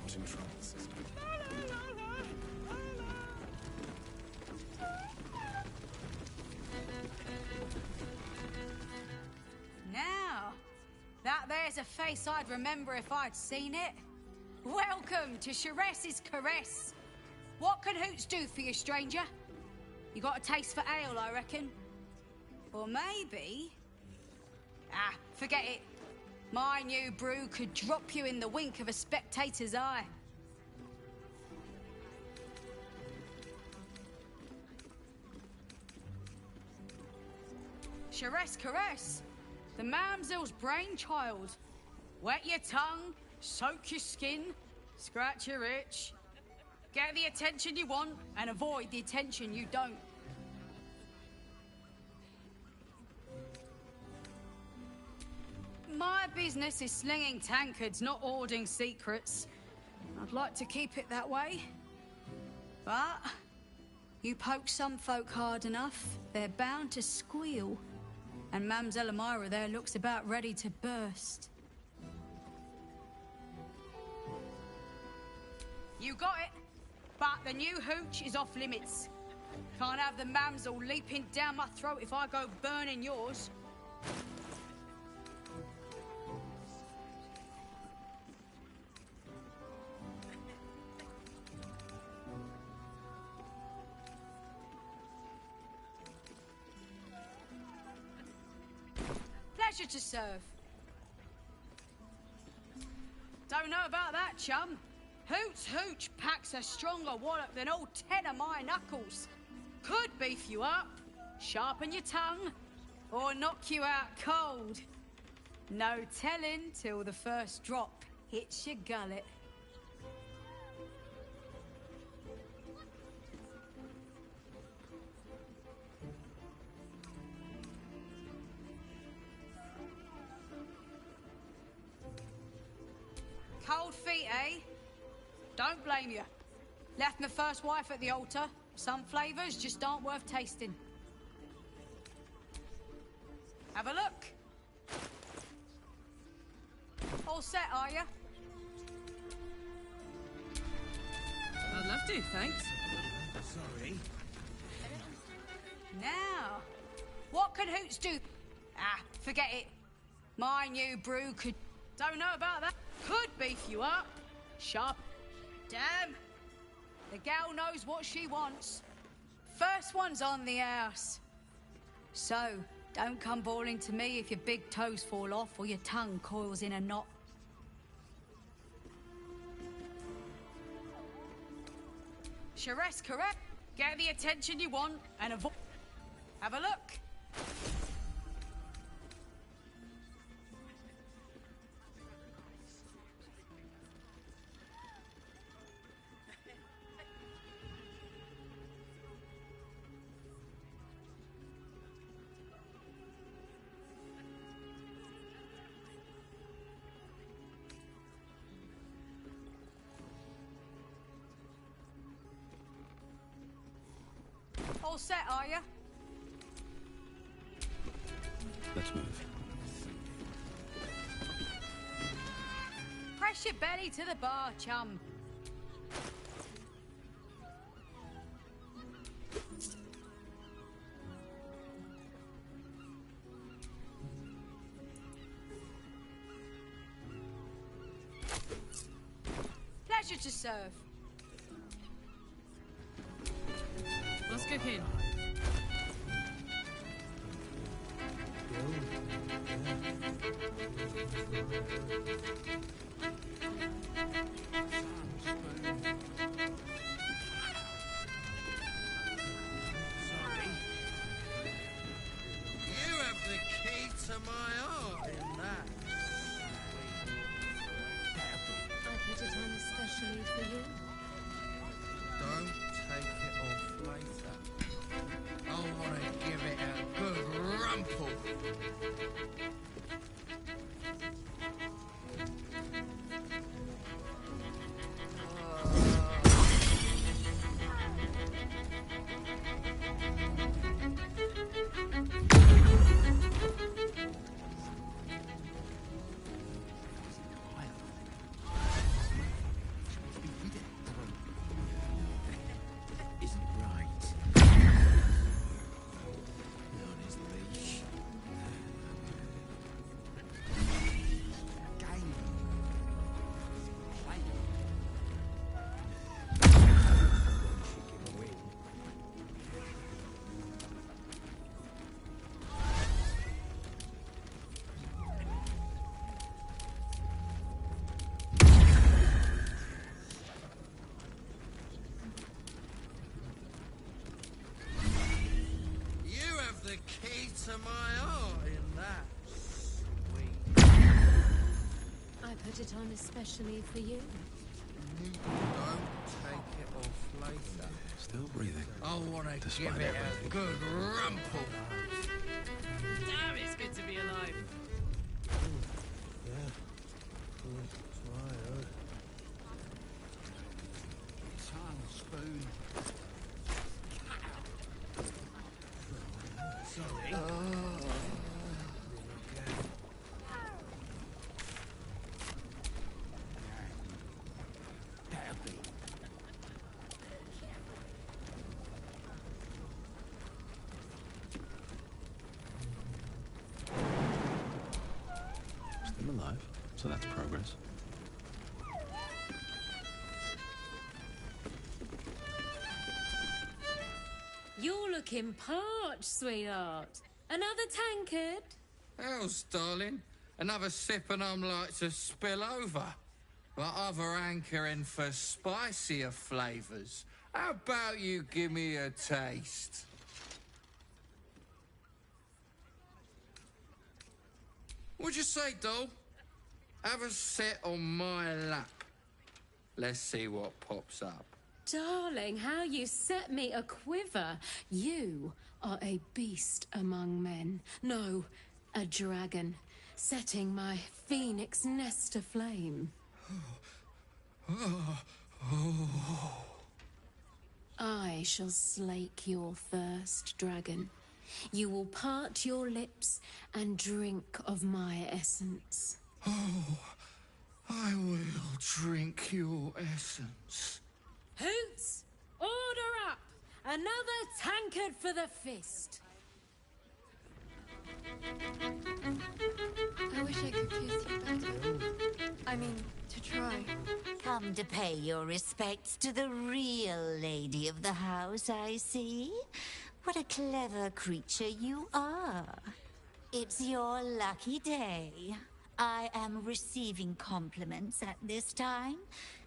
Control system. Now, that there's a face I'd remember if I'd seen it. Welcome to Sharess's Caress. What can Hoots do for you, stranger? You got a taste for ale, I reckon? Or maybe... Ah, forget it. My new brew could drop you in the wink of a spectator's eye. Sharess Caress, the mamsel's brainchild. Wet your tongue, soak your skin, scratch your itch. Get the attention you want and avoid the attention you don't. My business is slinging tankards, not hoarding secrets. I'd like to keep it that way. But you poke some folk hard enough, they're bound to squeal. And Mamselle Elmira there looks about ready to burst. You got it. But the new hooch is off limits. Can't have the mamsel leaping down my throat if I go burning yours. Pleasure to serve. Don't know about that, chum. Hoots Hooch packs a stronger wallop than all 10 of my knuckles. Could beef you up, sharpen your tongue, or knock you out cold. No telling till the first drop hits your gullet. Cold feet, eh? Don't blame you. Left my first wife at the altar. Some flavours just aren't worth tasting. Have a look. All set, are you? I'd love to, thanks. Sorry. Now, what can Hoots do? Ah, forget it. My new brew could... Don't know about that. Could beef you up. Sharp. Damn. The gal knows what she wants. First one's on the house. So, don't come bawling to me if your big toes fall off or your tongue coils in a knot. Sharess correct. Get the attention you want and avoid... Have a look. All set, are you? Let's move. Press your belly to the bar, chum. Pleasure to serve. Let's go, kid. You have the key to my heart in that. I put it on especially for you. Don't take it off later. I want to give it a good rumple. it on especially for you. Don't take it off later. Still breathing. I want to Despite give it a everything. good rumple. Damn, it's good to be alive. Spoon. Sorry. Still alive, so that's progress. You're looking parched, sweetheart. Another tankard? How's, darling? Another sip and I'm like to spill over. But other hankering for spicier flavours. How about you give me a taste? What'd you say, doll? Have a sit on my lap. Let's see what pops up. Darling, how you set me a quiver. You are a beast among men. No, a dragon, setting my phoenix nest aflame. I shall slake your thirst, dragon. You will part your lips and drink of my essence. Oh, I will drink your essence. Hoots, order up! Another tankard for the fist. I wish I could kiss you better. I mean, to try. Come to pay your respects to the real lady of the house, I see. What a clever creature you are. It's your lucky day. I am receiving compliments at this time,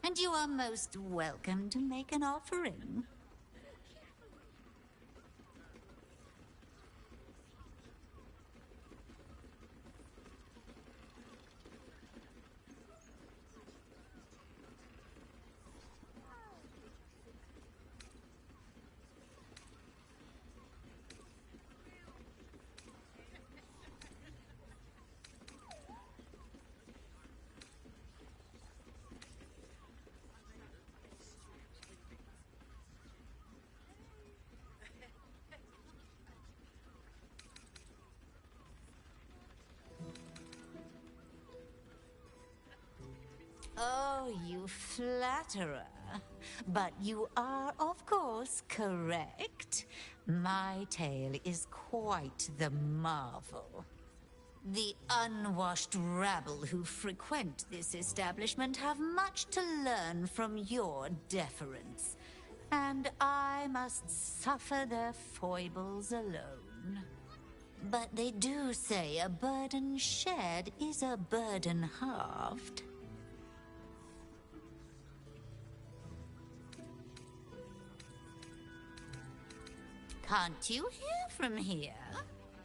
and you are most welcome to make an offering. Oh, you flatterer. But you are, of course, correct. My tale is quite the marvel. The unwashed rabble who frequent this establishment have much to learn from your deference, and I must suffer their foibles alone. But they do say a burden shared is a burden halved. Can't you hear from here?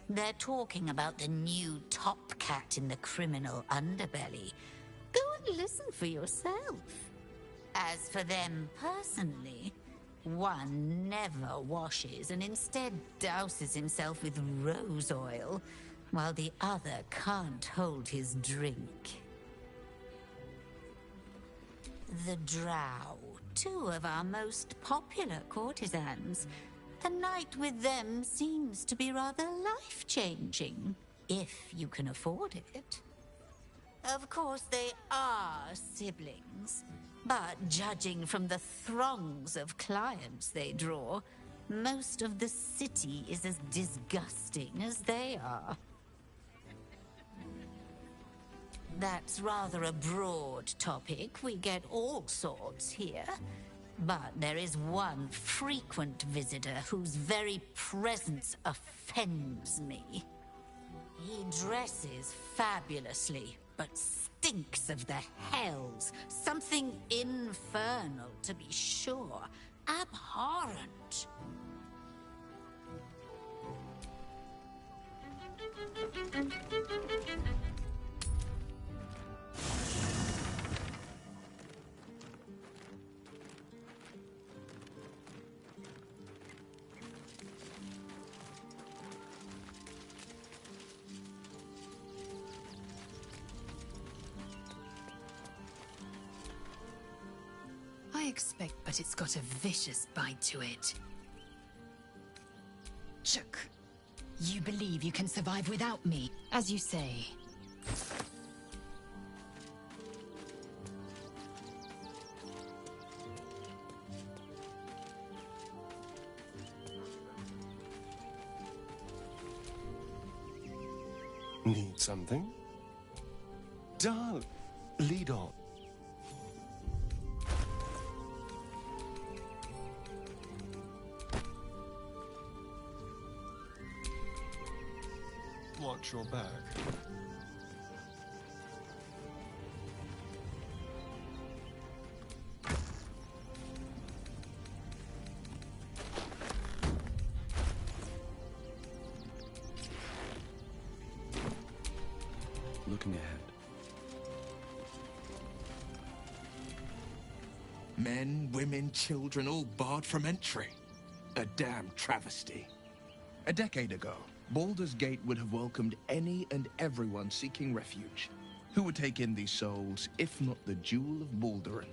They're talking about the new top cat in the criminal underbelly. Go and listen for yourself. As for them personally, one never washes and instead douses himself with rose oil, while the other can't hold his drink. The Drow, two of our most popular courtesans. A night with them seems to be rather life-changing, if you can afford it. Of course, they are siblings, but judging from the throngs of clients they draw, most of the city is as disgusting as they are. That's rather a broad topic. We get all sorts here. But there is one frequent visitor whose very presence offends me. He dresses fabulously, but stinks of the hells. Something infernal, to be sure. Abhorrent. I expect, but it's got a vicious bite to it. Chook, you believe you can survive without me? As you say. Need something? Darling, lead on. Watch your back. Looking ahead. Men, women, children, all barred from entry. A damn travesty. A decade ago, Baldur's Gate would have welcomed any and everyone seeking refuge. Who would take in these souls, if not the Jewel of Baldur?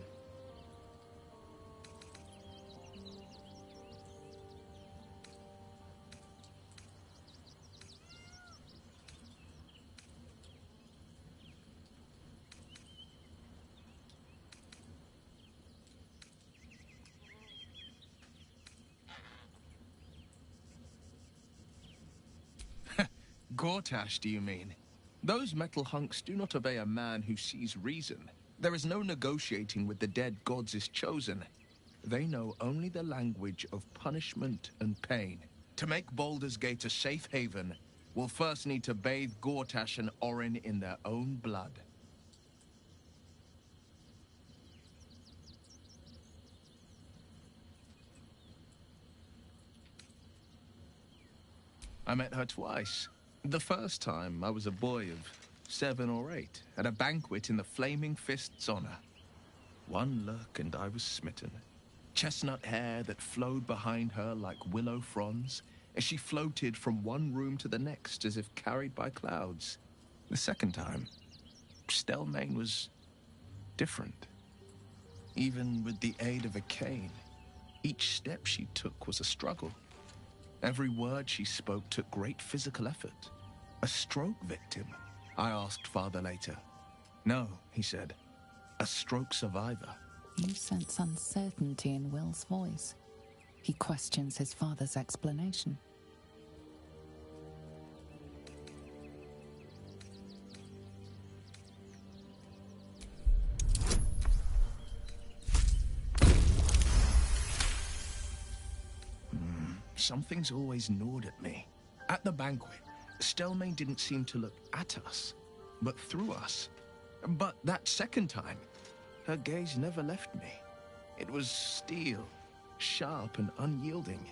Gortash, do you mean? Those metal hunks do not obey a man who sees reason. There is no negotiating with the dead gods is chosen. They know only the language of punishment and pain. To make Baldur's Gate a safe haven, we'll first need to bathe Gortash and Orin in their own blood. I met her twice. The first time, I was a boy of 7 or 8, at a banquet in the Flaming Fist's honor. One look and I was smitten. Chestnut hair that flowed behind her like willow fronds, as she floated from one room to the next as if carried by clouds. The second time, Stelmane was different. Even with the aid of a cane, each step she took was a struggle. Every word she spoke took great physical effort. A stroke victim? I asked father later. No, he said. A stroke survivor. You sense uncertainty in Will's voice. He questions his father's explanation. Something's always gnawed at me. At the banquet, Stelmane didn't seem to look at us, but through us. But that second time, her gaze never left me. It was steel, sharp and unyielding.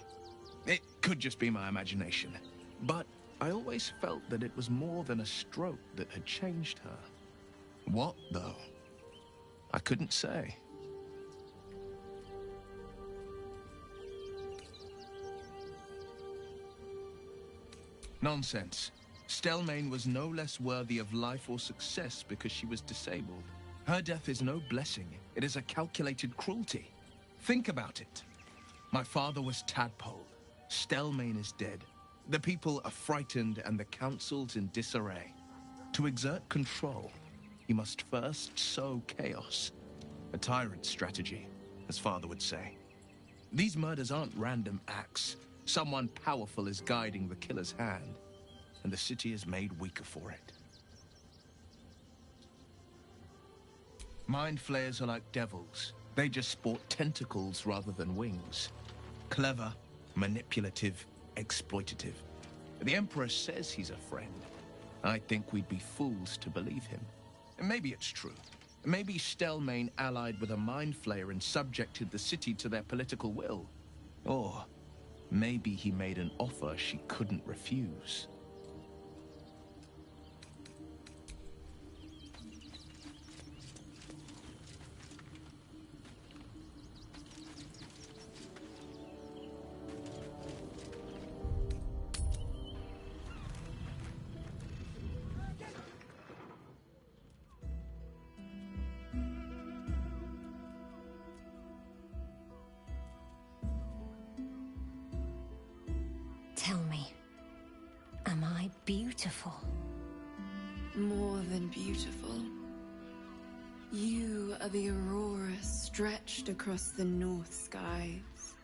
It could just be my imagination, but I always felt that it was more than a stroke that had changed her. What, though? I couldn't say. Nonsense. Stelmane was no less worthy of life or success because she was disabled. Her death is no blessing. It is a calculated cruelty. Think about it. My father was Tadpole. Stelmane is dead. The people are frightened and the council's in disarray. To exert control, you must first sow chaos. A tyrant's strategy, as father would say. These murders aren't random acts. Someone powerful is guiding the killer's hand, and the city is made weaker for it. Mind flayers are like devils. They just sport tentacles rather than wings. Clever, manipulative, exploitative. The Emperor says he's a friend. I think we'd be fools to believe him. And maybe it's true. Maybe Stelmane allied with a mind flayer and subjected the city to their political will. Or maybe he made an offer she couldn't refuse. beautiful. More than beautiful. You are the aurora stretched across the north skies.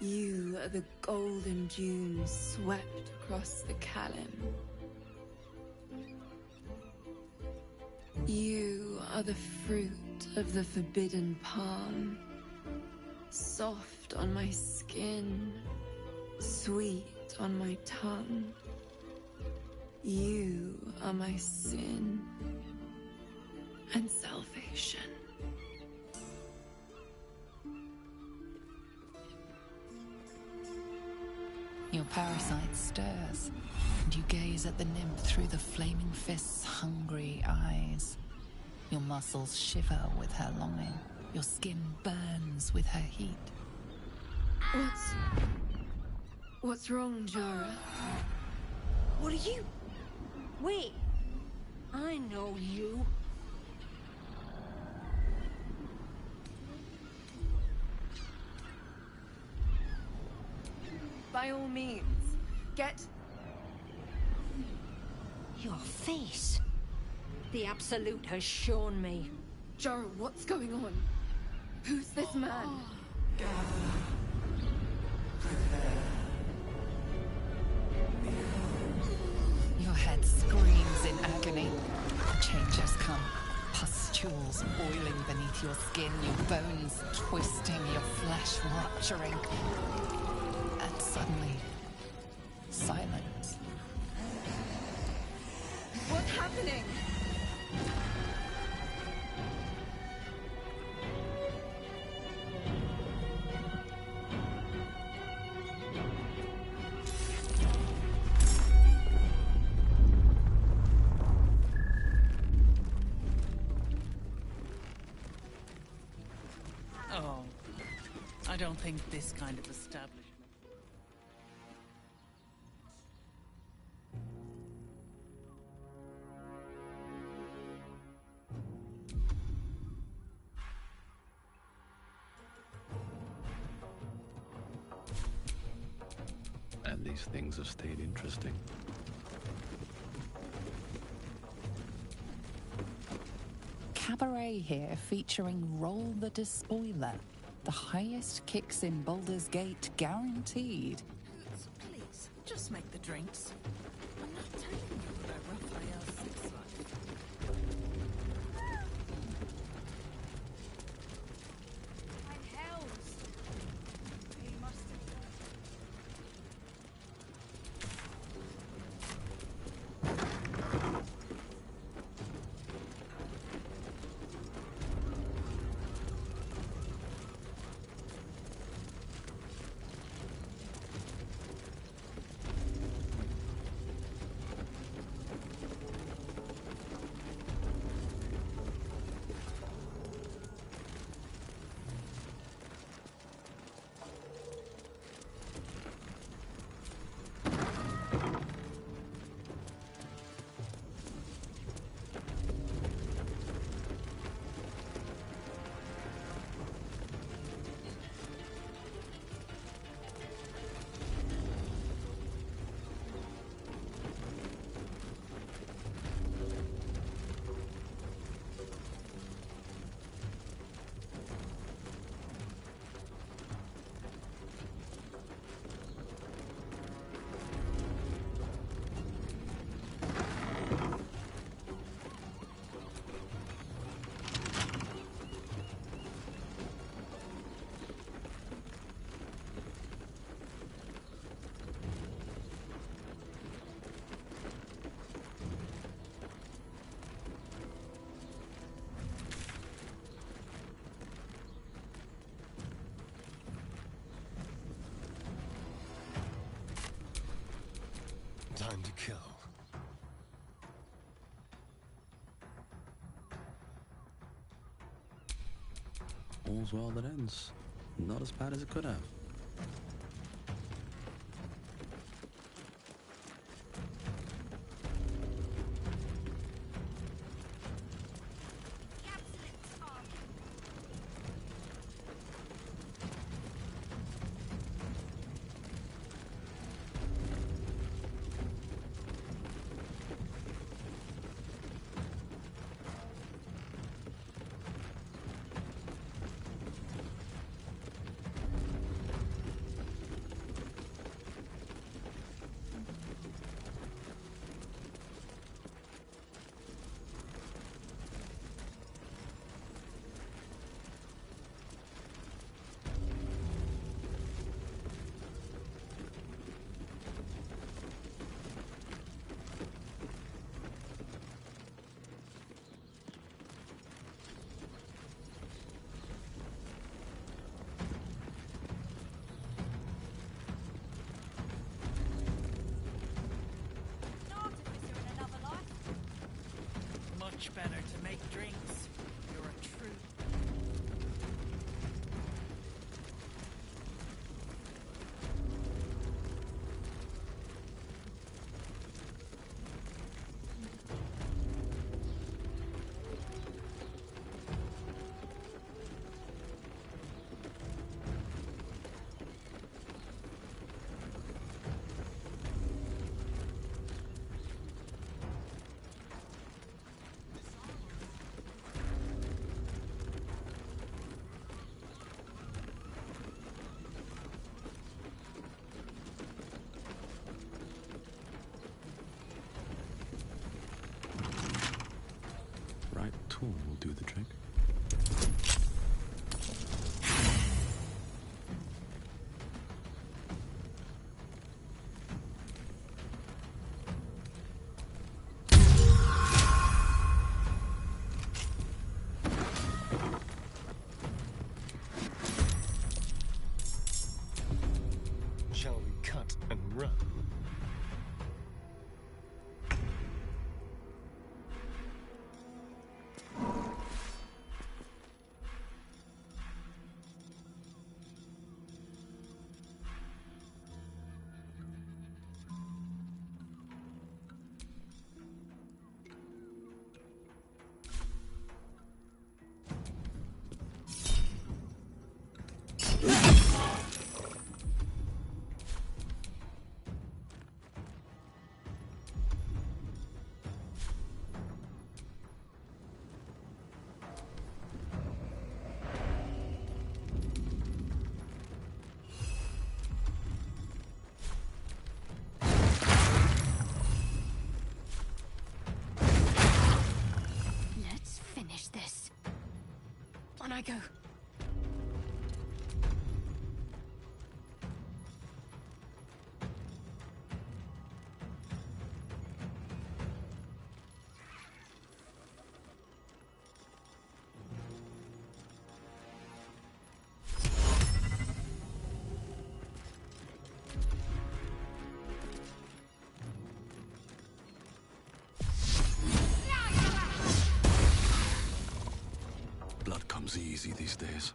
You are the golden dunes swept across the Kalim. You are the fruit of the forbidden palm. Soft on my skin, sweet on my tongue. You are my sin and salvation. Your parasite stirs, and you gaze at the nymph through the flaming fist's hungry eyes. Your muscles shiver with her longing. Your skin burns with her heat. What's wrong, Jara? What are you? Wait. I know you. By all means, get... Your face. The Absolute has shown me. Jara, what's going on? Who's this man? Your head screams in agony. The change has come. Pustules boiling beneath your skin, your bones twisting, your flesh rupturing. And suddenly, silence. What's happening? Oh, I don't think this kind of establishment... And these things have stayed interesting. Cabaret here featuring Roll the Despoiler. The highest kicks in Baldur's Gate guaranteed. Please, just make the drinks. I'm not telling you what a Raphael looks like. Time to kill. All's well that ends. Not as bad as it could have. much better to make drinks. You're a true... Right tool will do the trick. Shall we cut and run? Let's finish this. On I go. Blood comes easy these days.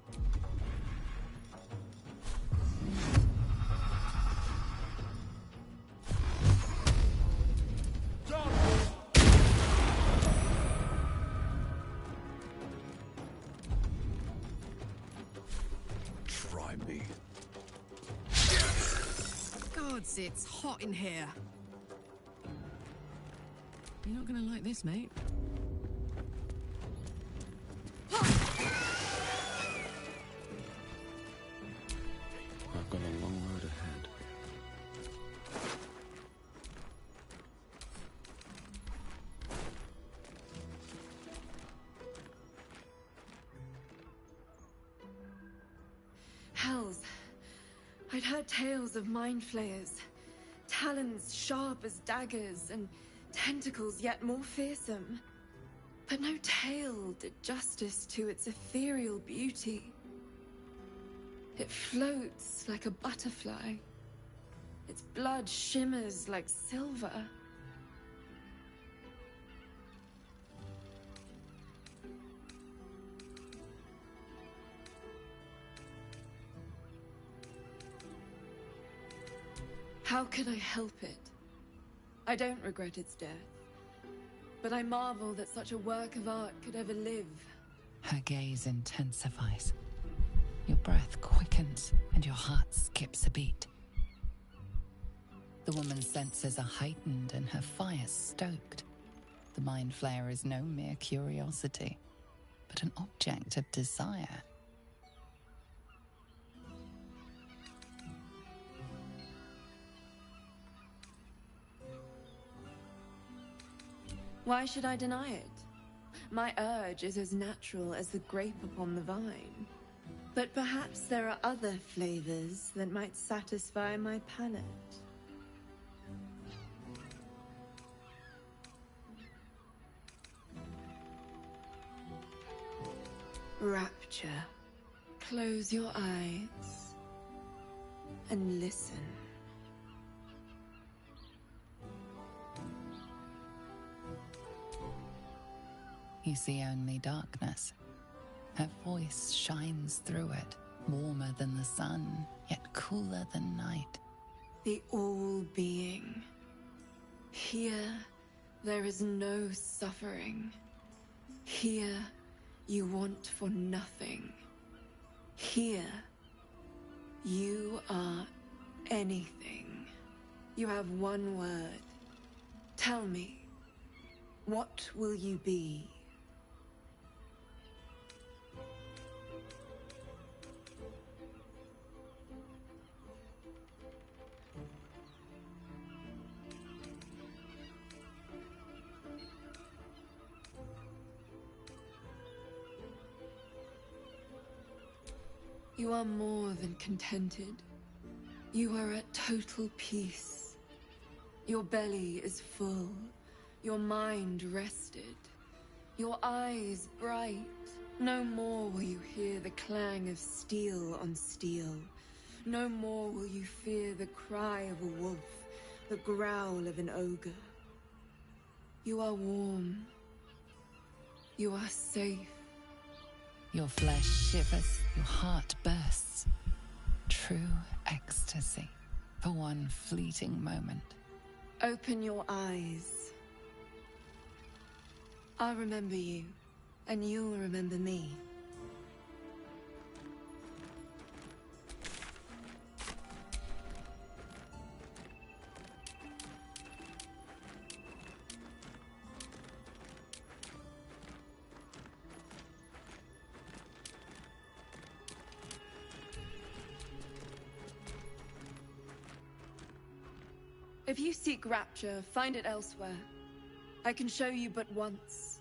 Try me. Gods, it's hot in here. You're not gonna like this, mate. I've got a long road ahead. Hells. I'd heard tales of mind flayers. Talons sharp as daggers and tentacles yet more fearsome. But no tale did justice to its ethereal beauty. It floats like a butterfly. Its blood shimmers like silver. How could I help it? I don't regret its death. But I marvel that such a work of art could ever live. Her gaze intensifies. Your breath quickens and your heart skips a beat. The woman's senses are heightened and her fire stoked. The mind flayer is no mere curiosity, but an object of desire. Why should I deny it? My urge is as natural as the grape upon the vine. But perhaps there are other flavors that might satisfy my palate. Rapture. Close your eyes and listen. you see only darkness. Her voice shines through it, warmer than the sun, yet cooler than night. The All-Being. Here, there is no suffering. Here, you want for nothing. Here, you are anything. You have one word. Tell me, what will you be? You are more than contented. You are at total peace. Your belly is full, your mind rested, your eyes bright. No more will you hear the clang of steel on steel. No more will you fear the cry of a wolf, the growl of an ogre. You are warm. You are safe. Your flesh shivers, your heart bursts. True ecstasy for one fleeting moment. Open your eyes. I'll remember you, and you'll remember me. If you seek rapture, find it elsewhere. I can show you but once.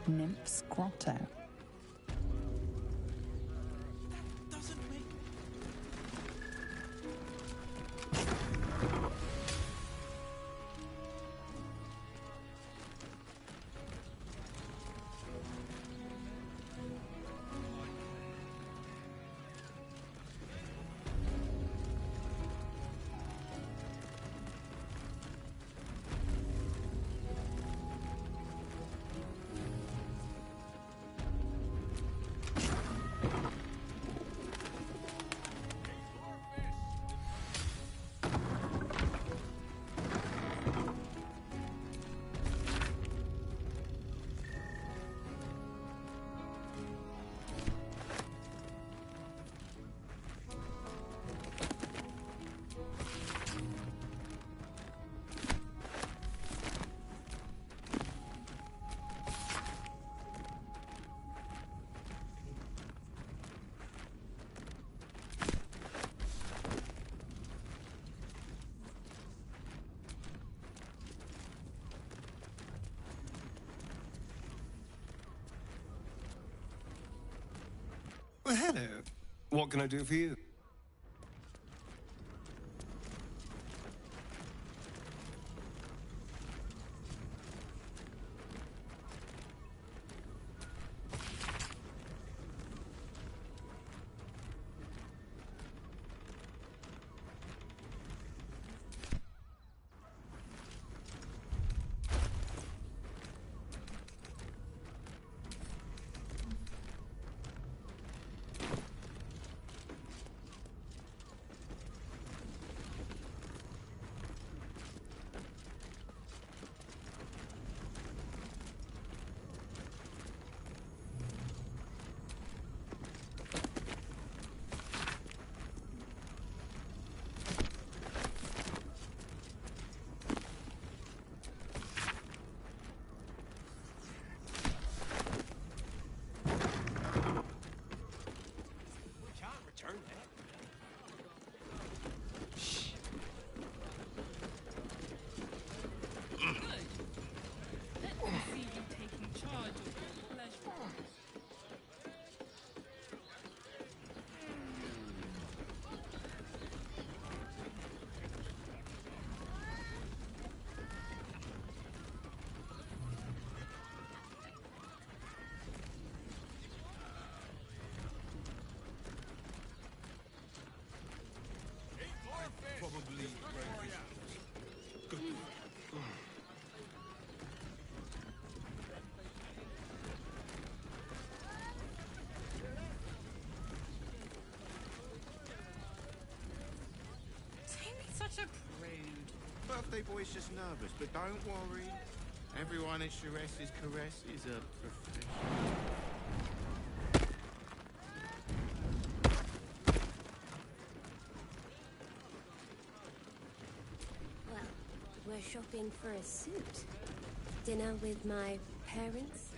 Nymph's Grotto. Well, hello. What can I do for you? What a prude. Birthday boy's just nervous, but don't worry. Everyone at Sharess's caress is a professional. Well, we're shopping for a suit. Dinner with my parents?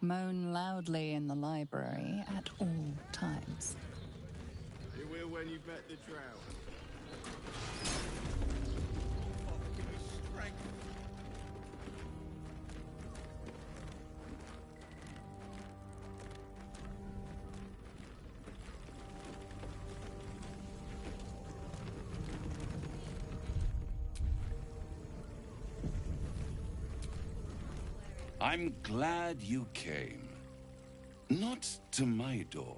Moan loudly in the library at all times. You will when you've met the drought. Give me strength. I'm glad you came. Not to my door,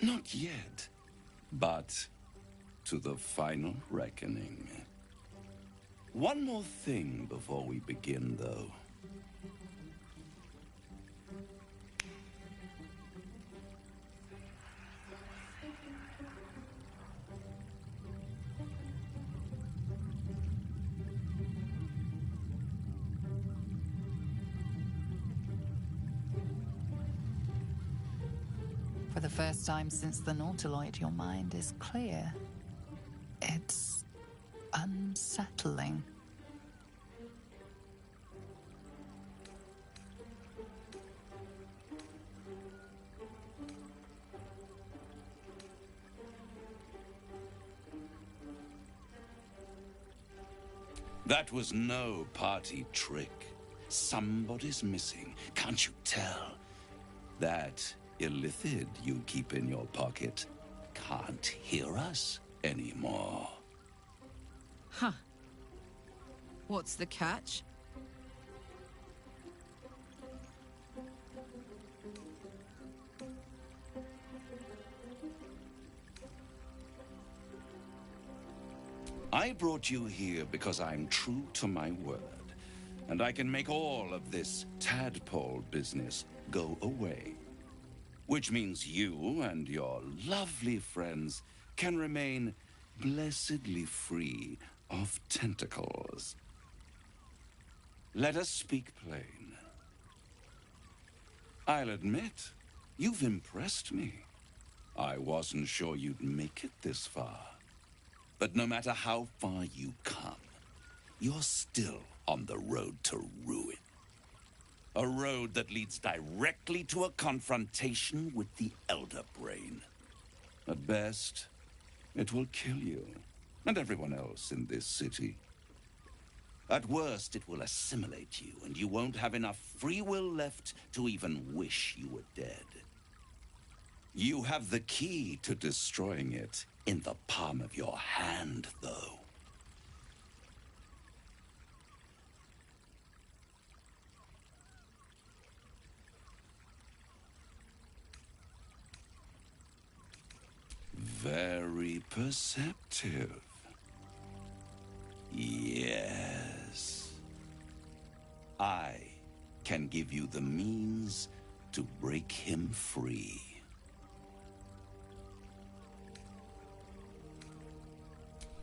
not yet, but to the final reckoning. One more thing before we begin, though. For the first time since the Nautiloid, your mind is clear. It's unsettling. That was no party trick. Somebody's missing. Can't you tell? That illithid you keep in your pocket can't hear us anymore. Huh. What's the catch? I brought you here because I'm true to my word, and I can make all of this tadpole business go away. Which means you and your lovely friends can remain blessedly free of tentacles. Let us speak plain. I'll admit, you've impressed me. I wasn't sure you'd make it this far. But no matter how far you come, you're still on the road to ruin. A road that leads directly to a confrontation with the Elder Brain. At best, it will kill you and everyone else in this city. At worst, it will assimilate you, and you won't have enough free will left to even wish you were dead. You have the key to destroying it in the palm of your hand, though. Very perceptive. Yes. I can give you the means to break him free.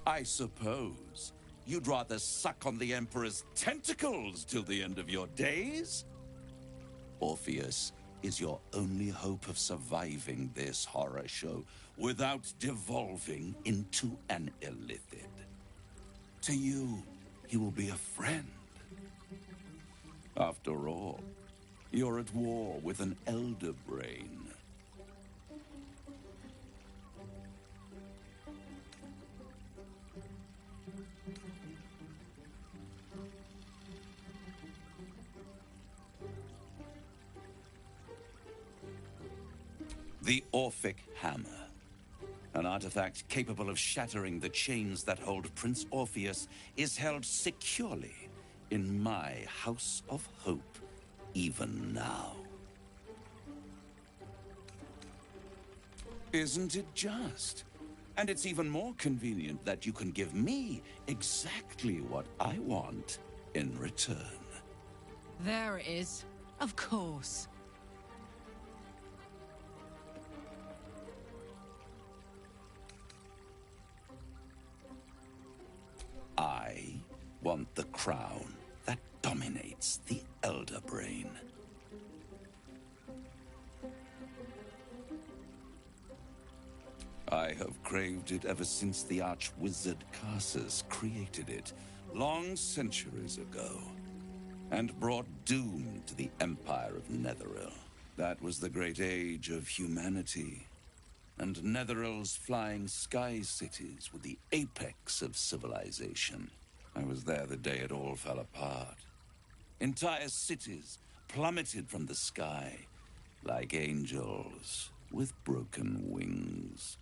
I suppose you'd rather suck on the Emperor's tentacles till the end of your days? Orpheus is your only hope of surviving this horror show without devolving into an illithid. To you, he will be a friend. After all, you're at war with an Elder Brain. The Orphic Hammer. An artifact capable of shattering the chains that hold Prince Orpheus is held securely in my House of Hope, even now. Isn't it just? And it's even more convenient that you can give me exactly what I want in return. There it is. Of course. I want the crown that dominates the Elder Brain. I have craved it ever since the arch-wizard Karsus created it, long centuries ago, and brought doom to the Empire of Netheril. That was the great age of humanity, and Netheril's flying sky cities were the apex of civilization. I was there the day it all fell apart. Entire cities plummeted from the sky, like angels with broken wings.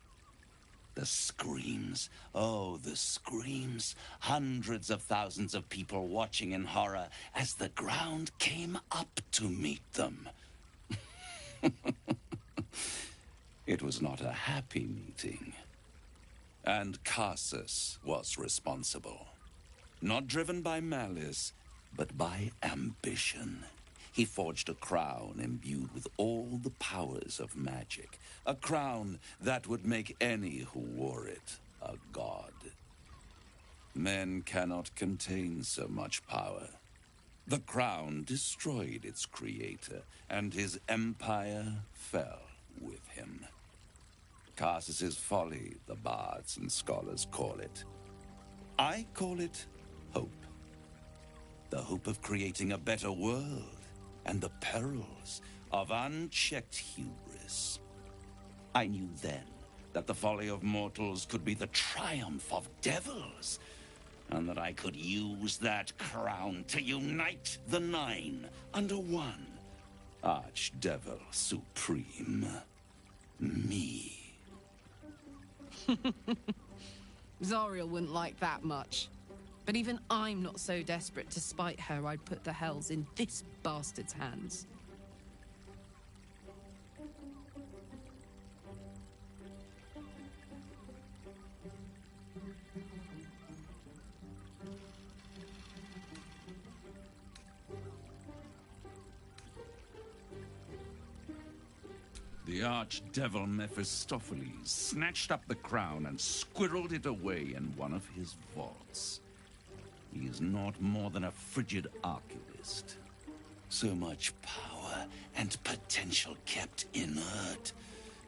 The screams, oh, the screams. Hundreds of thousands of people watching in horror as the ground came up to meet them. It was not a happy meeting. And Karsus was responsible. Not driven by malice, but by ambition. He forged a crown imbued with all the powers of magic. A crown that would make any who wore it a god. Men cannot contain so much power. The crown destroyed its creator, and his empire fell with him. Karsus's folly, the bards and scholars call it. I call it hope. The hope of creating a better world, and the perils of unchecked hubris. I knew then that the folly of mortals could be the triumph of devils, and that I could use that crown to unite the Nine under one Archdevil Supreme. Me. Zariel wouldn't like that much. But even I'm not so desperate to spite her I'd put the hells in this bastard's hands. The archdevil Mephistopheles snatched up the crown and squirreled it away in one of his vaults. He is not more than a frigid archivist. So much power and potential kept inert.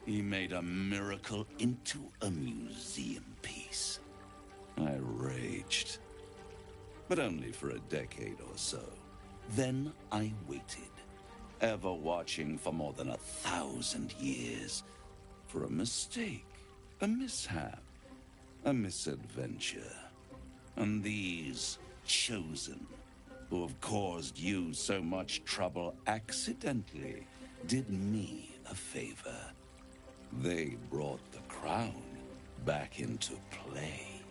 He made a miracle into a museum piece. I raged. But only for a decade or so. Then I waited, ever watching for more than 1,000 years. For a mistake, a mishap, a misadventure. And these chosen, who have caused you so much trouble accidentally, did me a favor. They brought the crown back into play.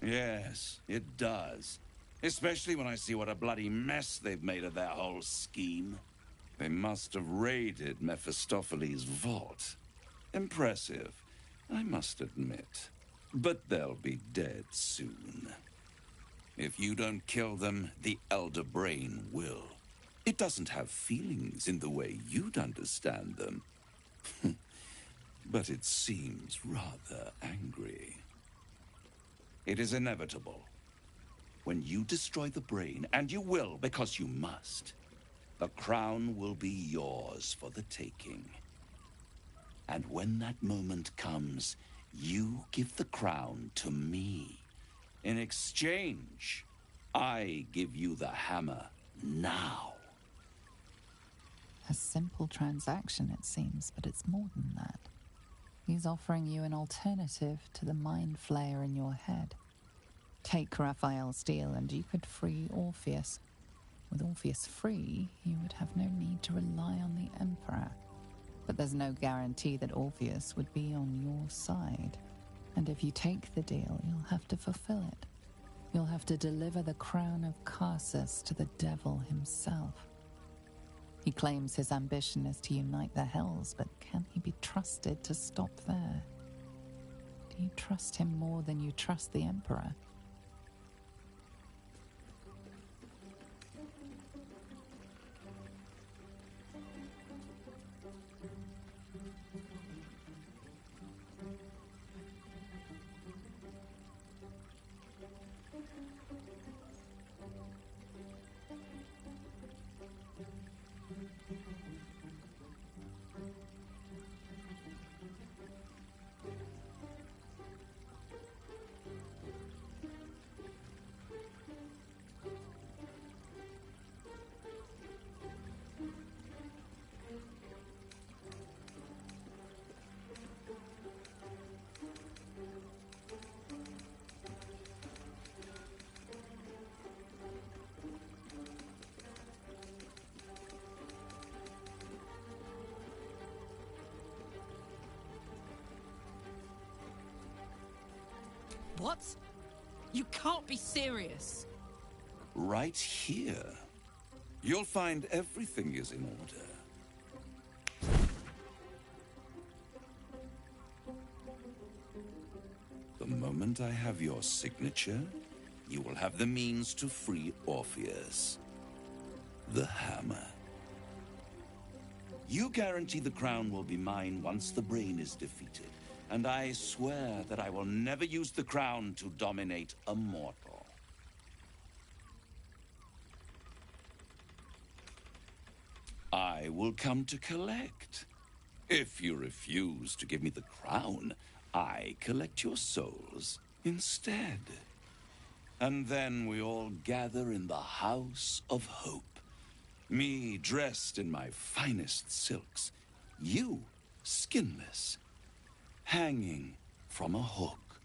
Yes, it does. Especially when I see what a bloody mess they've made of their whole scheme. They must have raided Mephistopheles' vault. Impressive, I must admit. But they'll be dead soon. If you don't kill them, the Elder Brain will. It doesn't have feelings in the way you'd understand them. But it seems rather angry. It is inevitable. When you destroy the brain, and you will because you must, the crown will be yours for the taking. And when that moment comes, you give the crown to me. In exchange, I give you the hammer now. A simple transaction, it seems, but it's more than that. He's offering you an alternative to the mind flayer in your head. Take Raphael's steel and you could free Orpheus. With Orpheus free, you would have no need to rely on the Emperor. But there's no guarantee that Orpheus would be on your side. And if you take the deal, you'll have to fulfill it. You'll have to deliver the crown of Karsus to the devil himself. He claims his ambition is to unite the hells, but can he be trusted to stop there? You trust him more than you trust the Emperor. What? You can't be serious. Right here. You'll find everything is in order. The moment I have your signature, you will have the means to free Orpheus. The hammer. You guarantee the crown will be mine once the brain is defeated. And I swear that I will never use the crown to dominate a mortal. I will come to collect. If you refuse to give me the crown, I collect your souls instead. And then we all gather in the House of Hope. Me dressed in my finest silks. You skinless. Hanging from a hook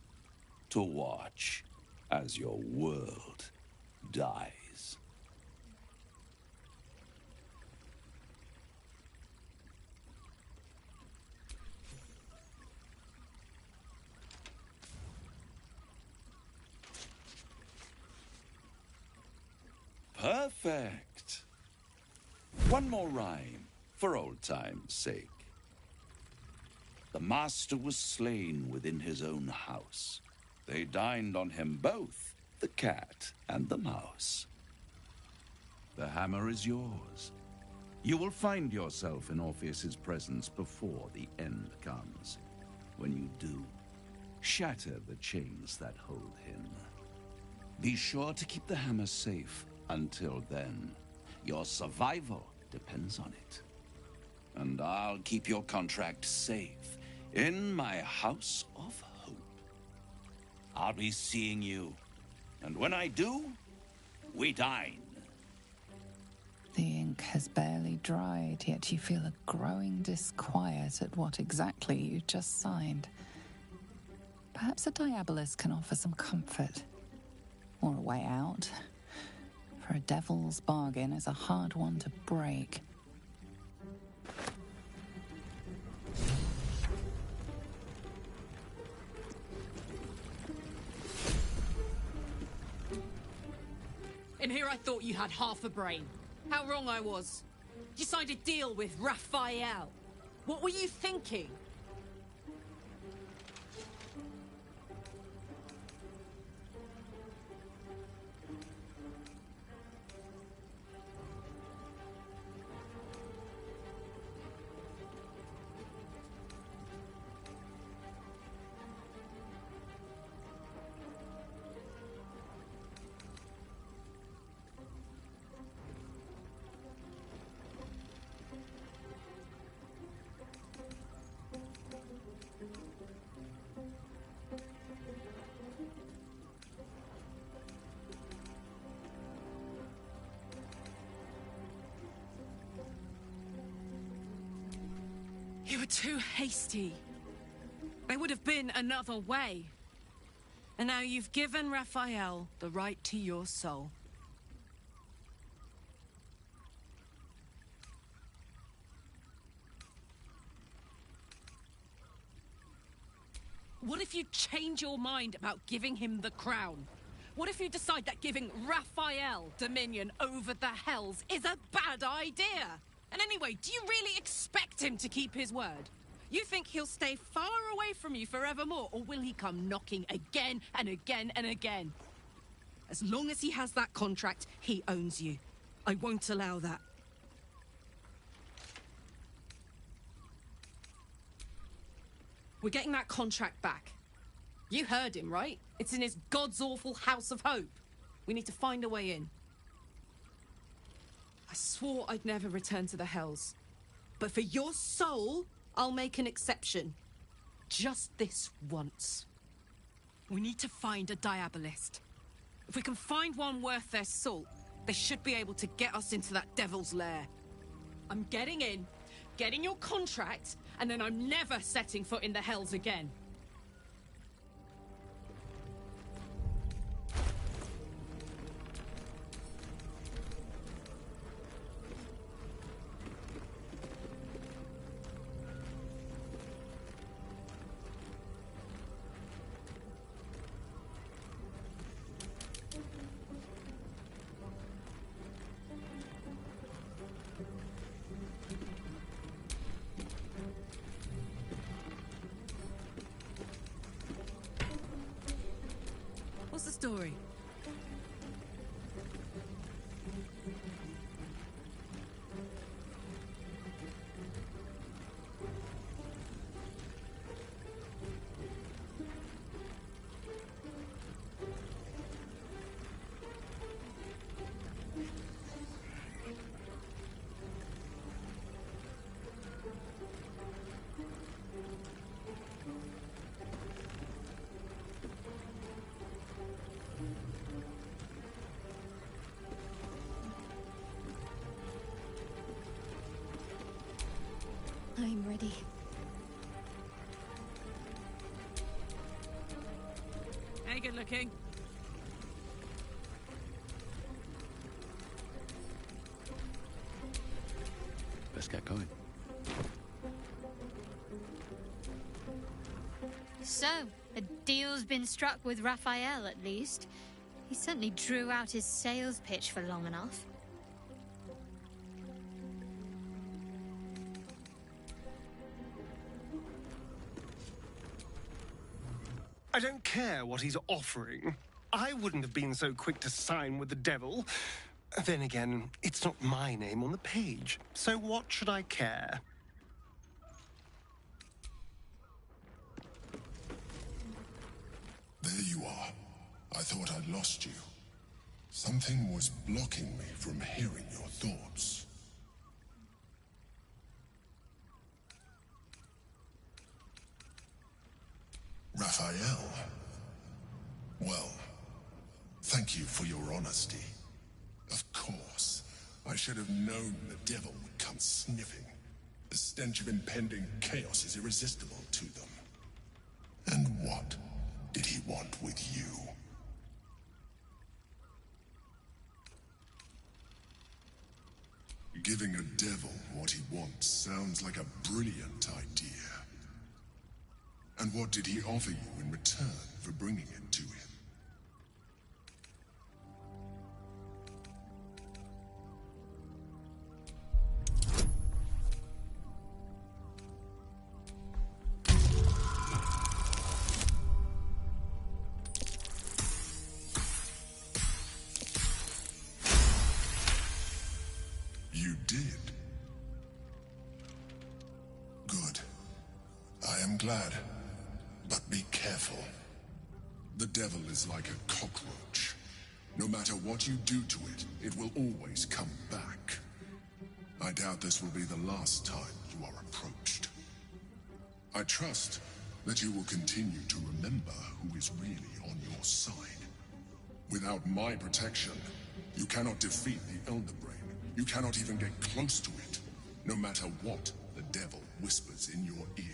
to watch as your world dies. Perfect. One more rhyme for old time's sake. The master was slain within his own house. They dined on him both, the cat and the mouse. The hammer is yours. You will find yourself in Orpheus's presence before the end comes. When you do, shatter the chains that hold him. Be sure to keep the hammer safe until then. Your survival depends on it. And I'll keep your contract safe in my House of Hope. I'll be seeing you. And when I do, we dine. The ink has barely dried, yet you feel a growing disquiet at what exactly you just signed. Perhaps a Diabolus can offer some comfort. Or a way out. For a devil's bargain is a hard one to break. In here I thought you had half a brain. How wrong I was. You signed a deal with Raphael. What were you thinking? You were too hasty. There would have been another way. And now you've given Raphael the right to your soul. What if you change your mind about giving him the crown? What if you decide that giving Raphael dominion over the Hells is a bad idea? And anyway, do you really expect him to keep his word? You think he'll stay far away from you forevermore, or will he come knocking again and again and again? As long as he has that contract, he owns you. I won't allow that. We're getting that contract back. You heard him, right? It's in his god's awful House of Hope. We need to find a way in. I swore I'd never return to the Hells. But for your soul, I'll make an exception. Just this once. We need to find a Diabolist. If we can find one worth their salt, they should be able to get us into that devil's lair. I'm getting in, getting your contract, and then I'm never setting foot in the Hells again. What's the story? I'm ready. Hey, good looking. Let's get going. So, a deal's been struck with Raphael, at least. He certainly drew out his sales pitch for long enough. I don't care what he's offering. I wouldn't have been so quick to sign with the devil. Then again, it's not my name on the page, so what should I care? There you are. I thought I'd lost you. Something was blocking me from hearing your thoughts. Raphael. Well, thank you for your honesty. Of course, I should have known the devil would come sniffing. The stench of impending chaos is irresistible to them. And what did he want with you? Giving a devil what he wants sounds like a brilliant idea. And what did he offer you in return for bringing it to him? You did. Good. I am glad. But be careful. The devil is like a cockroach. No matter what you do to it, it will always come back. I doubt this will be the last time you are approached. I trust that you will continue to remember who is really on your side. Without my protection, you cannot defeat the Elder Brain. You cannot even get close to it, no matter what the devil whispers in your ear.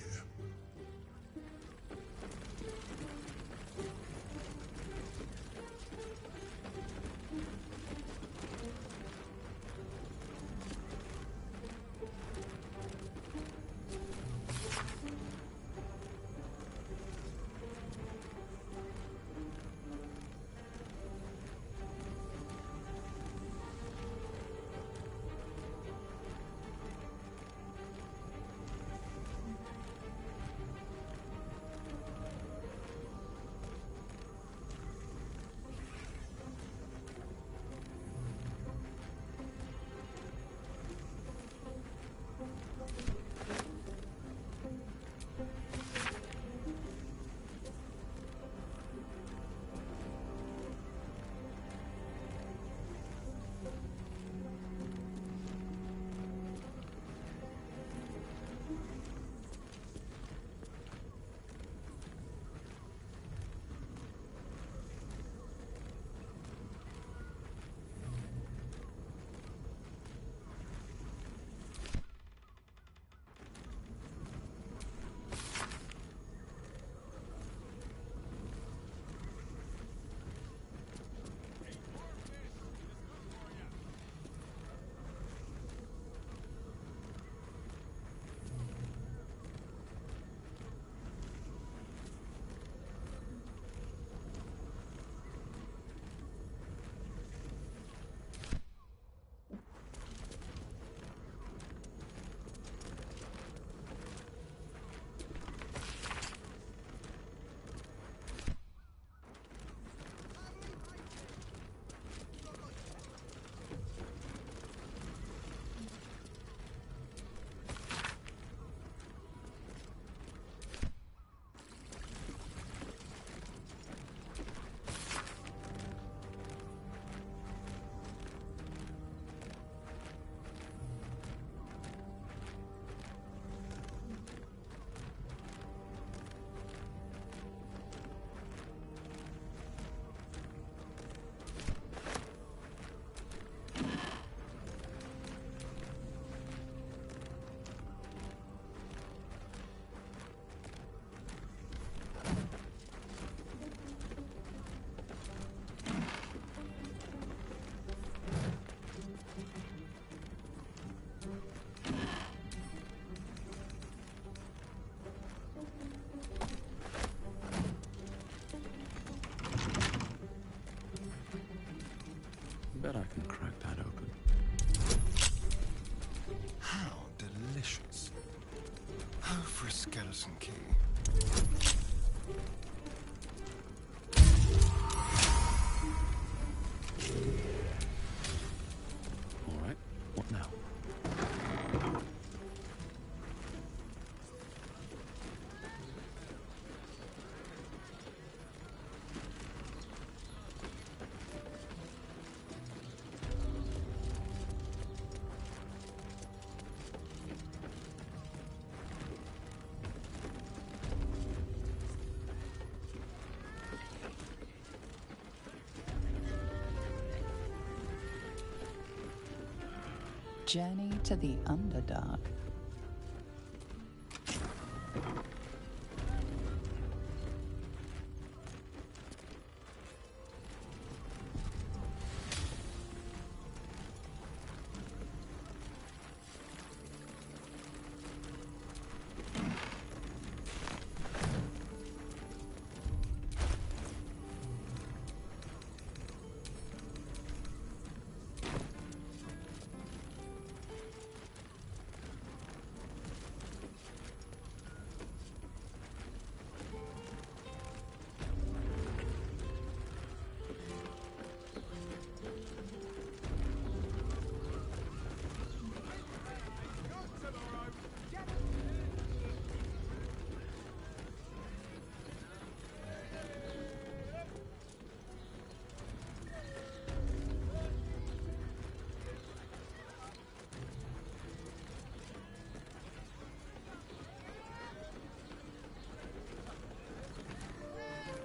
a skeleton key. All right, what now? Journey to the Underdark.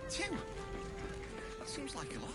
Tim! That seems like a lot.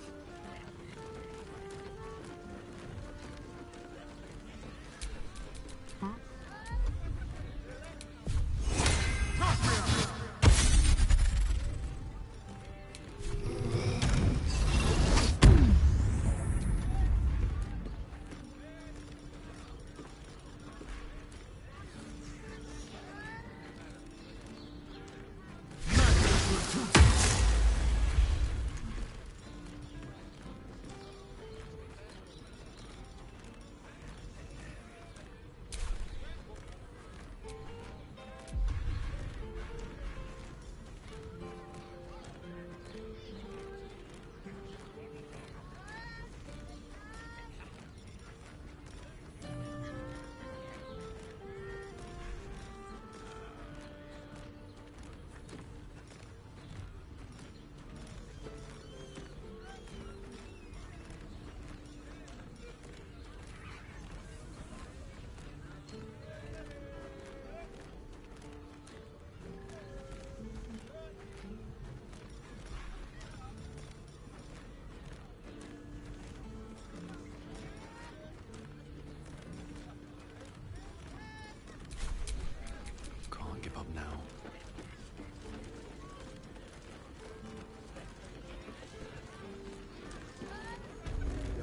Give up now.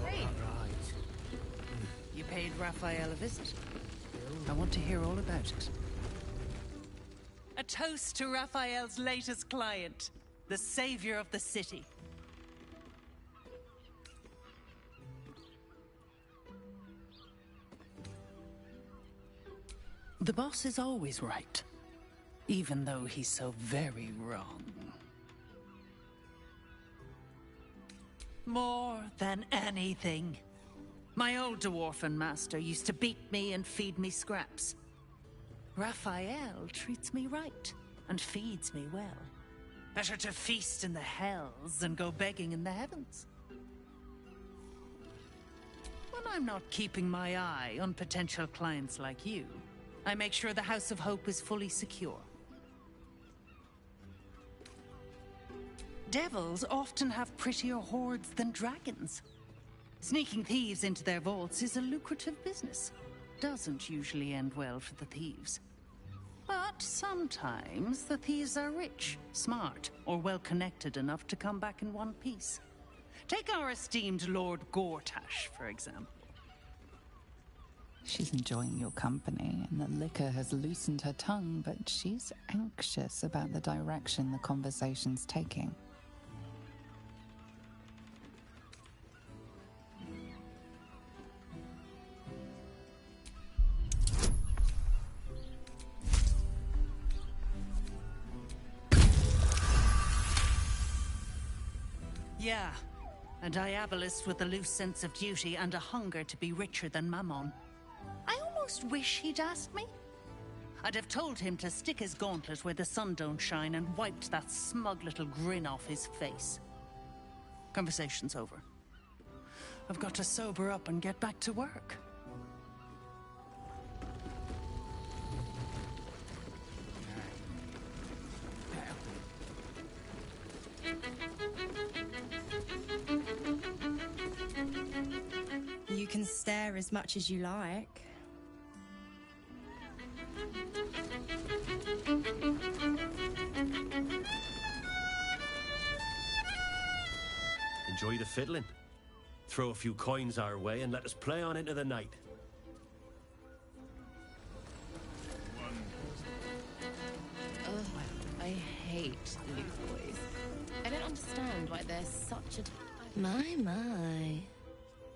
Hey! Right. You paid Raphael a visit. I want to hear all about it. A toast to Raphael's latest client, the savior of the city. The boss is always right, even though he's so very wrong. More than anything. My old dwarfen master used to beat me and feed me scraps. Raphael treats me right and feeds me well. Better to feast in the hells than go begging in the heavens. When I'm not keeping my eye on potential clients like you, I make sure the House of Hope is fully secure. Devils often have prettier hordes than dragons. Sneaking thieves into their vaults is a lucrative business. Doesn't usually end well for the thieves. But sometimes the thieves are rich, smart, or well-connected enough to come back in one piece. Take our esteemed Lord Gortash, for example. She's enjoying your company, and the liquor has loosened her tongue, but she's anxious about the direction the conversation's taking. Yeah. A diabolist with a loose sense of duty and a hunger to be richer than Mammon. I almost wish he'd asked me. I'd have told him to stick his gauntlet where the sun don't shine and wiped that smug little grin off his face. Conversation's over. I've got to sober up and get back to work. You can stare as much as you like. Enjoy the fiddling. Throw a few coins our way and let us play on into the night. Ugh, I hate loot boys. I don't understand why they're such a... My.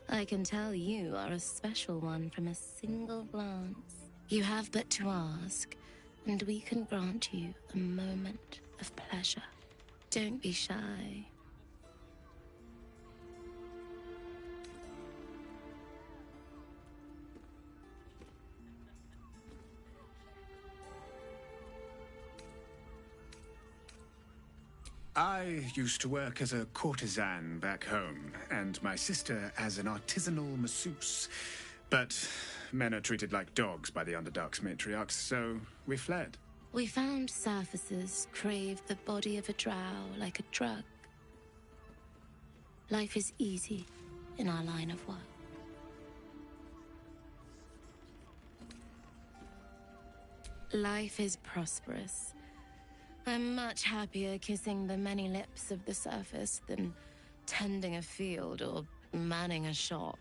I can tell you are a special one from a single glance. You have but to ask, and we can grant you a moment of pleasure. Don't be shy. I used to work as a courtesan back home, and my sister as an artisanal masseuse. But men are treated like dogs by the Underdark's matriarchs, so we fled. We found surfacers crave the body of a drow like a drug. Life is easy in our line of work. Life is prosperous. I'm much happier kissing the many lips of the surface than tending a field or manning a shop.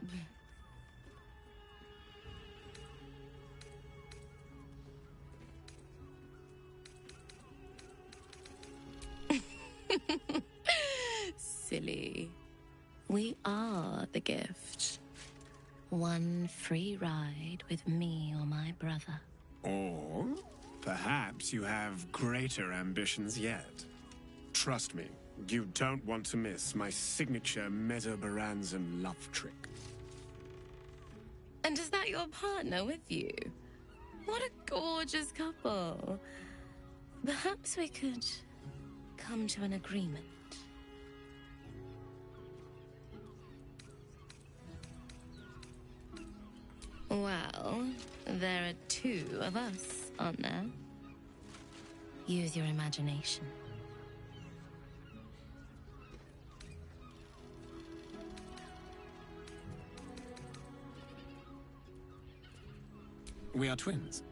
Silly. We are the gift. One free ride with me or my brother. Or perhaps you have greater ambitions yet. Trust me, you don't want to miss my signature Mesobaranzan love trick. And is that your partner with you? What a gorgeous couple. Perhaps we could come to an agreement. Well, there are two of us, aren't there? Use your imagination. We are twins.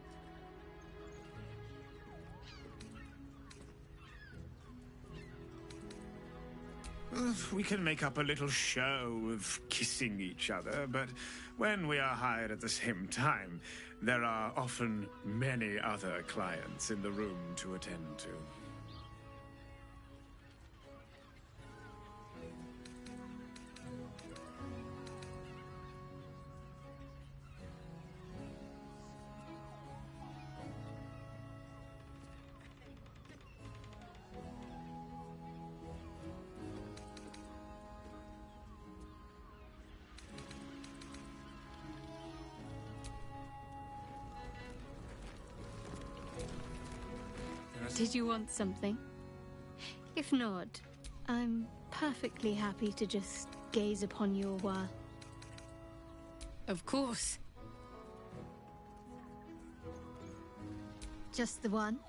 We can make up a little show of kissing each other, but when we are hired at the same time, there are often many other clients in the room to attend to. Did you want something? If not, I'm perfectly happy to just gaze upon you a while. Of course. Just the one?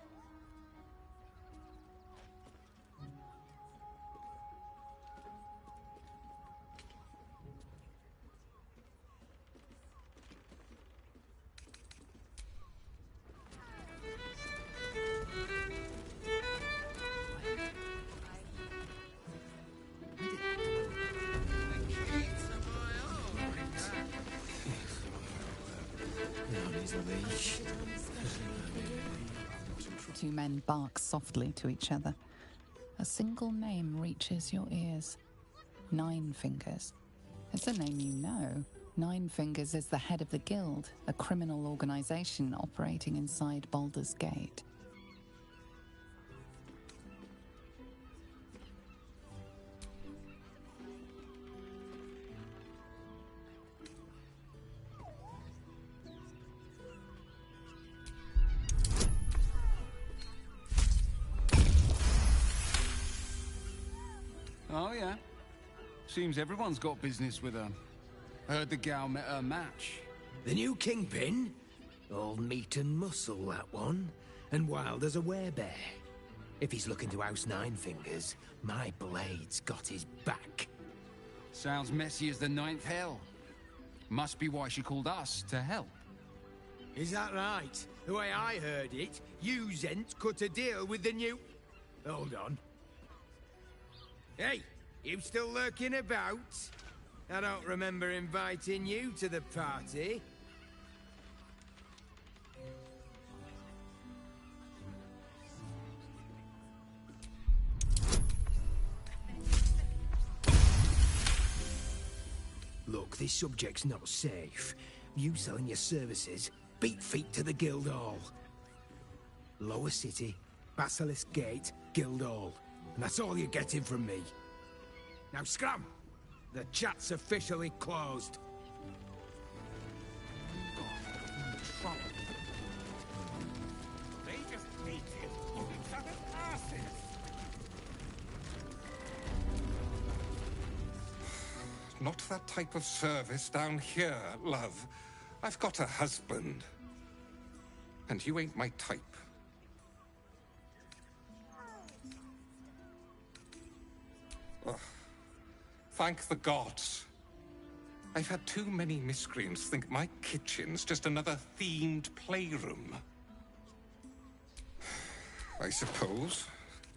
Two men bark softly to each other. A single name reaches your ears. Nine Fingers. It's a name you know. Nine Fingers is the head of the Guild, a criminal organization operating inside Baldur's Gate. Oh, yeah. Seems everyone's got business with her. Heard the gal met her match. The new kingpin? All meat and muscle, that one. And wild as a werebear. If he's looking to oust Nine Fingers, my blade's got his back. Sounds messy as the ninth hell. Must be why she called us to help. Is that right? The way I heard it, you Zent cut a deal with the new... Hold on. Hey, you still lurking about? I don't remember inviting you to the party. Look, this subject's not safe. You selling your services, beat feet to the Guildhall. Lower City, Basilisk Gate, Guildhall. And that's all you're getting from me. Now scram! The chat's officially closed. They just hate it on each other's asses. Not that type of service down here, love. I've got a husband. And you ain't my type. Ugh. Thank the gods. I've had too many miscreants think my kitchen's just another themed playroom. I suppose,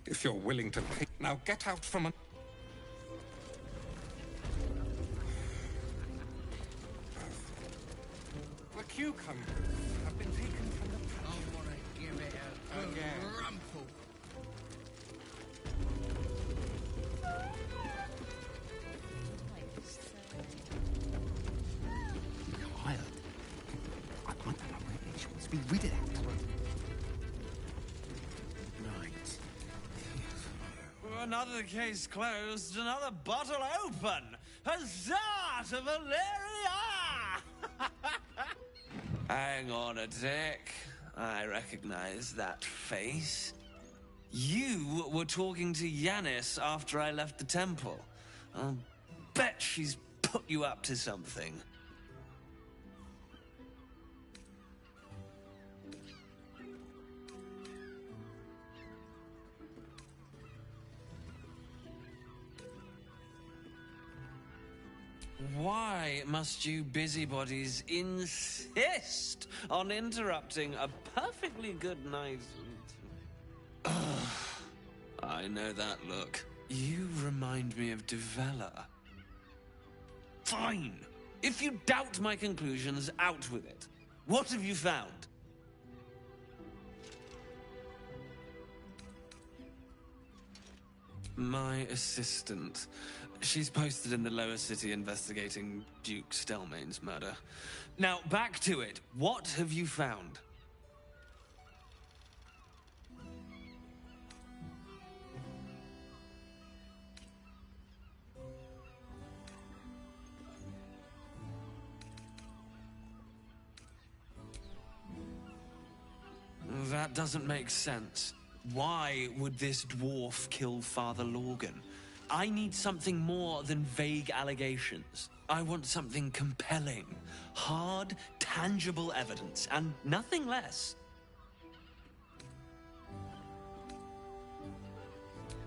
if you're willing to pay... Now get out from a... The cucumbers have been taken from the patch. I want to give it a good rumple. Wild. I want to know where she wants to be rid of that. Right. Another case closed, another bottle open. Huzzah to Valeria! Hang on a tick. I recognize that face. You were talking to Yanis after I left the temple. I'll bet she's put you up to something. Why must you busybodies insist on interrupting a perfectly good night? I know that look. You remind me of Devella. Fine. If you doubt my conclusions, out with it. What have you found? My assistant. She's posted in the lower city investigating Duke Stelmane's murder. Now, back to it. What have you found? That doesn't make sense. Why would this dwarf kill Father Lorgan? I need something more than vague allegations. I want something compelling, hard, tangible evidence, and nothing less.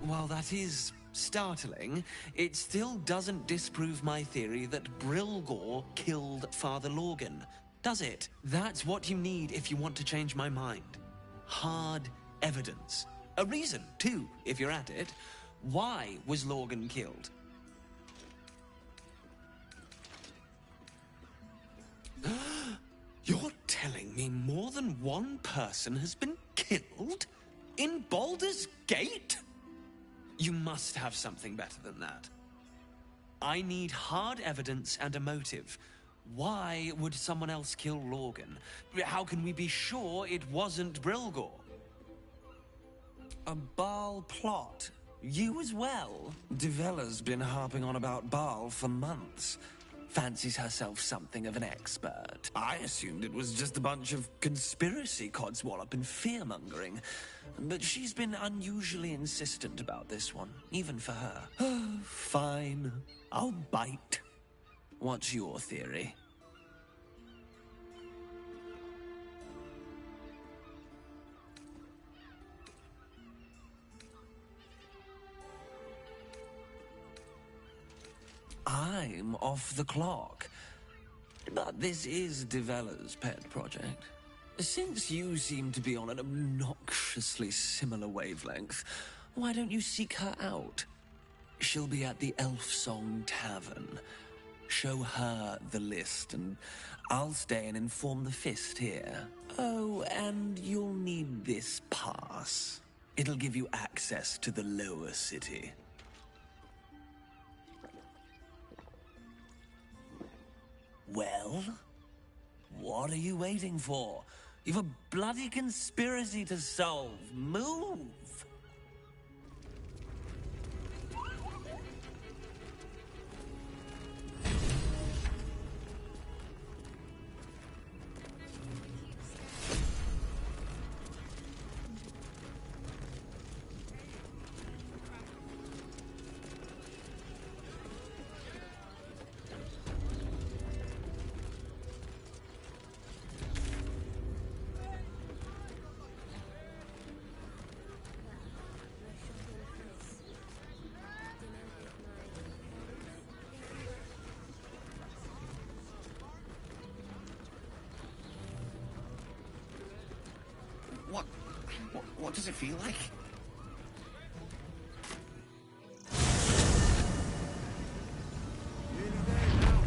While that is startling, it still doesn't disprove my theory that Brilgor killed Father Lorgan, does it? That's what you need if you want to change my mind. Hard evidence. A reason, too, if you're at it. Why was Lorgan killed? You're telling me more than one person has been killed? In Baldur's Gate? You must have something better than that. I need hard evidence and a motive. Why would someone else kill Lorgan? How can we be sure it wasn't Brilgor? A Baal plot? You as well? Devella's been harping on about Baal for months. fancies herself something of an expert. I assumed it was just a bunch of conspiracy codswallop and fear-mongering. But she's been unusually insistent about this one, even for her. Fine. I'll bite. What's your theory? I'm off the clock. But this is Devella's pet project. Since you seem to be on an obnoxiously similar wavelength, why don't you seek her out? She'll be at the Elf Song Tavern. Show her the list, and I'll stay and inform the Fist here. Oh, and you'll need this pass. It'll give you access to the lower city. Well? What are you waiting for? You've a bloody conspiracy to solve. Move! What does it feel like? Nearly there now.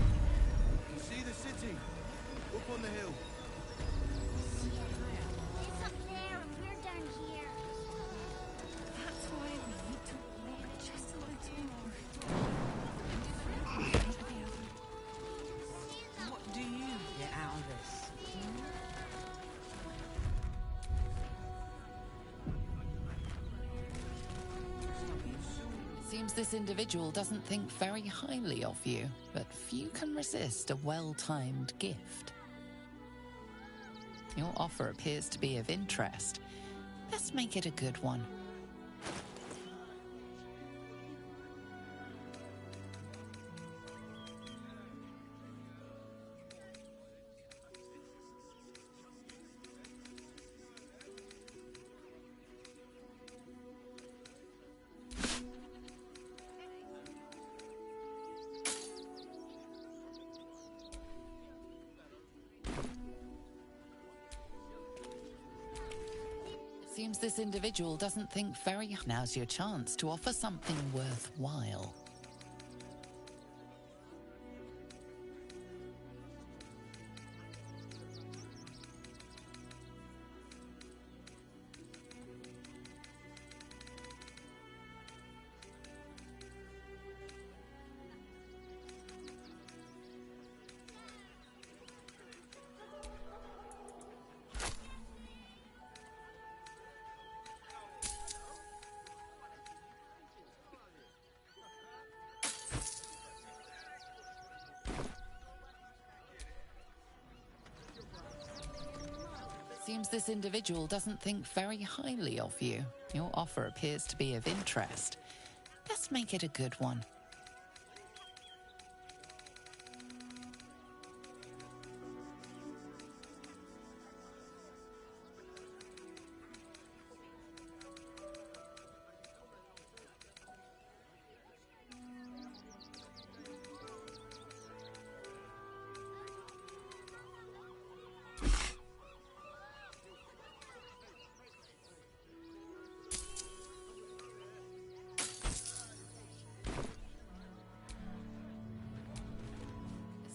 You see the city? Up on the hill. It's up there and we're down here. That's why we need to walk just a little more. What do you get out of this? Seems this individual doesn't think very highly of you, but few can resist a well-timed gift. Your offer appears to be of interest. Let's make it a good one. Seems this individual doesn't think very... Now's your chance to offer something worthwhile. Seems this individual doesn't think very highly of you. Your offer appears to be of interest. Let's make it a good one.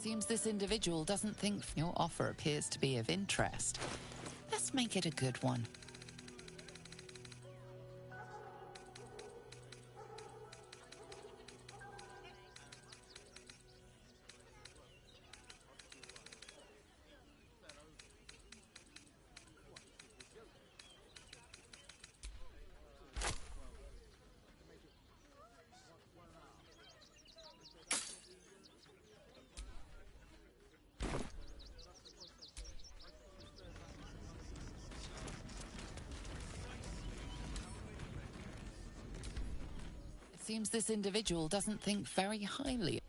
Seems this individual doesn't think your offer appears to be of interest. Let's make it a good one. Seems this individual doesn't think very highly.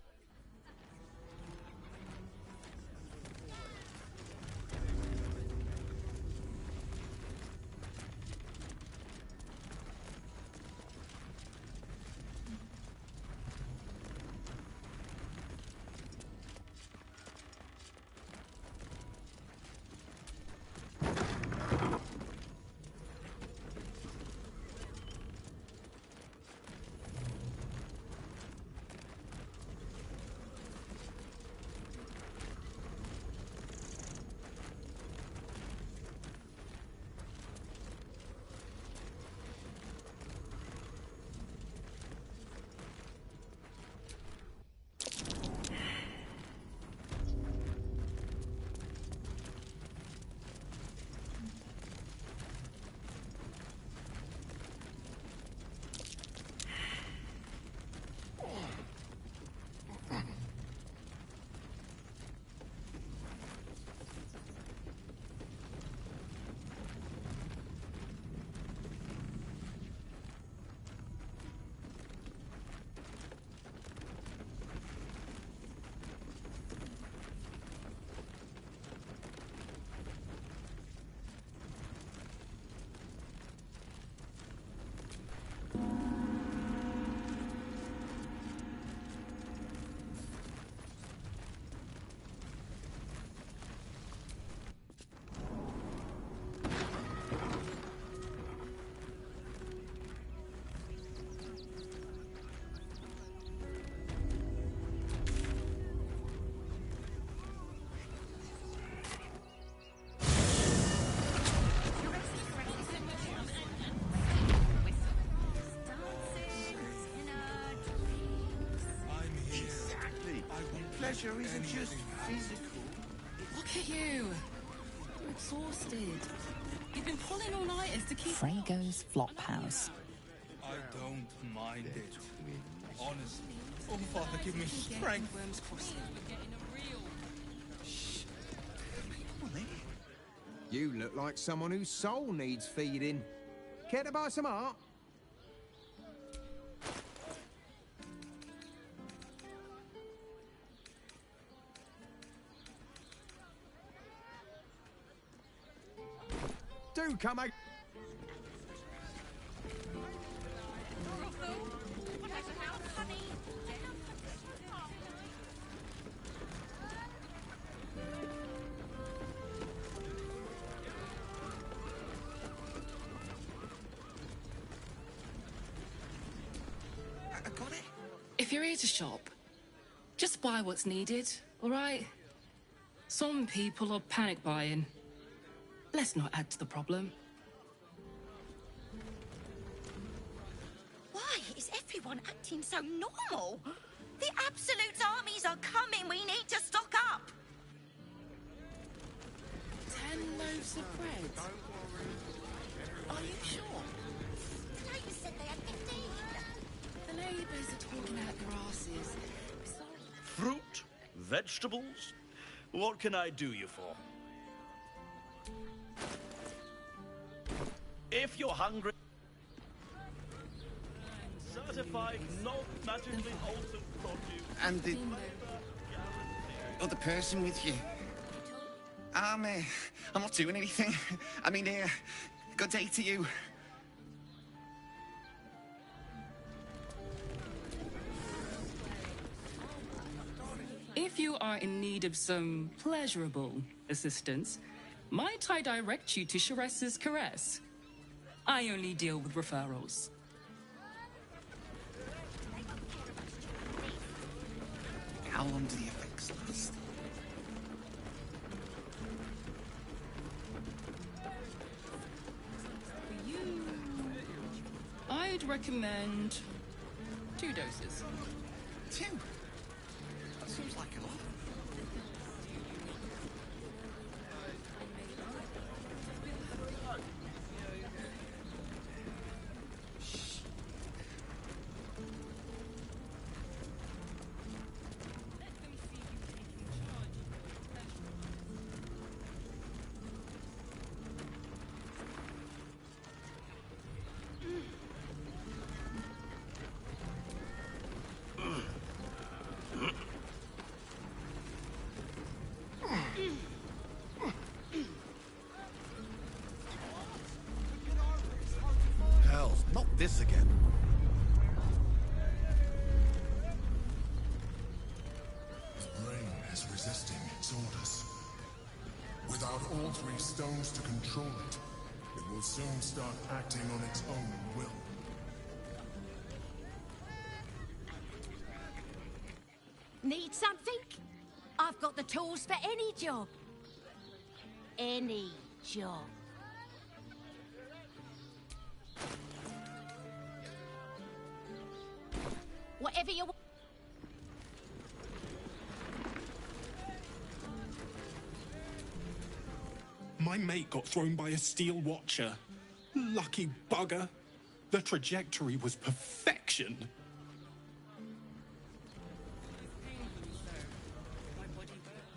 Pleasure isn't just physical. Look at you. You're exhausted. You've been pulling all-nighters to keep... Frago's Flophouse. I don't mind it. Honestly. Oh, Father, give me strength. You look like someone whose soul needs feeding. Care to buy some art? Do come out. If you're here to shop, just buy what's needed, all right? Some people are panic buying. Let's not add to the problem. Why is everyone acting so normal? The Absolute armies are coming. We need to stock up. 10 loaves of bread. Are you sure? The ladies said they had 15. The neighbours are talking out their asses. Fruit? Vegetables? What can I do you for? If you're hungry... Certified, non-magically altered produce... And the other person with you? I'm not doing anything. I mean, good day to you. If you are in need of some pleasurable assistance, might I direct you to Sharess's Caress? I only deal with referrals. How long do the effects last? For you, I'd recommend 2 doses. 2? That seems like a lot. Not this again. The brain is resisting its orders. Without all three stones to control it, it will soon start acting on its own will. Need something? I've got the tools for any job. Any job. Whatever you want. My mate got thrown by a steel watcher. Lucky bugger. The trajectory was perfection.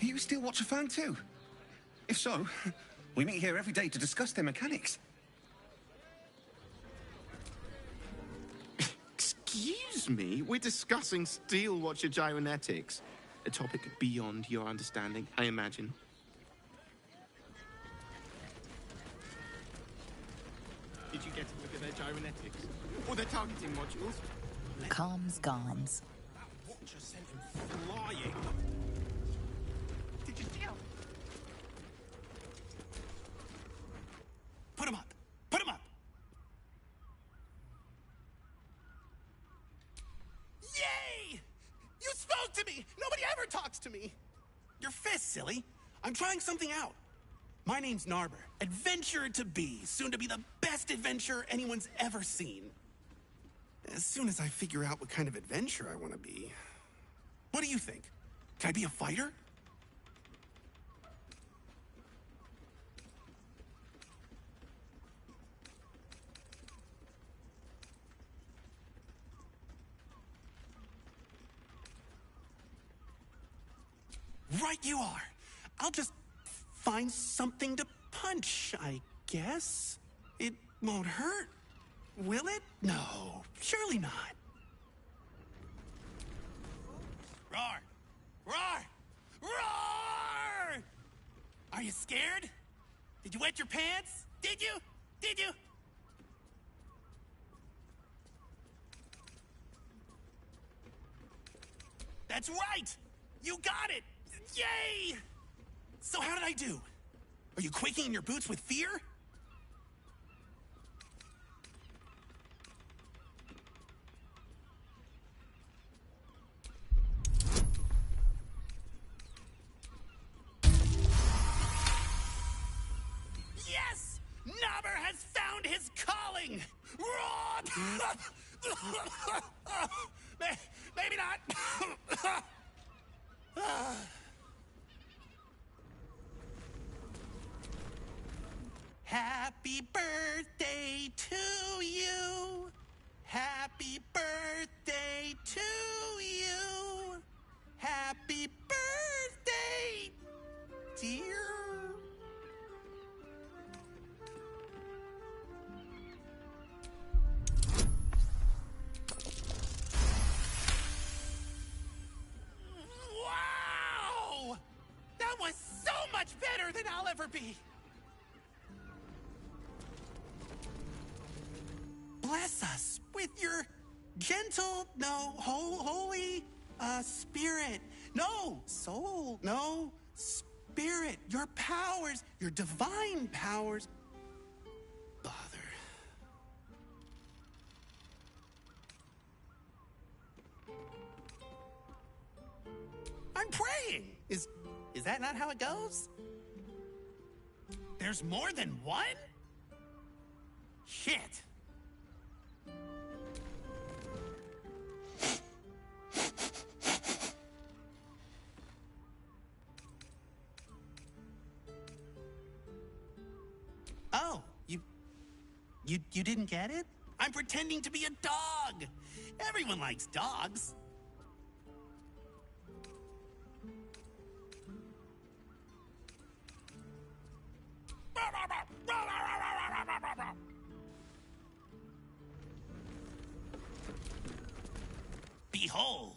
Are you a Steel Watcher fan too? If so, we meet here every day to discuss their mechanics. Excuse me? We're discussing Steel Watcher gyrometics. A topic beyond your understanding, I imagine. Did you get to look at their gyrometics? Or their targeting modules? Calms Garms. Watcher sent him flying. Did you steal? Put him up! Put him up! Yay! You spoke to me! Nobody ever talks to me! Your fist, silly. I'm trying something out. My name's Narber, adventurer to be, soon to be the best adventurer anyone's ever seen. As soon as I figure out what kind of adventurer I want to be. What do you think? Can I be a fighter? Right you are. I'll just find something to punch, I guess. It won't hurt, will it? No, surely not. Roar! Roar! Roar! Are you scared? Did you wet your pants? Did you? Did you? That's right! You got it! Yay! So how did I do? Are you quaking in your boots with fear? Yes! Nobber has found his calling! Maybe not. Happy birthday to you. Happy birthday to you. Happy birthday, dear. Wow! That was so much better than I'll ever be. Bless us with your gentle, no, holy, spirit. No, soul, no, spirit. Your powers, your divine powers. Bother. I'm praying. Is that not how it goes? There's more than one? Shit. Oh, you didn't get it? I'm pretending to be a dog. Everyone likes dogs. Behold,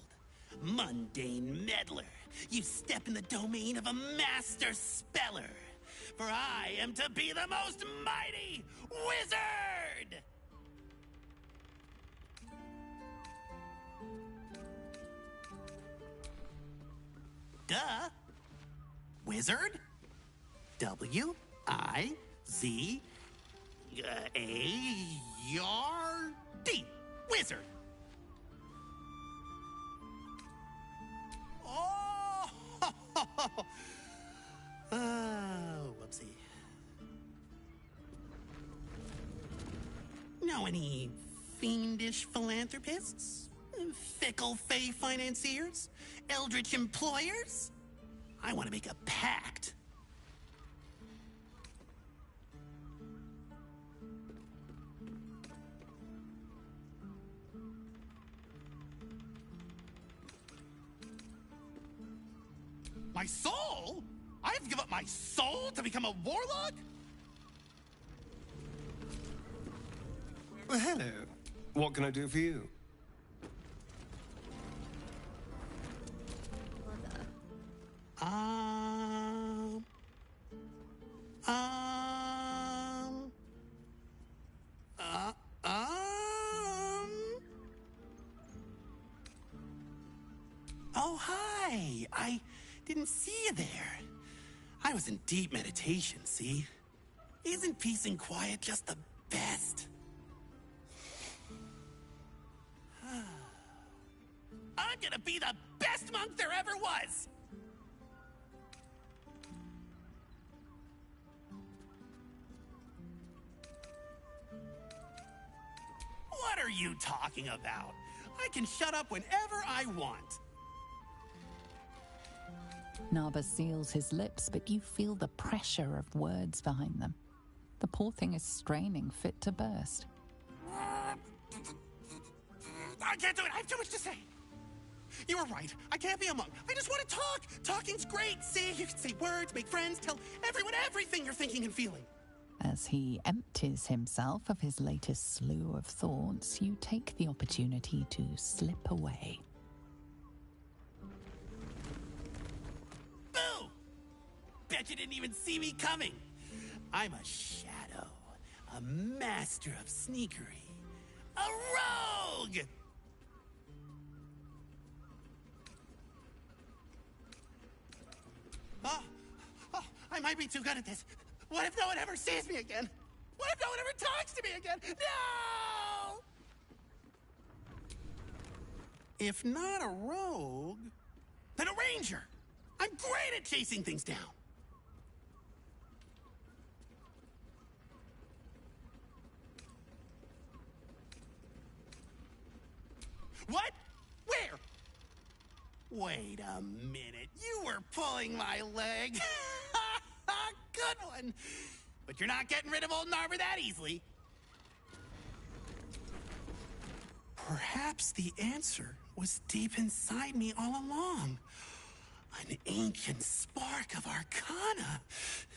mundane meddler, you step in the domain of a master speller. For I am to be the most mighty wizard! duh. Wizard? W-I-Z-A-R-D. Wizard. Oh! Whoopsie. Know any fiendish philanthropists? Fickle fey financiers? Eldritch employers? I want to make a pact. My soul? I have to give up my soul to become a warlock? Well, hello. What can I do for you? Oh, hi. I didn't see you there. I was in deep meditation, see? Isn't peace and quiet just the best? I'm gonna be the best monk there ever was! What are you talking about? I can shut up whenever I want. Narber seals his lips, but you feel the pressure of words behind them. The poor thing is straining, fit to burst. I can't do it. I have too much to say. You were right. I can't be a monk. I just want to talk. Talking's great. See, you can say words, make friends, tell everyone everything you're thinking and feeling. As he empties himself of his latest slew of thoughts, you take the opportunity to slip away. Boo! Bet you didn't even see me coming. I'm a shadow, a master of sneakery, a rogue! I might be too good at this. What if no one ever sees me again? What if no one ever talks to me again? No! If not a rogue, then a ranger. I'm great at chasing things down. What? Where? Wait a minute. You were pulling my leg. Good one. But you're not getting rid of old Narber that easily. Perhaps the answer was deep inside me all along. An ancient spark of arcana.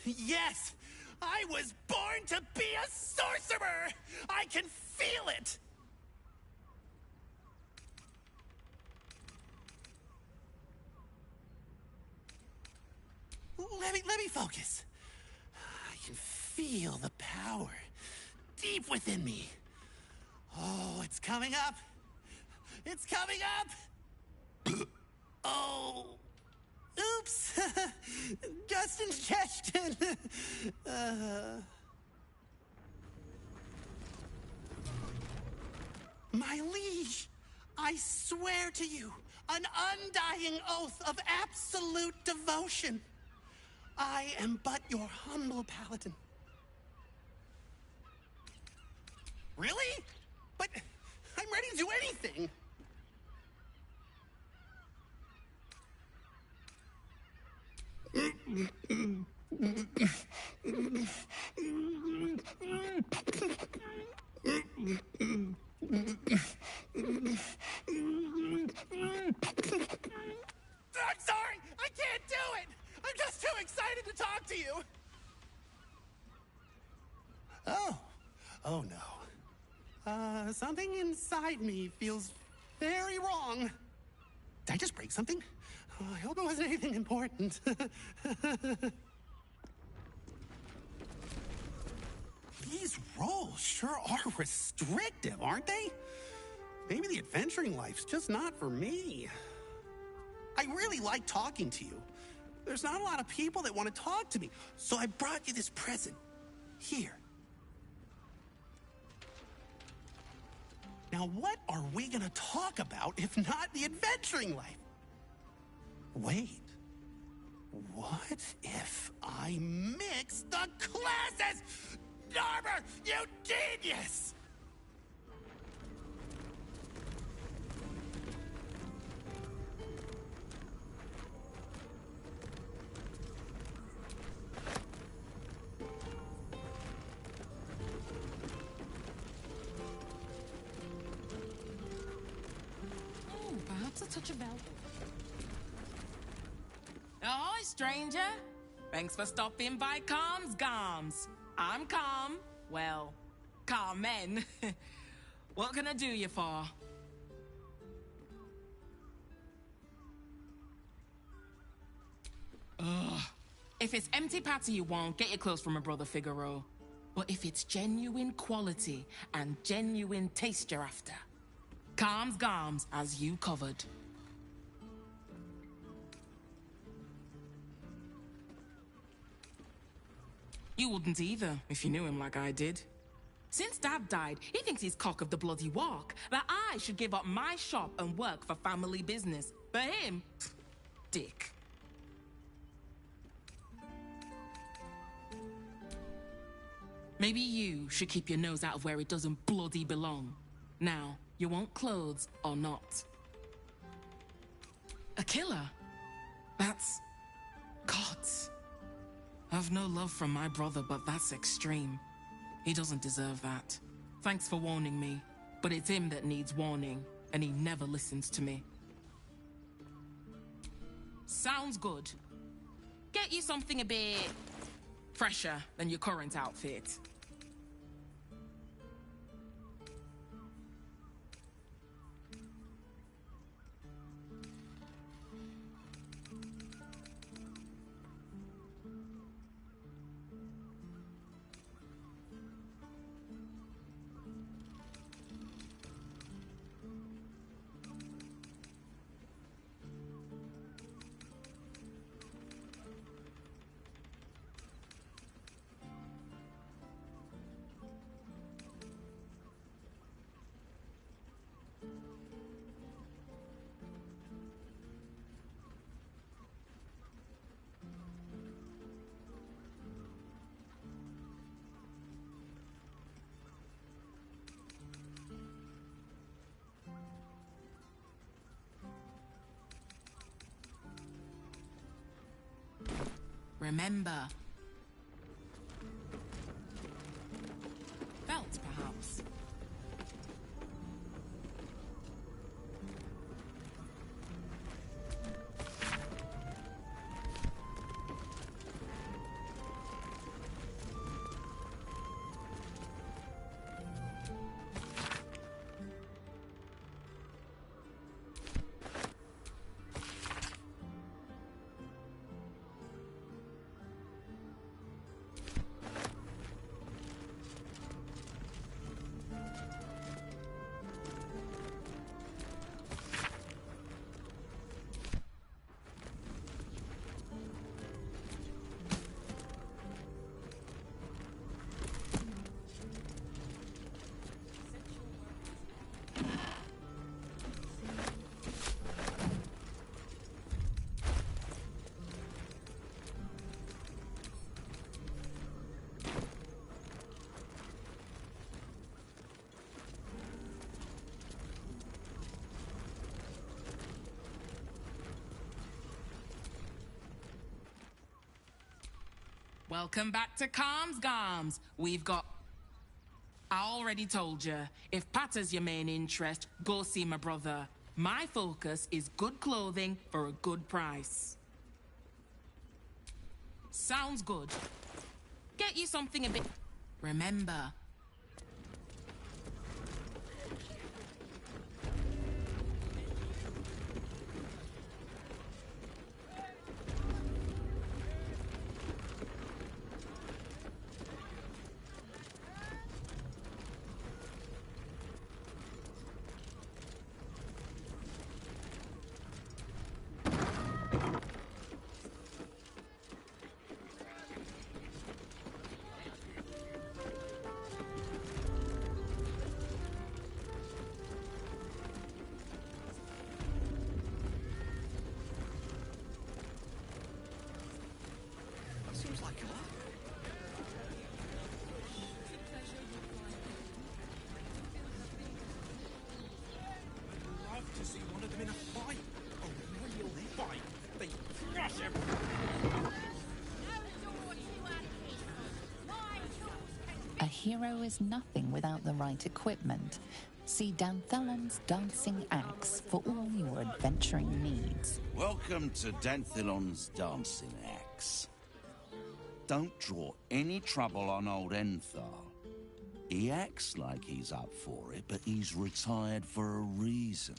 Yes, I was born to be a sorcerer. I can feel it. Let me focus. I can feel the power deep within me. Oh, it's coming up. It's coming up. Oh, oops. Just ingestion. My liege, I swear to you, an undying oath of absolute devotion. I am but your humble paladin. Really? But I'm ready to do anything. I'm sorry! I can't do it! I'm just too excited to talk to you! Oh no. Something inside me feels very wrong. Did I just break something? Oh, I hope it wasn't anything important. These roles sure are restrictive, aren't they? Maybe the adventuring life's just not for me. I really like talking to you. There's not a lot of people that want to talk to me, so I brought you this present. Here. Now, what are we gonna talk about if not the adventuring life? Wait. What if I mix the classes? Narber, you genius! Oh, perhaps a touch of Baldur. Ahoy, stranger! Thanks for stopping by Calm's Garms. I'm Calm. Well, Carmen. What can I do you for? Ugh. If it's empty patty you want, get your clothes from my brother Figaro. But if it's genuine quality and genuine taste you're after, Calm's Garms as you covered. You wouldn't either, if you knew him like I did. Since Dad died, he thinks he's cock of the bloody walk, that I should give up my shop and work for family business. For him, dick. Maybe you should keep your nose out of where it doesn't bloody belong. Now, you want clothes or not? A killer? That's... gods. I've no love from my brother, but that's extreme. He doesn't deserve that. Thanks for warning me, but it's him that needs warning, and he never listens to me. Sounds good. Get you something a bit fresher than your current outfit. Remember. Belt, perhaps. Welcome back to Calm's Garms. We've got... I already told you, if Patter's your main interest, go see my brother. My focus is good clothing for a good price. Sounds good. Get you something a bit... Remember... hero is nothing without the right equipment. See Danthelon's Dancing Axe for all your adventuring needs. Welcome to Danthelon's Dancing Axe. Don't draw any trouble on old Enthal. He acts like he's up for it, but he's retired for a reason.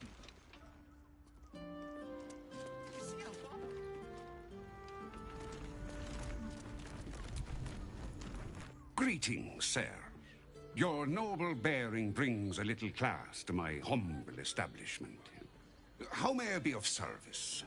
Greetings, sir. Your noble bearing brings a little class to my humble establishment. How may I be of service?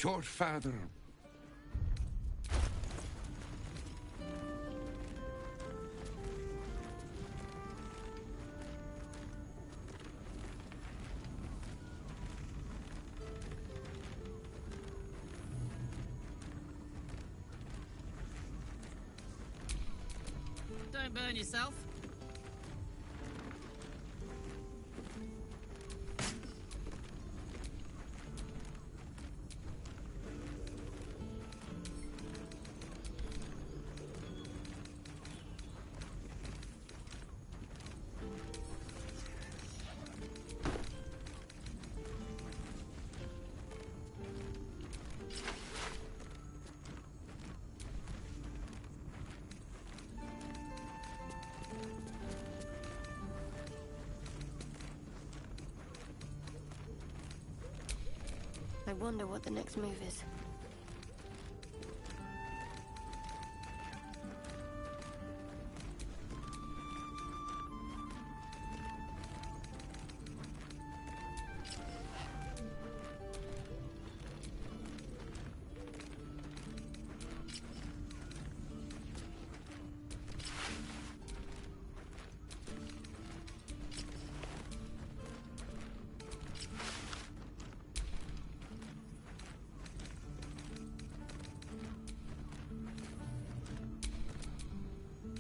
Short father. Don't burn yourself. I wonder what the next move is.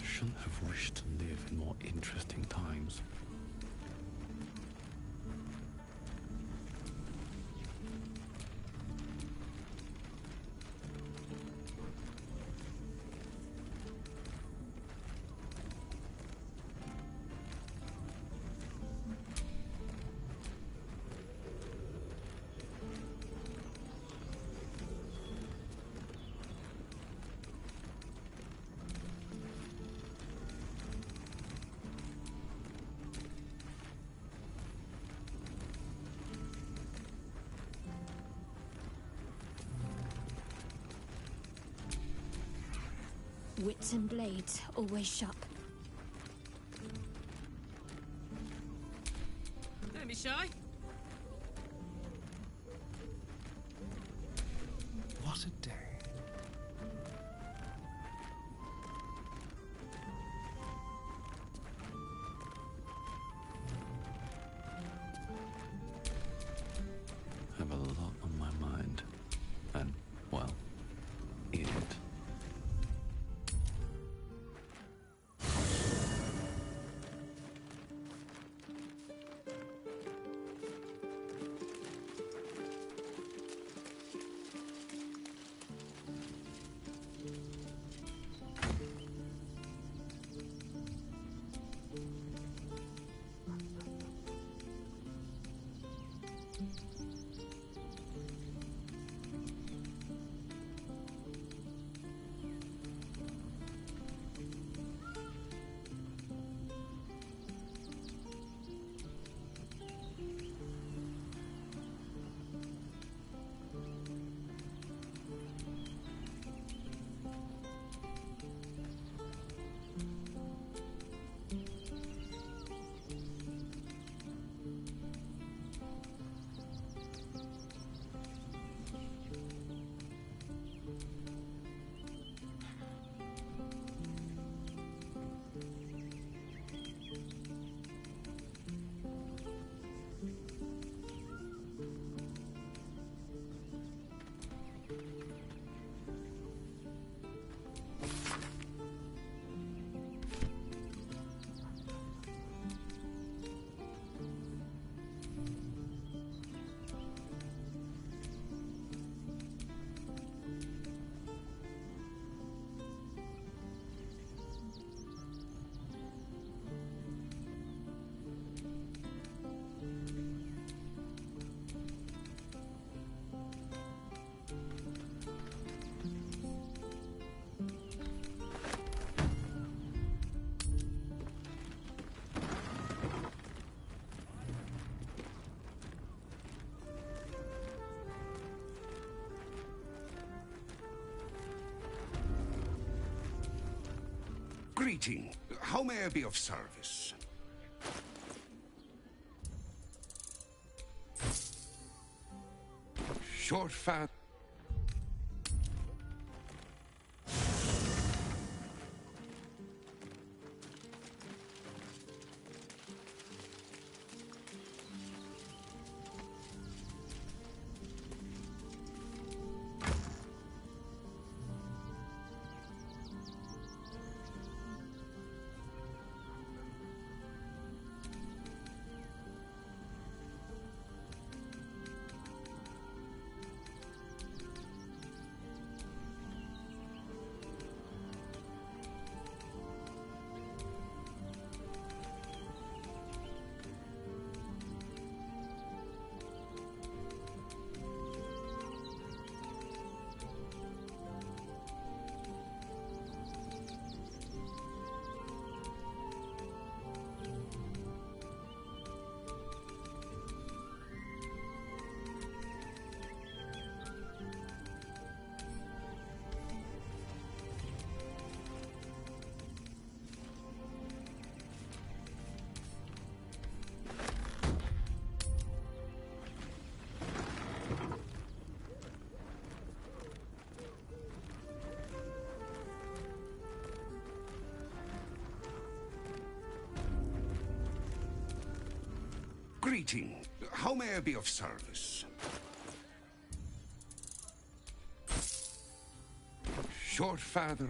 Shouldn't have wished to live in more interesting times. Wits and blades, always sharp. Don't be shy. What a day. I have a lot on my mind. And, well, idiot. Greeting. How may I be of service? Short fat. Greeting. How may I be of service? Short father.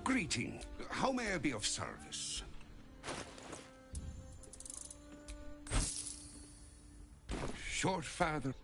Greeting. How may I be of service? Short father.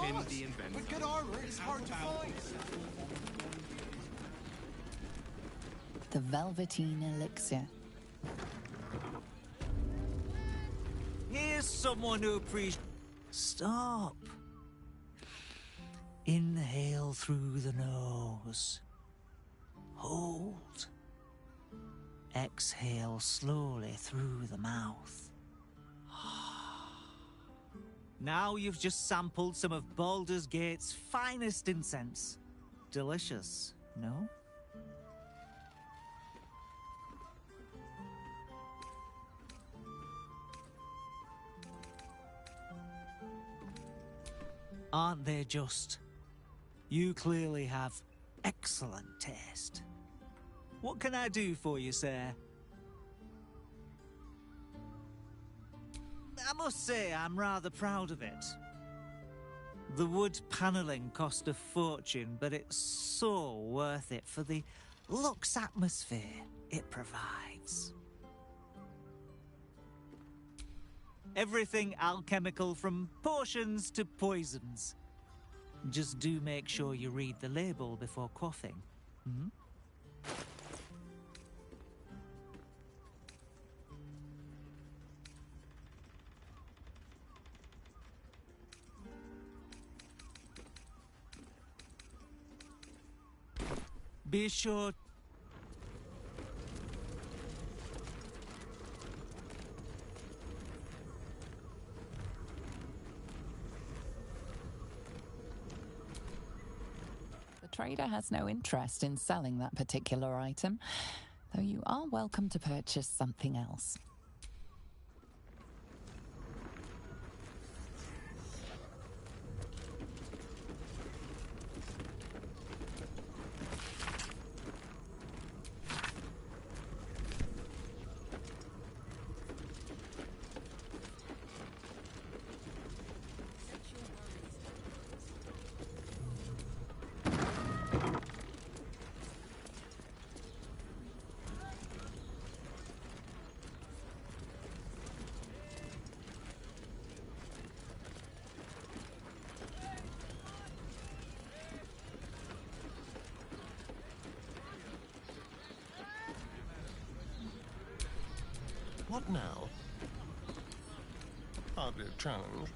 I'm the inventor. But good armor is hard to find. The Velveteen Elixir. Here's someone who appreciates... Stop. Inhale through the nose. Hold. Exhale slowly through the mouth. Now you've just sampled some of Baldur's Gate's finest incense. Delicious, no? Aren't they just? You clearly have excellent taste. What can I do for you, sir? I must say I'm rather proud of it. The wood panelling cost a fortune, but it's so worth it for the luxe atmosphere it provides. Everything alchemical from potions to poisons. Just do make sure you read the label before quaffing. Hmm? Be sure... The trader has no interest in selling that particular item, though you are welcome to purchase something else. What now? Hardly a challenge.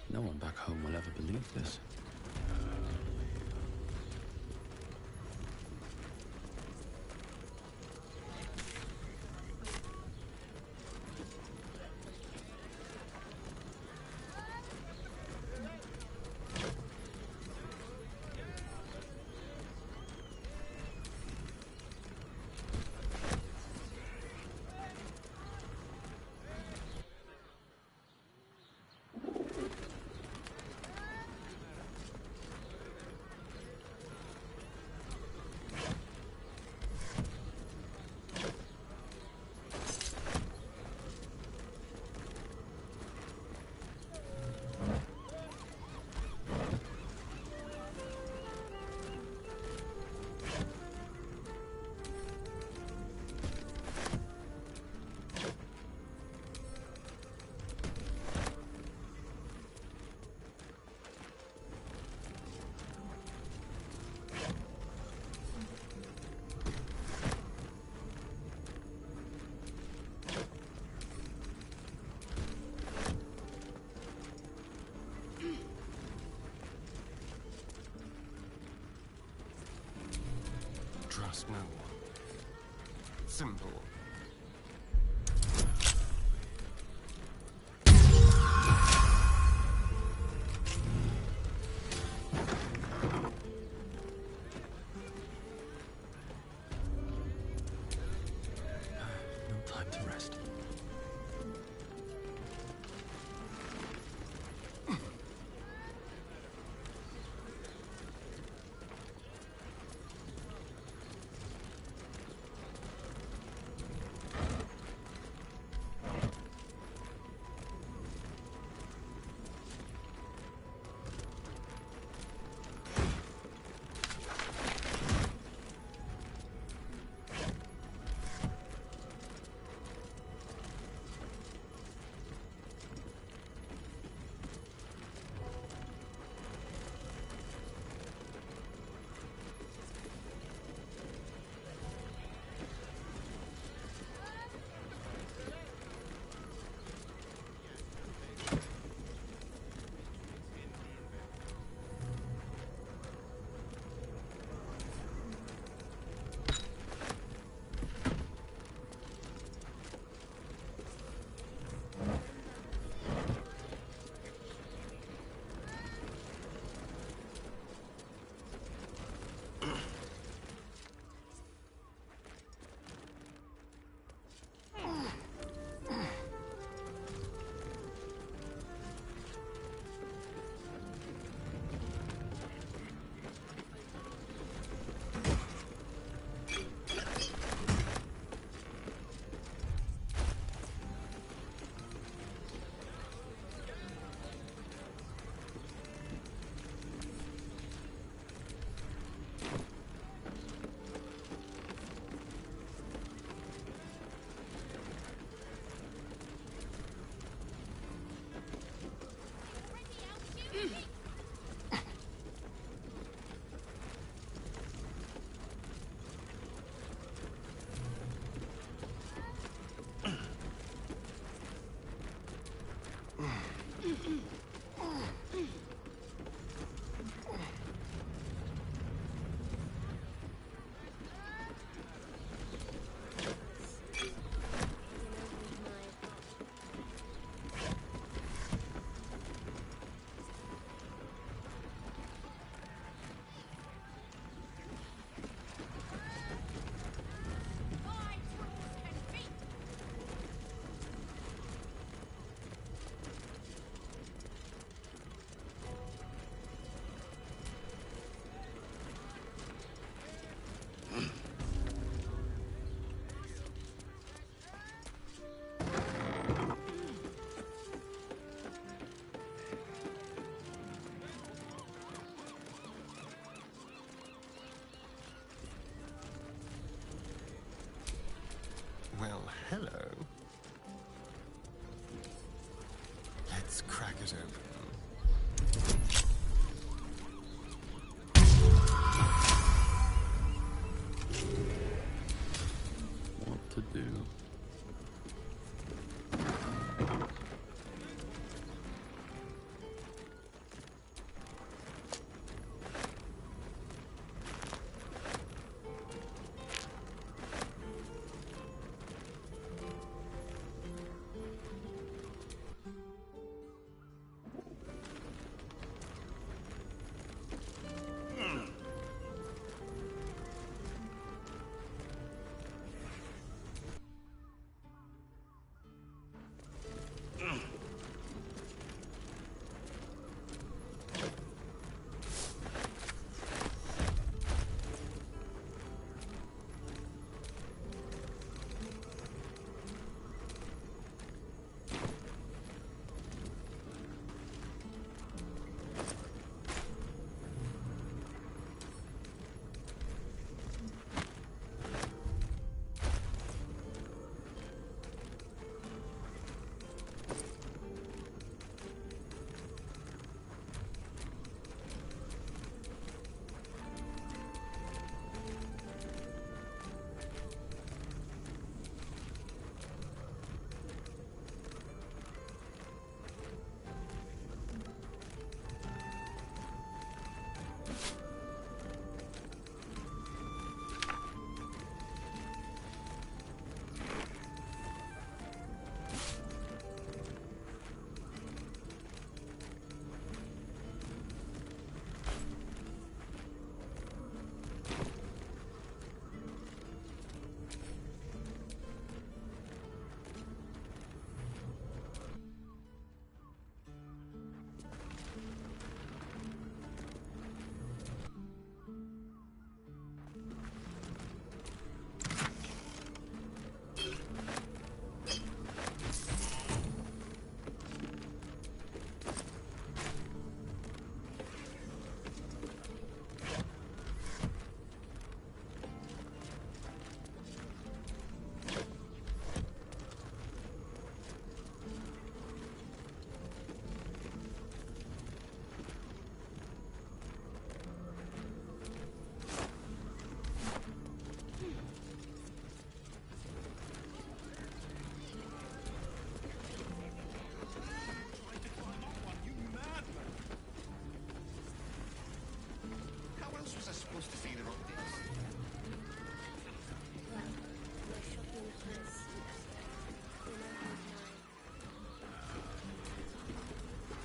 No one back home will ever believe this. Trust no one. Simple. No time to rest. Well, hello. Let's crack it open. What to do?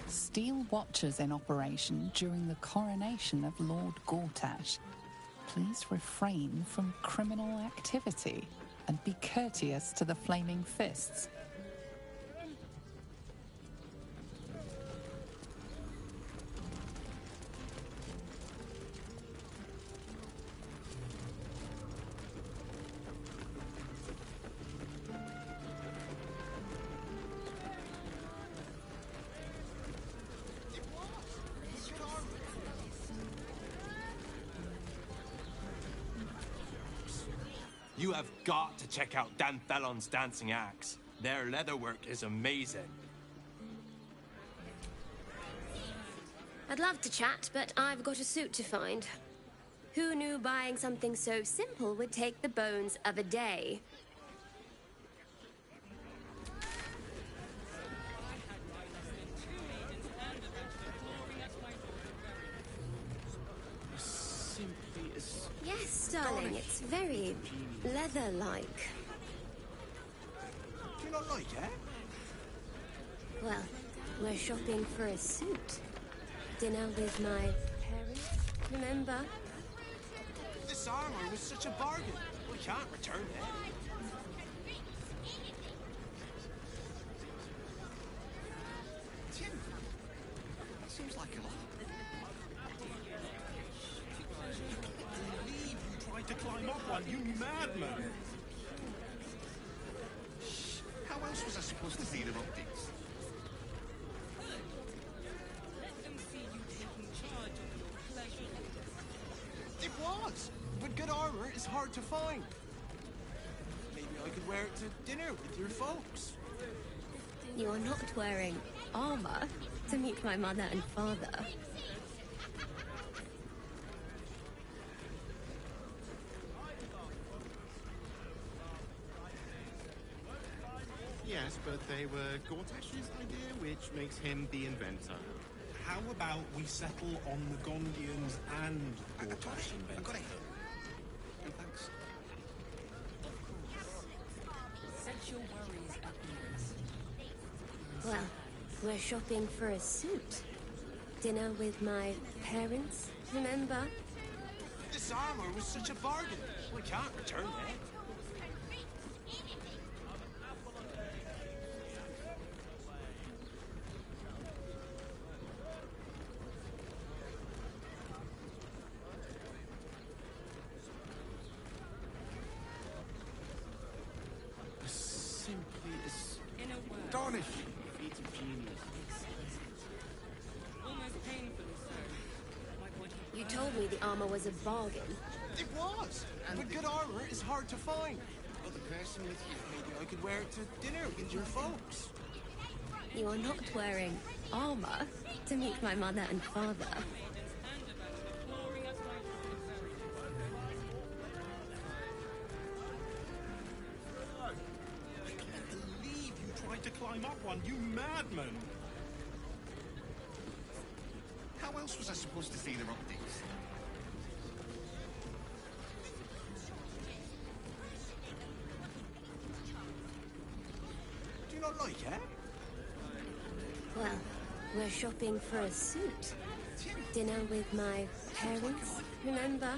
Steel watchers in operation during the coronation of Lord Gortash. Please refrain from criminal activity and be courteous to the Flaming Fists. You have got to check out Dan Thelon's dancing acts. Their leatherwork is amazing. I'd love to chat, but I've got a suit to find. Who knew buying something so simple would take the bones of a day? Yes, darling, it's very leather-like. Do you not like it? Well, we're shopping for a suit. Dinner with my parents, remember? This armor was such a bargain. We can't return it. Tim, that seems like a lot. To climb up one, you madman! How else was I supposed to see the optics? Let them see you taking charge of your pleasure. It was, but good armor is hard to find. Maybe I could wear it to dinner with your folks. You are not wearing armor to meet my mother and father. Yes, but they were Gortash's idea, which makes him the inventor. How about we settle on the Gondians and Gortash invented? I got it. No, thanks. Set your worries at ease. Well, we're shopping for a suit. Dinner with my parents, remember? This armor was such a bargain. We can't return it. Simply Astonishing. feat of genius. Almost painfully so. My body You told me the armor was a bargain. It was. But good armor is hard to find. Got the person with you. Maybe I could wear it to dinner with your folks. You are not wearing armor to meet my mother and father. I can't believe you tried to climb up one, you madman! How else was I supposed to see the optics? Do you not like it? Well, we're shopping for a suit. Dinner with my parents, remember?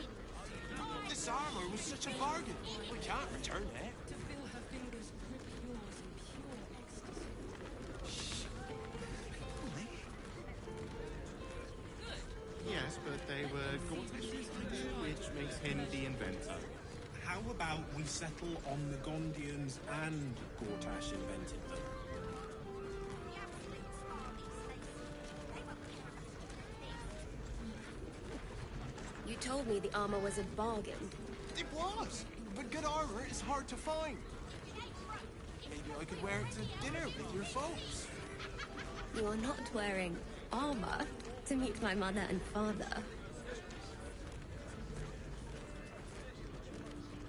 This armor was such a bargain. We can't return it. to feel her fingers grip yours in pure ecstasy. Yes, but they were Gortash's idea, which makes him the inventor. How about we settle on the Gondians and Gortash invented them? You told me the armor was a bargain. It was. But good armor is hard to find. Maybe I could wear it to dinner with your folks. You are not wearing armor to meet my mother and father.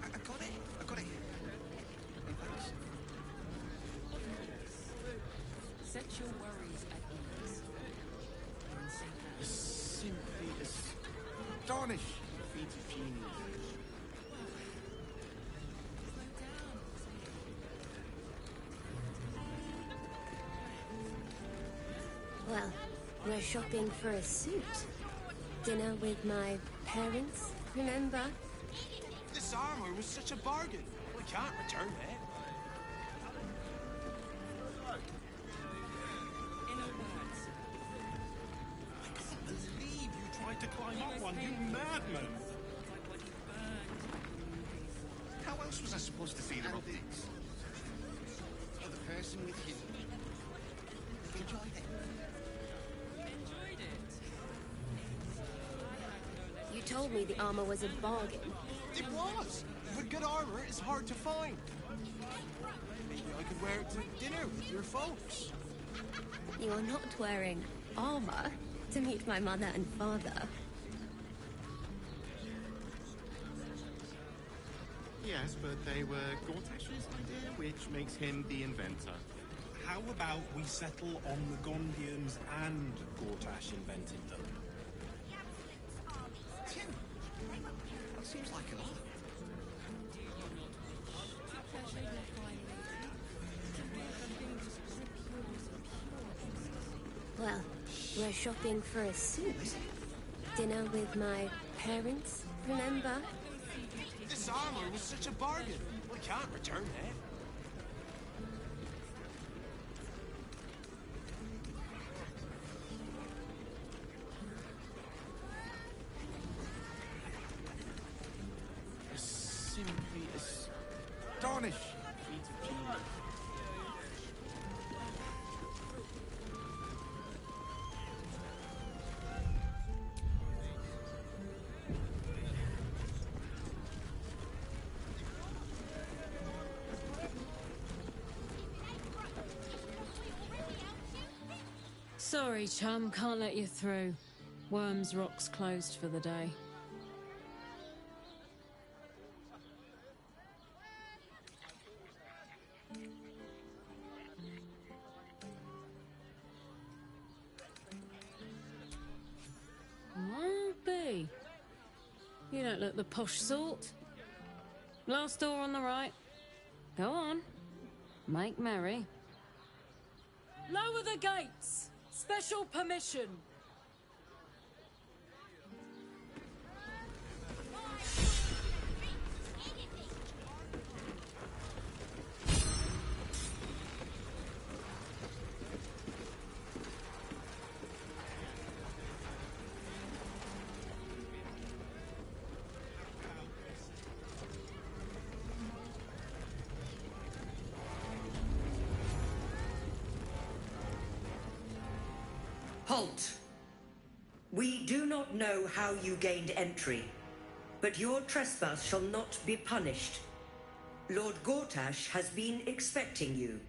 I got it. I got it. No, thanks. Set your worries at ease. Simply Astonishing. feat of genius. Well, we're shopping for a suit. Dinner with my parents, remember? This armor was such a bargain. We can't return it. Inner words. I can't believe you tried to climb up one, you madman! My body burned. How else was I supposed to see the optics? Got the person with you. Enjoyed it. Enjoyed it. You told me the armor was a bargain. It was. But good armor is hard to find. Maybe I could wear it to dinner with your folks. You are not wearing armor to meet my mother and father. Yes, but they were Gortash's idea, which makes him the inventor. How about we settle on the Gondians and Gortash invented them? That seems like a lot. Well, we're shopping for a suit. Dinner with my parents, remember? This armor was such a bargain. We can't return it. Simply Astonishing. feat of genius. Sorry, chum, can't let you through. Worms Rock's closed for the day. Won't be. You don't look the posh sort. Last door on the right. Go on. Make merry. Lower the gates! Special permission! Halt! We do not know how you gained entry, but your trespass shall not be punished. Lord Gortash has been expecting you.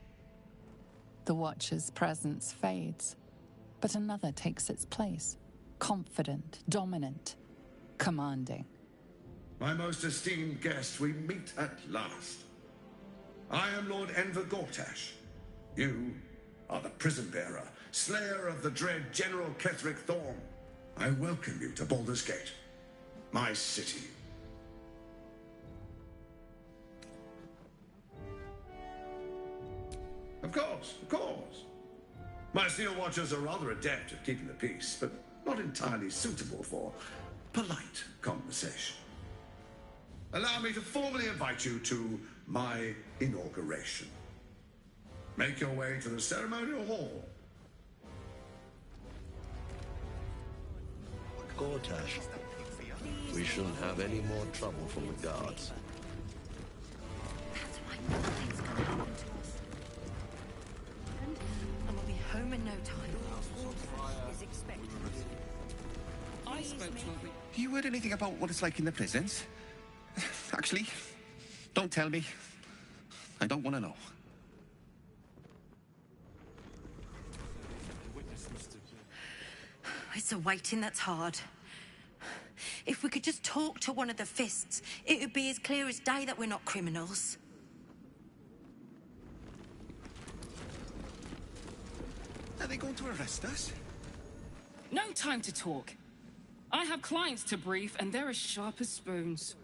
The Watcher's presence fades, but another takes its place. Confident, dominant, commanding. My most esteemed guest, we meet at last. I am Lord Enver Gortash. You are the prison bearer, slayer of the dread General Ketheric Thorm. I welcome you to Baldur's Gate, my city. Of course, of course. My Steel Watchers are rather adept at keeping the peace, but not entirely suitable for polite conversation. Allow me to formally invite you to my inauguration. Make your way to the ceremonial hall. Gortash, we shouldn't have any more trouble from the guards. That's right. Nothing's gonna happen to us. And we'll be home in no time. Is expected. I spoke to a... You heard anything about what it's like in the prisons? Actually, don't tell me. I don't want to know. It's a waiting that's hard. If we could just talk to one of the fists, it would be as clear as day that we're not criminals. Are they going to arrest us? No time to talk. I have clients to brief, and they're as sharp as spoons.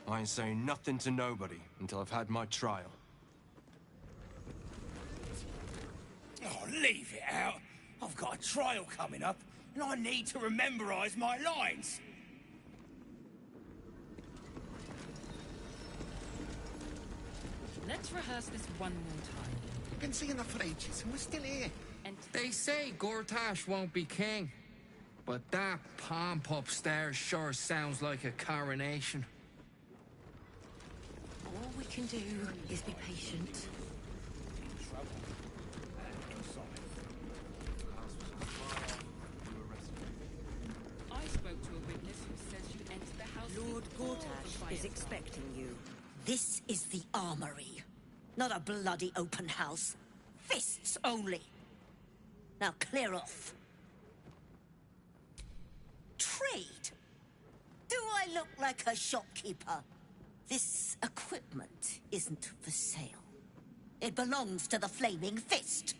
I ain't saying nothing to nobody until I've had my trial. Oh, leave it out. I've got a trial coming up, and I need to rememberize my lines. Let's rehearse this one more time. We've been seeing that for ages, and we're still here. And They say Gortash won't be king, but that pomp upstairs sure sounds like a coronation. All we can do is be patient. I spoke to a witness who says you entered the house... Lord Gortash is expecting you. This is the armory, not a bloody open house. Fists only. Now clear off. Trade? Do I look like a shopkeeper? This equipment isn't for sale. It belongs to the Flaming Fist.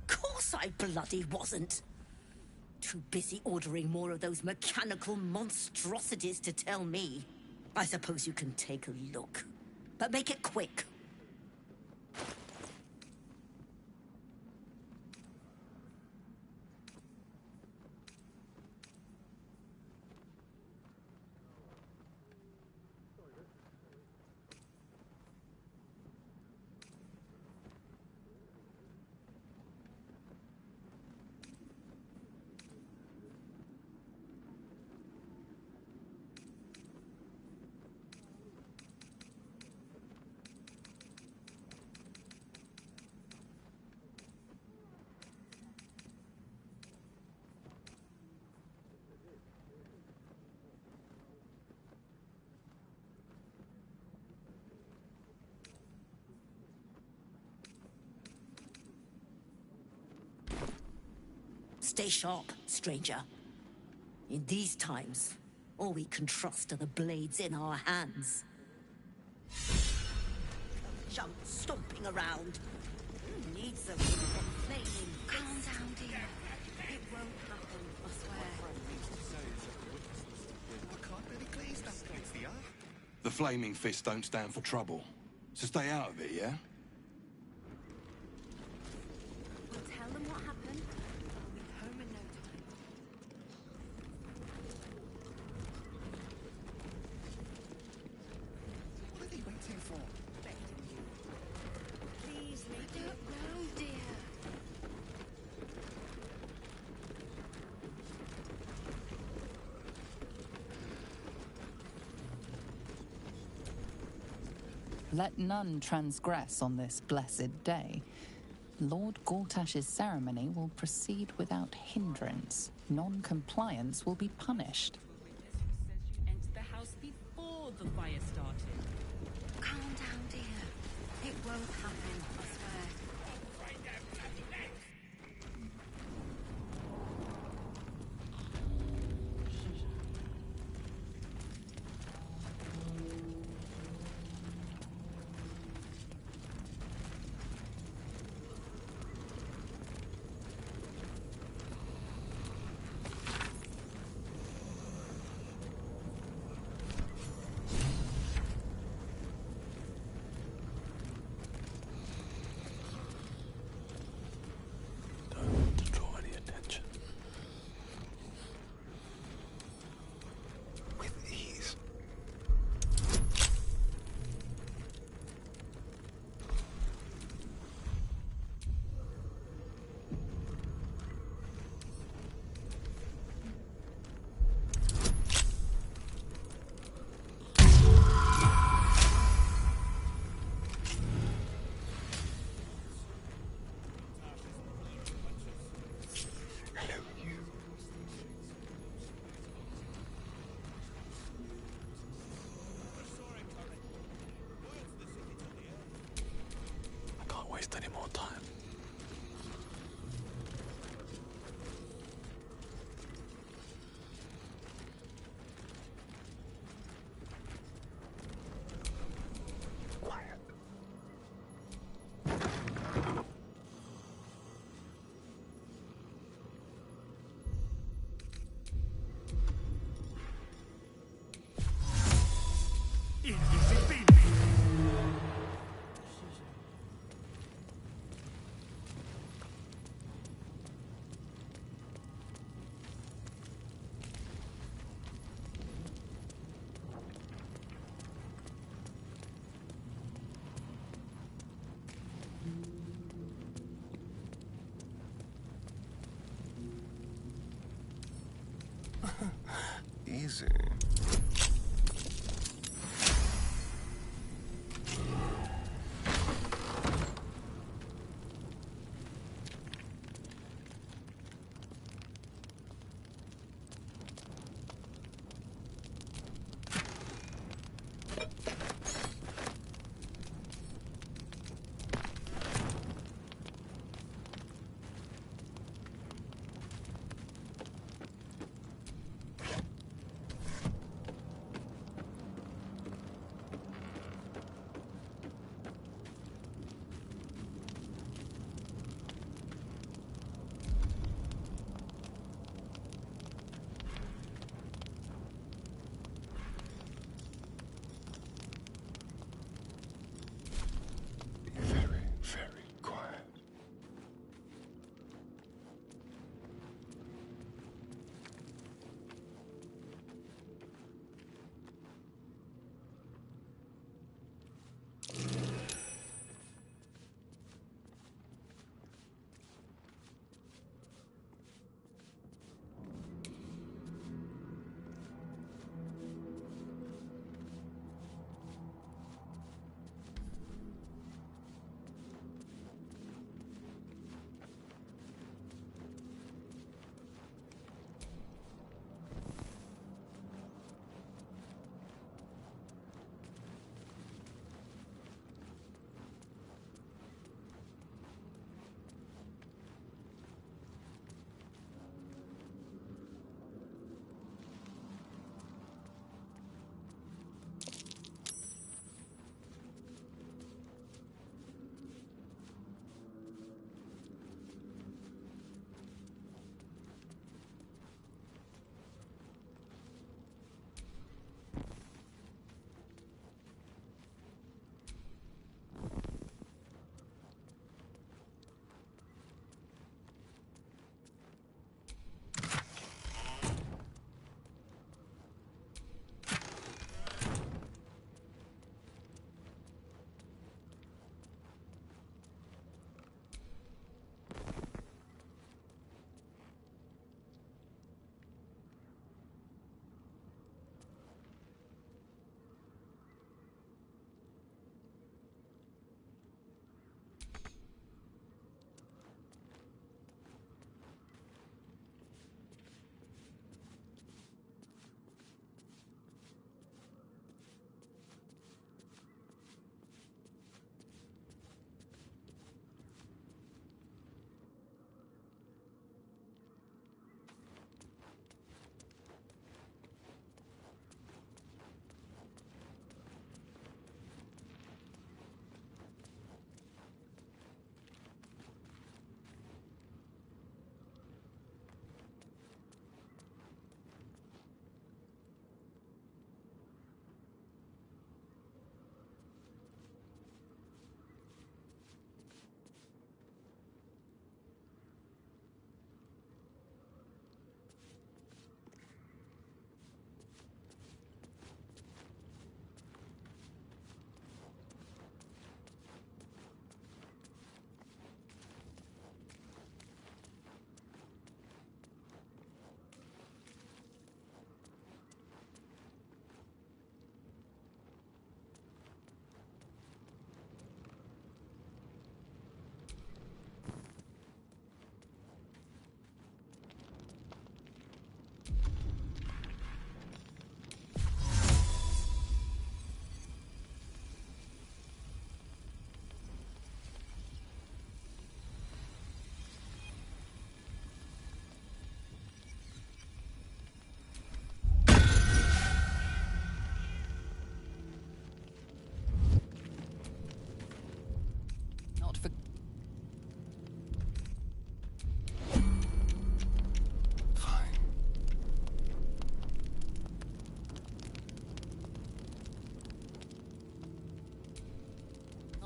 Course I bloody wasn't. Too busy ordering more of those mechanical monstrosities to tell me. I suppose you can take a look, but make it quick. Stay sharp, stranger. In these times, all we can trust are the blades in our hands. Jump stomping around. Who needs them? Complaining. Calm down, dear. It won't happen, I swear. The Flaming Fist don't stand for trouble. So stay out of it, yeah? We'll tell them what happened. We'll be home in no time. What are they waiting for? Please, I don't know, dear. Let none transgress on this blessed day. Lord Gortash's ceremony will proceed without hindrance. Non-compliance will be punished. Entered the house before the fire started. Calm down, dear. It won't happen, I swear. Don't draw any attention. With ease. Hello, you. I can't waste any more time. Quiet. Easy.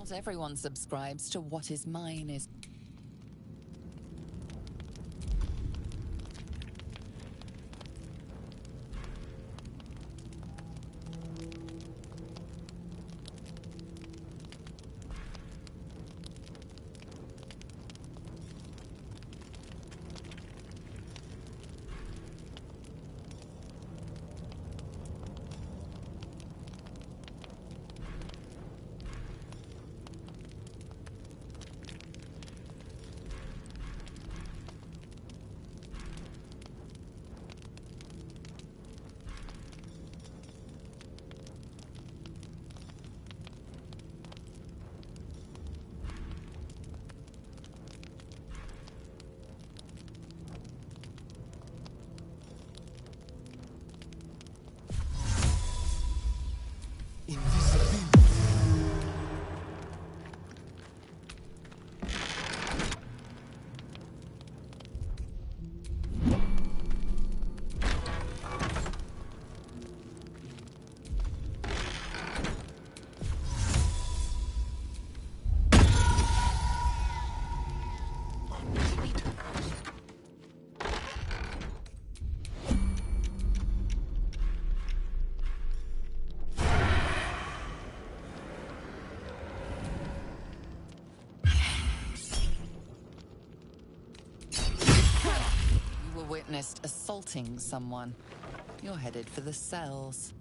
Not everyone subscribes to what is mine is. Witnessed assaulting someone. You're headed for the cells.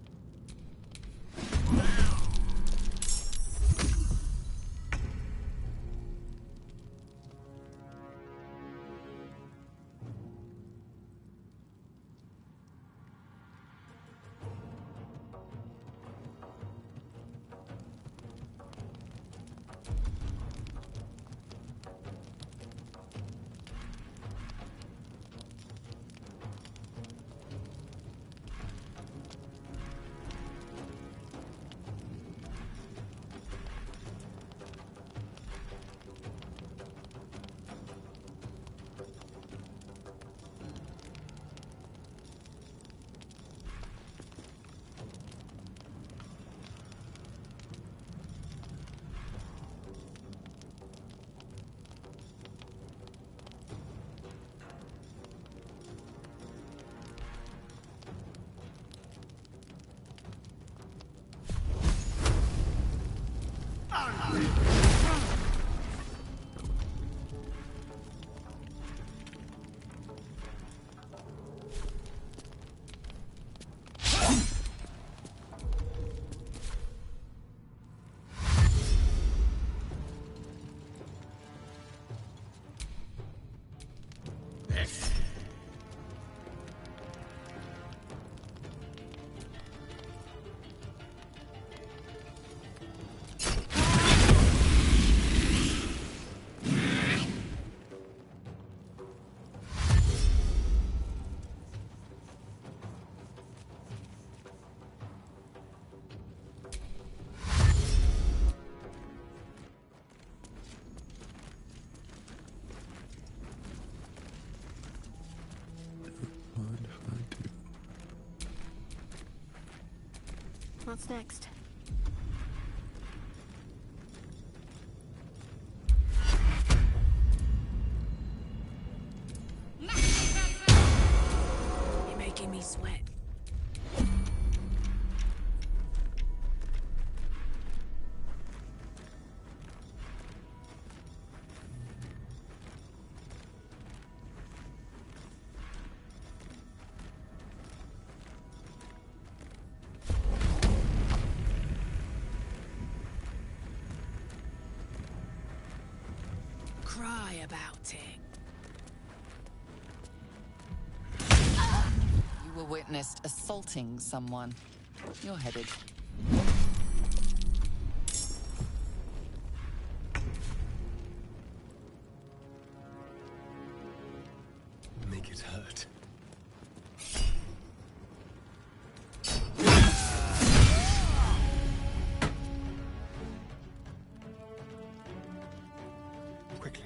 What's next? You're making me sweat. Cry about it. You were witnessed assaulting someone. You're headed. Make it hurt. Quickly.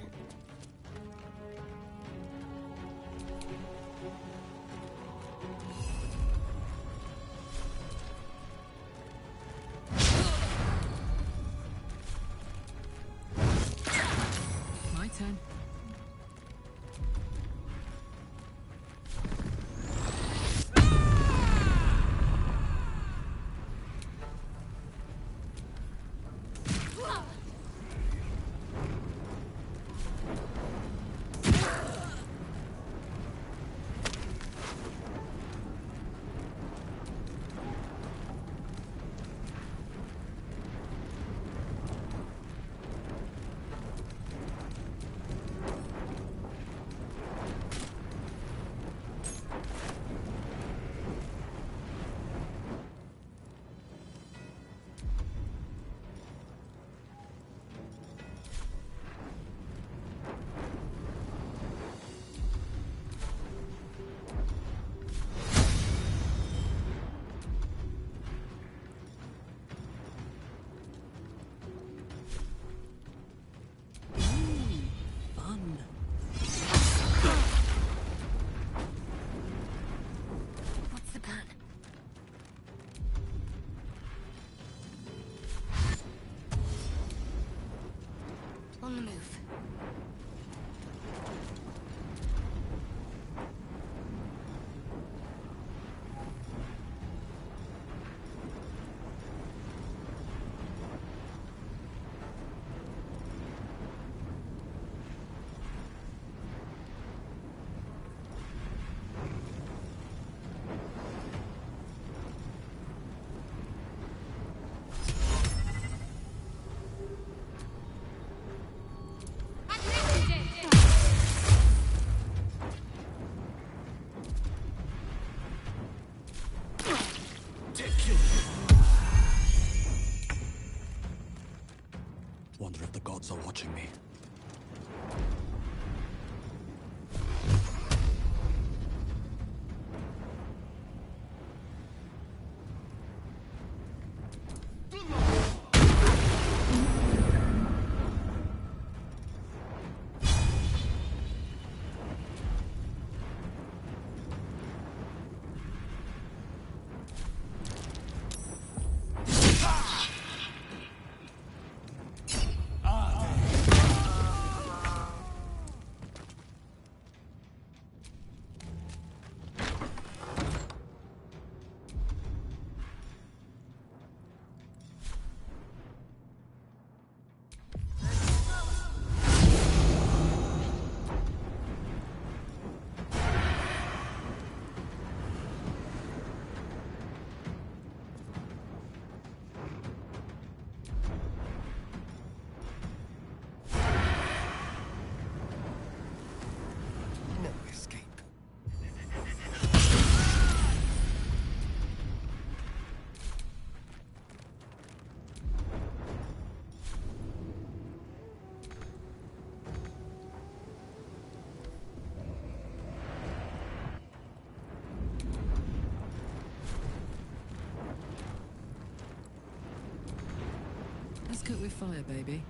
cook with fire, baby.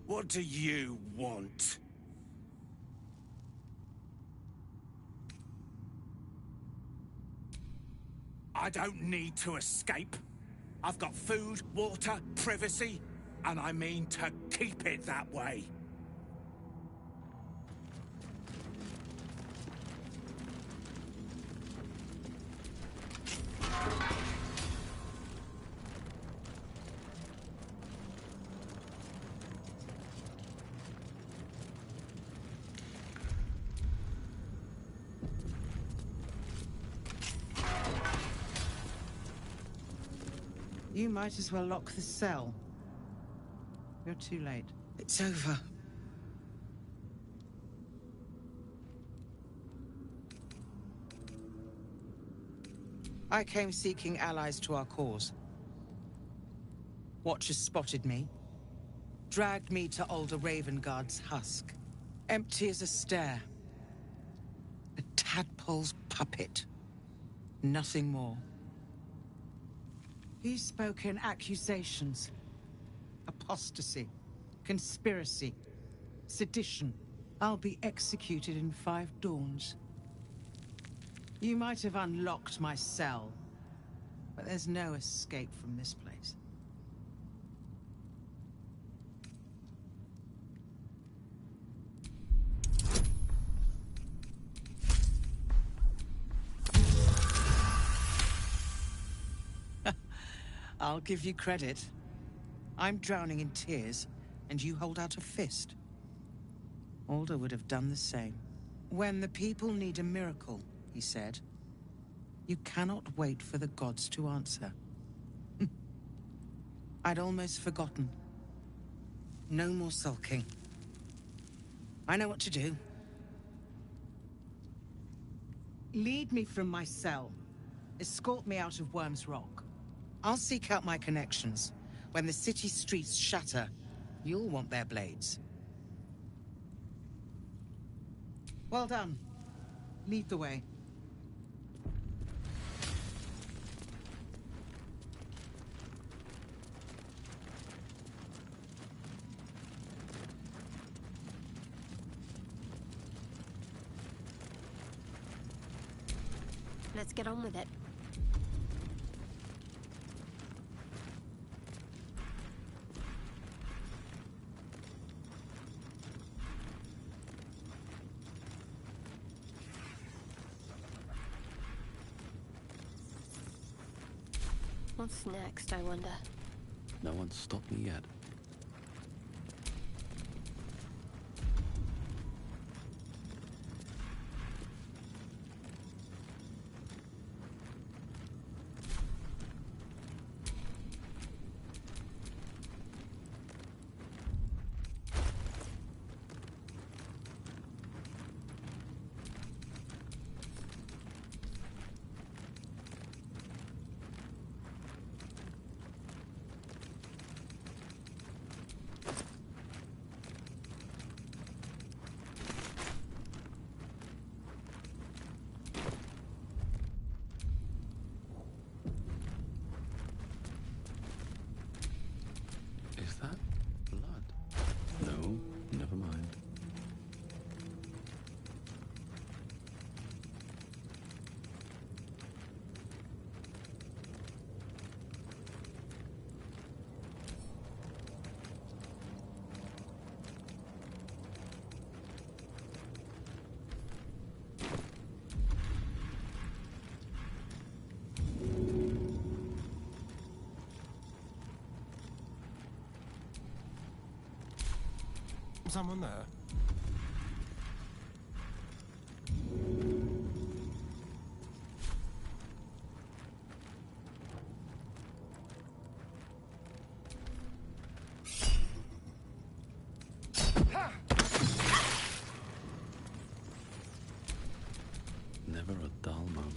What do you want? I don't need to escape. I've got food, water, privacy, and I mean to keep it that way. You might as well lock the cell. You're too late. It's over. I came seeking allies to our cause. Watchers spotted me, dragged me to Older Ravengard's husk. Empty as a stare. A tadpole's puppet. Nothing more. He spoke in accusations. Apostasy, conspiracy, sedition. I'll be executed in 5 dawns. You might have unlocked my cell, but there's no escape from this place. I'll give you credit. I'm drowning in tears, and you hold out a fist. Alder would have done the same. When the people need a miracle, he said, you cannot wait for the gods to answer. I'd almost forgotten. No more sulking. I know what to do. Lead me from my cell. Escort me out of Worm's Rock. I'll seek out my connections. When the city streets shatter, you'll want their blades. Well done. Lead the way. Let's get on with it. What's next, I wonder? No one's stopped me yet. Is that blood? No, never mind. Someone there? Never a dull moment.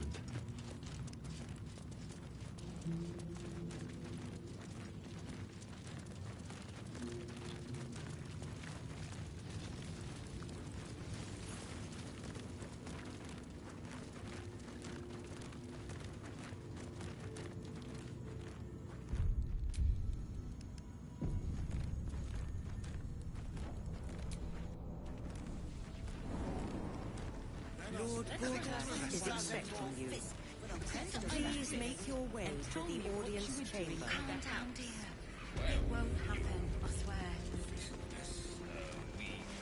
Lord Baldur is expecting you. Please make your way to the audience chamber. Calm down, dear. It won't happen, I swear.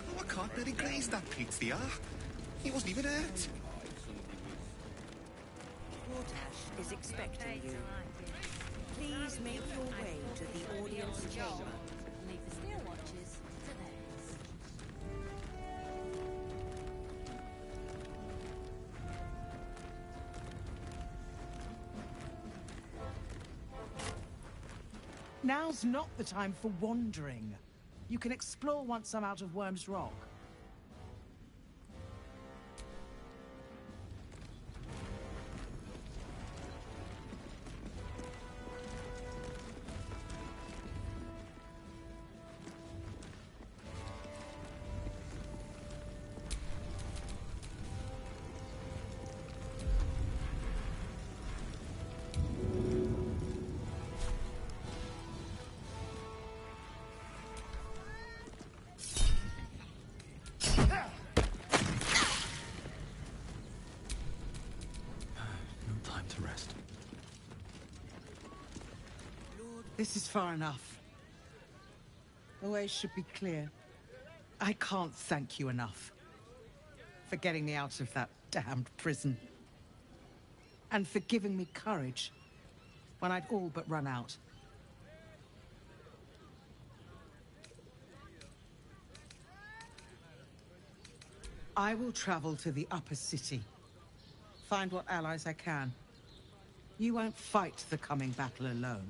Oh, I can't really graze that pizza. He wasn't even hurt. Portash is expecting you. Please make your way to the audience chamber. Leave the steel watches to theirs. Now's not the time for wandering. You can explore once I'm out of Worm's Rock. This is far enough. The way should be clear. I can't thank you enough for getting me out of that damned prison. And for giving me courage when I'd all but run out. I will travel to the upper city. Find what allies I can. You won't fight the coming battle alone.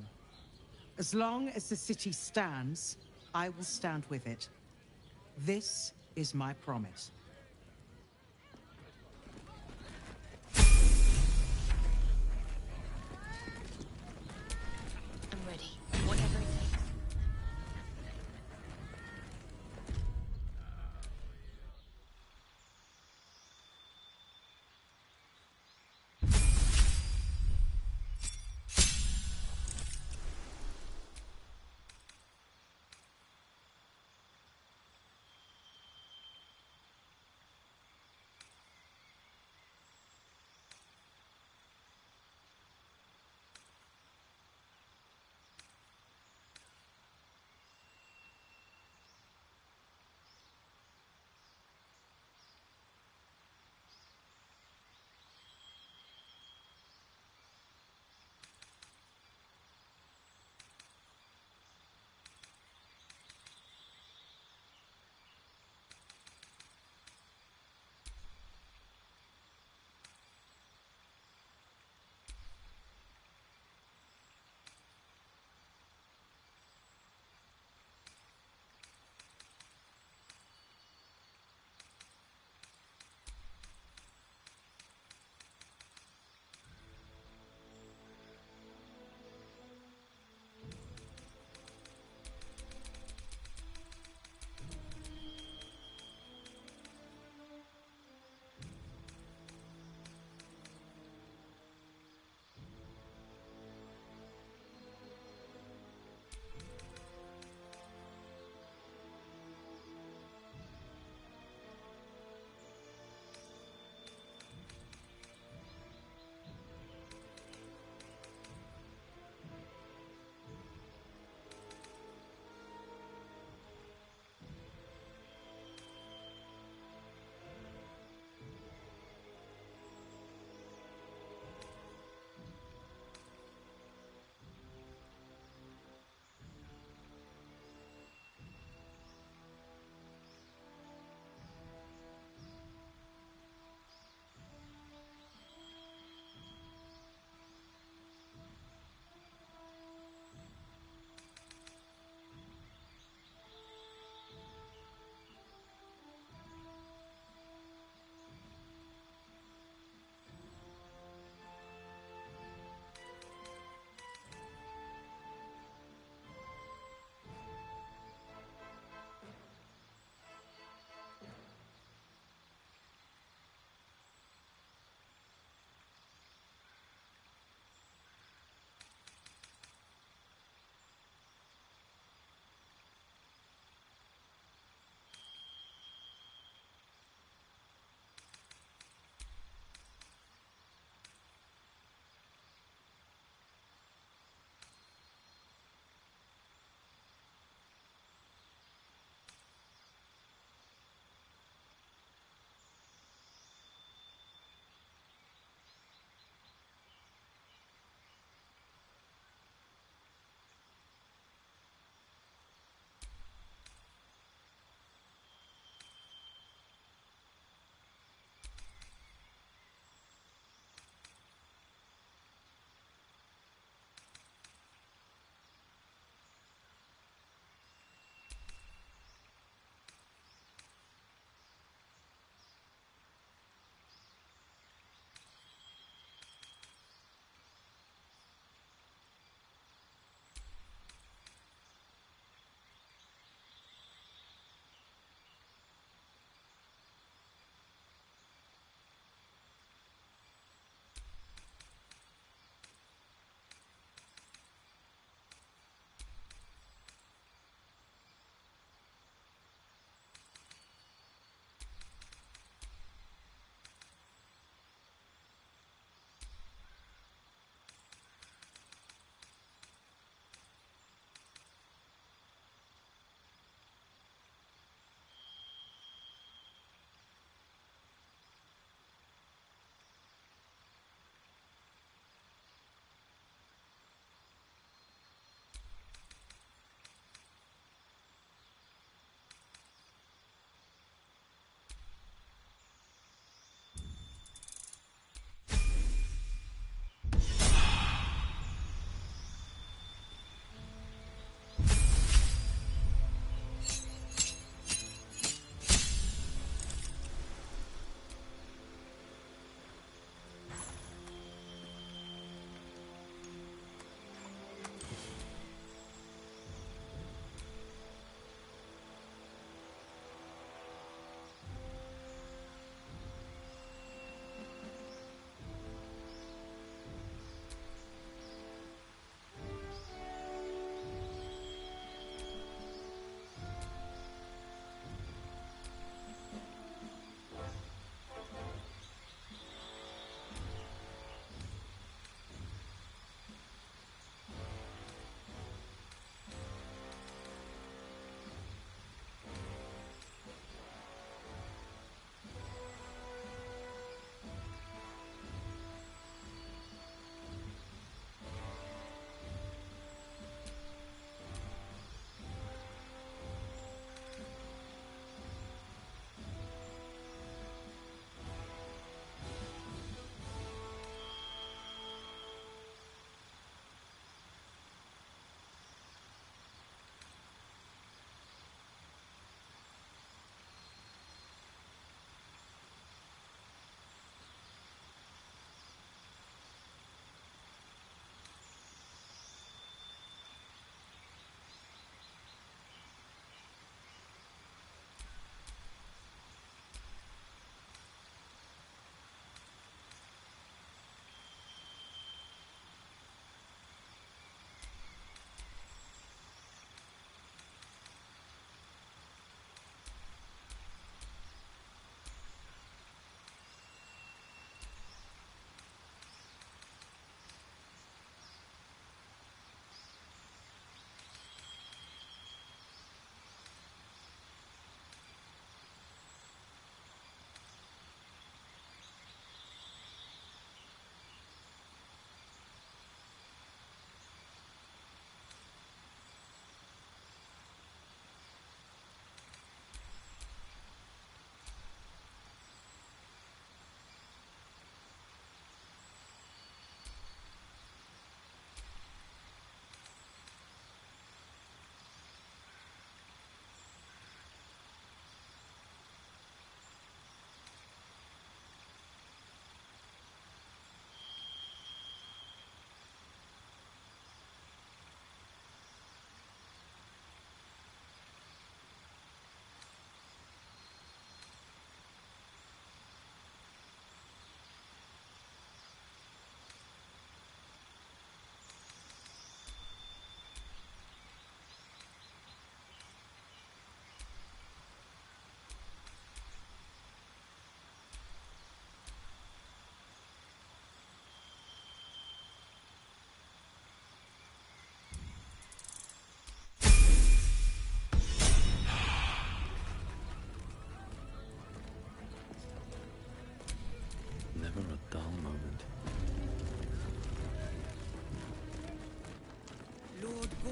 As long as the city stands, I will stand with it. This is my promise. I'm ready. Whatever it takes.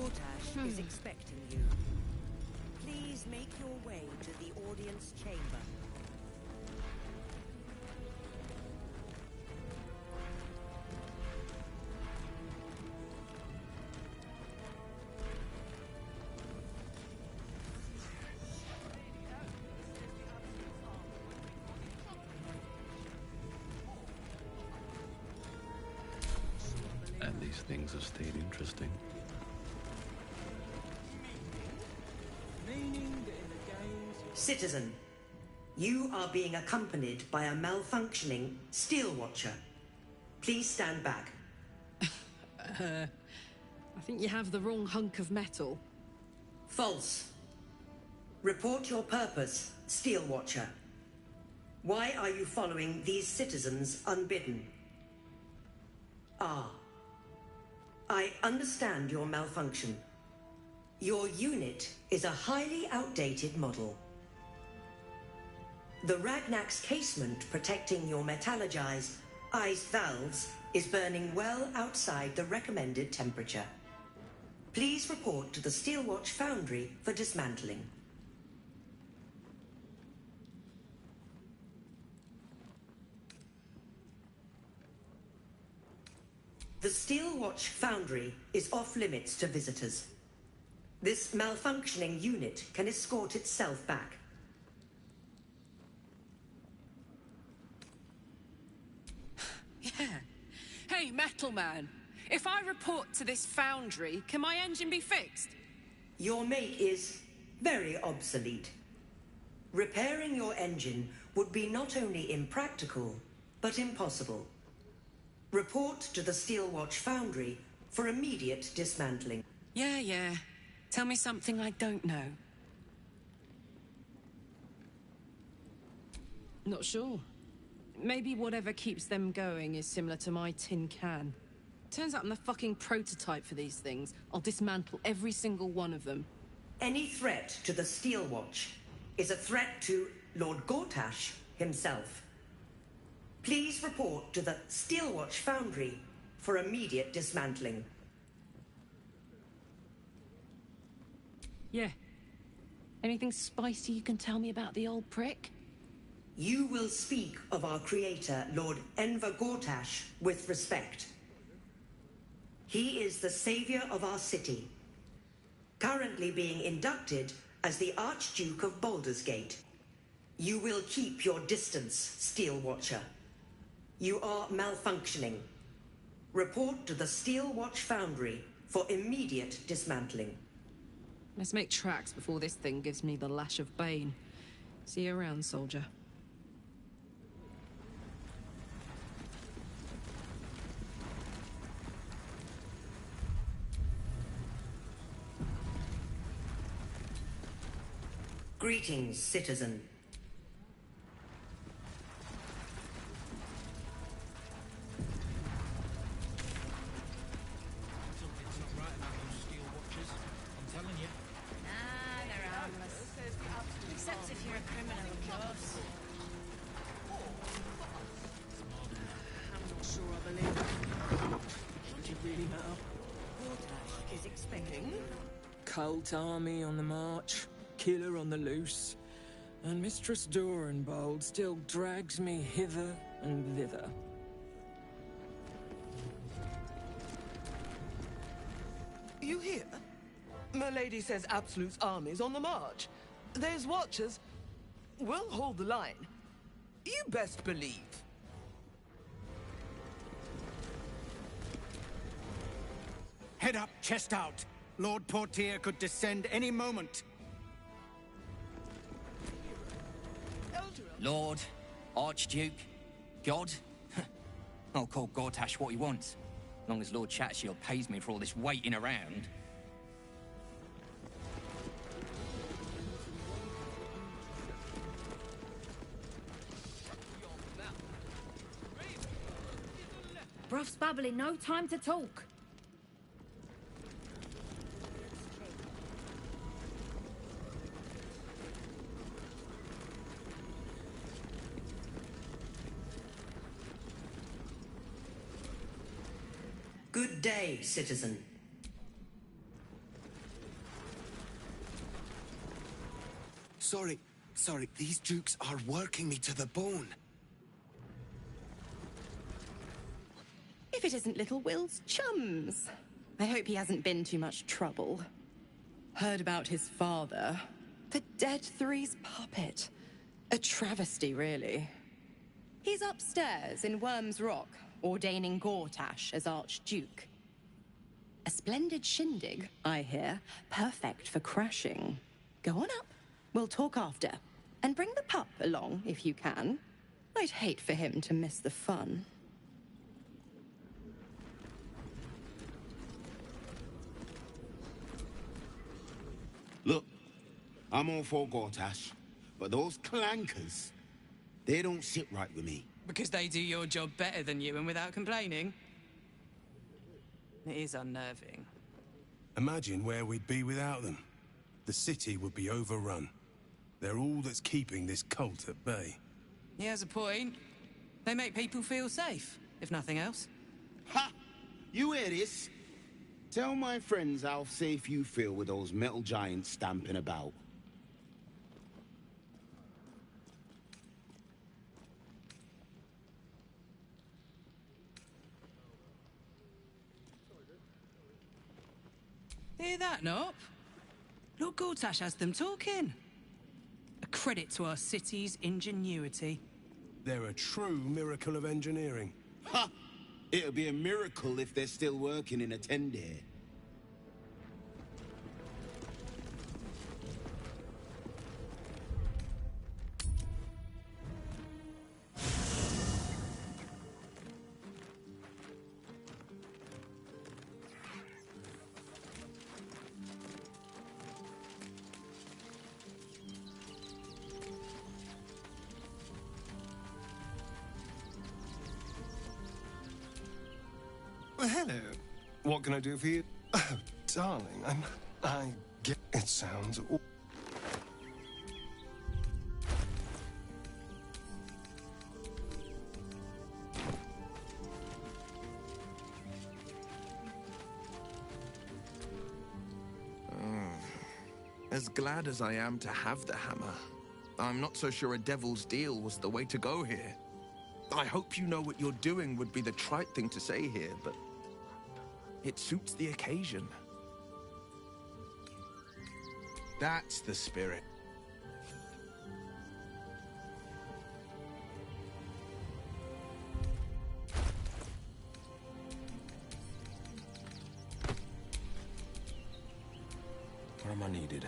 Gortash is expecting you. Please make your way to the audience chamber. And these things have stayed interesting. Citizen, you are being accompanied by a malfunctioning steel watcher. Please stand back. I think you have the wrong hunk of metal. False. Report your purpose, steel watcher. Why are you following these citizens unbidden? Ah. I understand your malfunction. Your unit is a highly outdated model. The Ragnak's casement protecting your metallurgized ice valves is burning well outside the recommended temperature. Please report to the Steelwatch Foundry for dismantling. The Steelwatch Foundry is off-limits to visitors. This malfunctioning unit can escort itself back. Yeah. Hey, Metal Man. If I report to this foundry, can my engine be fixed? Your mate is very obsolete. Repairing your engine would be not only impractical, but impossible. Report to the Steelwatch Foundry for immediate dismantling. Yeah. Tell me something I don't know. Not sure. Maybe whatever keeps them going is similar to my tin can. Turns out I'm the fucking prototype for these things. I'll dismantle every single one of them. Any threat to the Steelwatch is a threat to Lord Gortash himself. Please report to the Steelwatch Foundry for immediate dismantling. Yeah. Anything spicy you can tell me about the old prick? You will speak of our creator, Lord Enver Gortash, with respect. He is the savior of our city, currently being inducted as the Archduke of Baldur's Gate. You will keep your distance, Steel Watcher. You are malfunctioning. Report to the Steelwatch Foundry for immediate dismantling. Let's make tracks before this thing gives me the lash of Bane. See you around, soldier. Greetings, citizen. Something's not right about those steel watchers. I'm telling you. Ah, they're harmless. Except if you're a criminal, of course. I'm not sure I believe it. Does it really matter? Gortash is expecting. Cult army on the march, killer on the loose, and Mistress Dorenbold still drags me hither and thither. You hear? My lady says Absolute's army's on the march. There's watchers. We'll hold the line. You best believe. Head up, chest out. Lord Portier could descend any moment. Lord, Archduke, God. I'll call Gortash what he wants, as long as Lord Chatshield pays me for all this waiting around. Bruff's babbling, no time to talk. Good day, citizen. Sorry. These dukes are working me to the bone. If it isn't little Will's chums. I hope he hasn't been too much trouble. Heard about his father. The Dead Three's puppet. A travesty, really. He's upstairs in Worm's Rock, ordaining Gortash as Archduke. A splendid shindig, I hear. Perfect for crashing. Go on up. We'll talk after. And bring the pup along, if you can. I'd hate for him to miss the fun. Look, I'm all for Gortash, but those clankers, they don't sit right with me. Because they do your job better than you and without complaining? It is unnerving. Imagine where we'd be without them. The city would be overrun. They're all that's keeping this cult at bay. He has a point. They make people feel safe, if nothing else. Ha! You hear this? Tell my friends how safe you feel with those metal giants stamping about. Hear that, Nop? Lord Gortash has them talking. A credit to our city's ingenuity. They're a true miracle of engineering. Ha! It'll be a miracle if they're still working in a tender. Well, hello. What can I do for you? Oh, darling, I get it sounds... As glad as I am to have the hammer, I'm not so sure a devil's deal was the way to go here. I hope you know what you're doing would be the trite thing to say here, but it suits the occasion. That's the spirit. Where am I needed?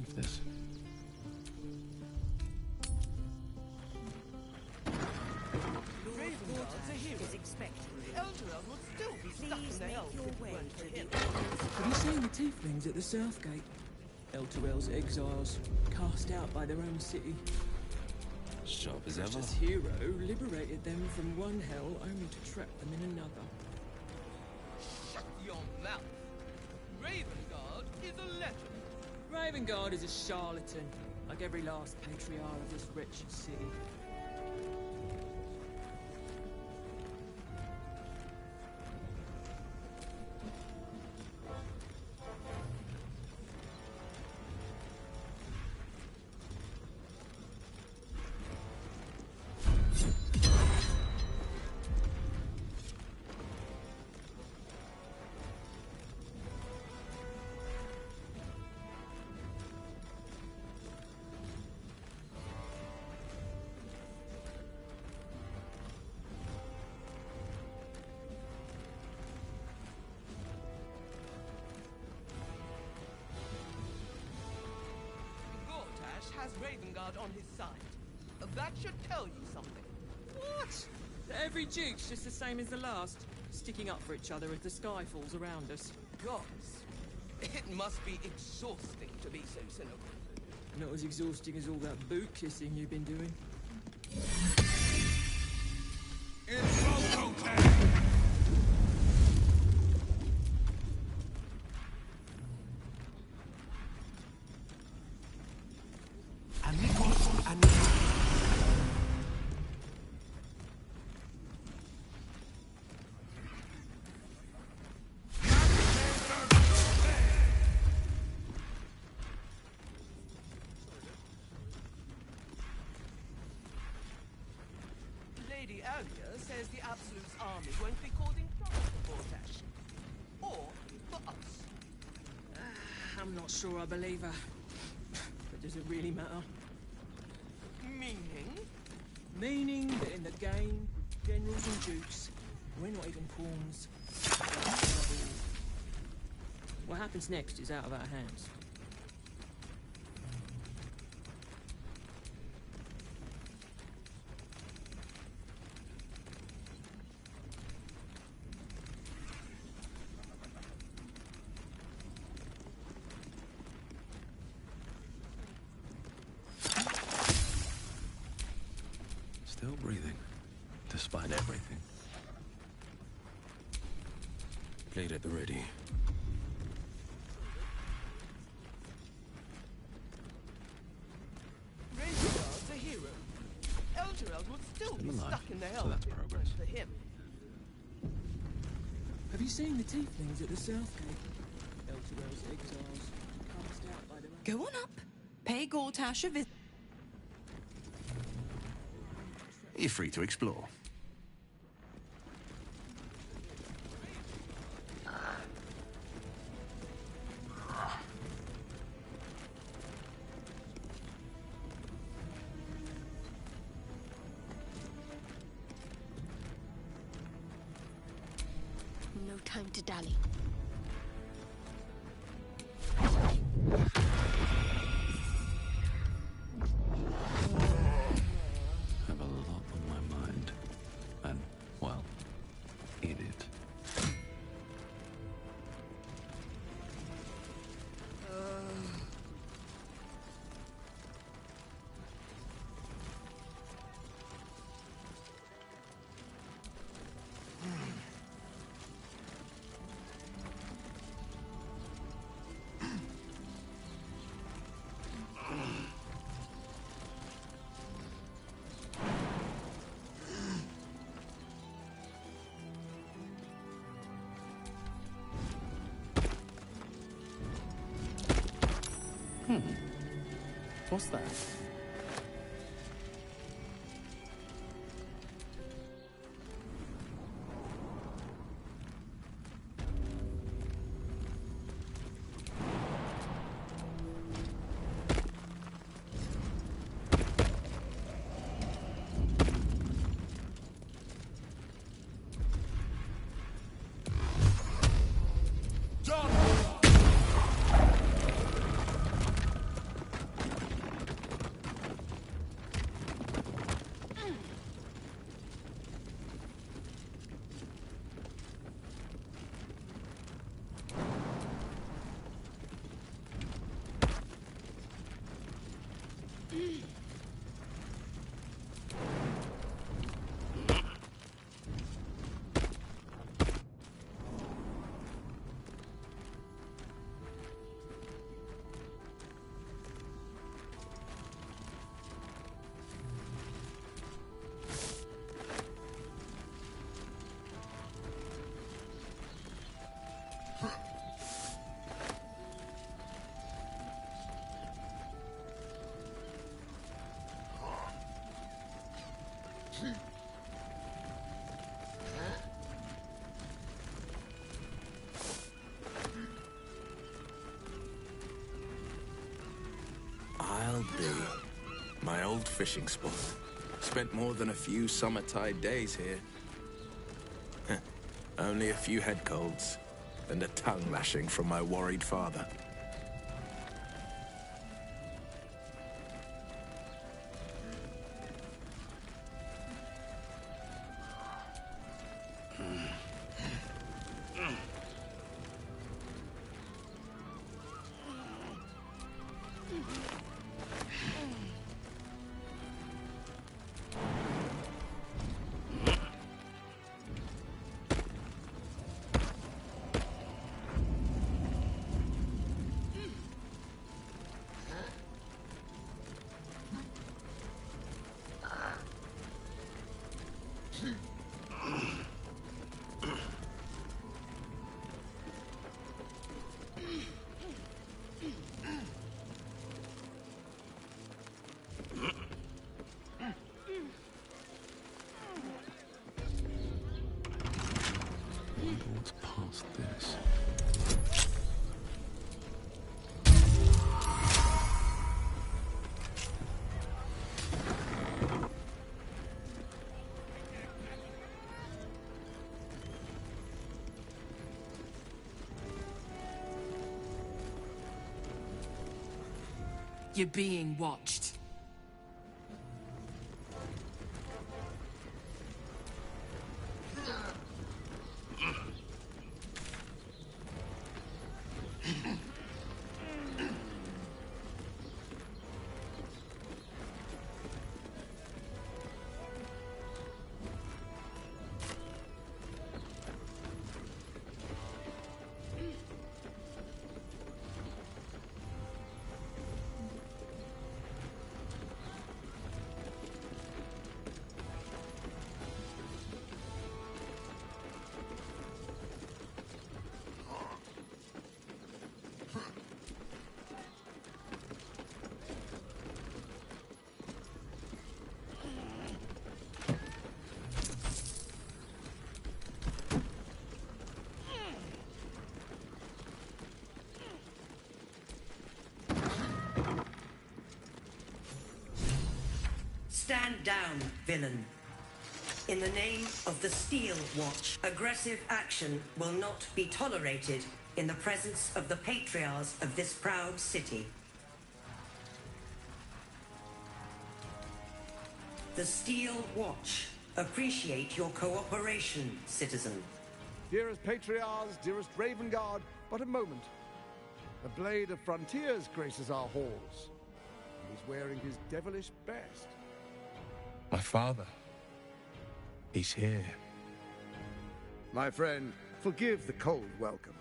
of this. Have you seen the tieflings at the south gate? Elturel's exiles, cast out by their own city. Sharp as ever. Precious hero liberated them from one hell only to trap them in another. Shut your mouth. Ravengard is a legend. Ravengard is a charlatan, like every last patriarch of this wretched city. Has Ravengard on his side. That should tell you something. What? Every duke's just the same as the last, sticking up for each other as the sky falls around us. Gods, it must be exhausting to be so cynical. Not as exhausting as all that boot kissing you've been doing. It's photo time! Lady Alia says the Absolute's army won't be causing trouble for Vortash. Or for us. I'm not sure I believe her. But does it really matter? Meaning? Meaning that in the game, generals and dukes, we're not even pawns. What happens next is out of our hands. Still breathing, despite everything. Blade at the ready. Ravengard's a hero. Elturel would still be alive, stuck in the so hell that's if it progress. weren't for him. Have you seen the tieflings at the south gate? Elturel's exiles, cast out by their own... Go on up. Pay Gortash a visit. You're free to explore. No time to dally. Have a lot on my mind. And, well, eat it. What's that? I'll be my old fishing spot. Spent more than a few summer-tide days here. Only a few head colds and a tongue lashing from my worried father. What's past this? You're being watched. Stand down, villain. In the name of the Steel Watch, aggressive action will not be tolerated in the presence of the patriarchs of this proud city. The Steel Watch appreciate your cooperation, citizen. Dearest Patriarchs, dearest Raven Guard, but a moment. The Blade of Frontiers graces our halls. He's wearing his devilish best. My father. He's here. My friend, forgive the cold welcome.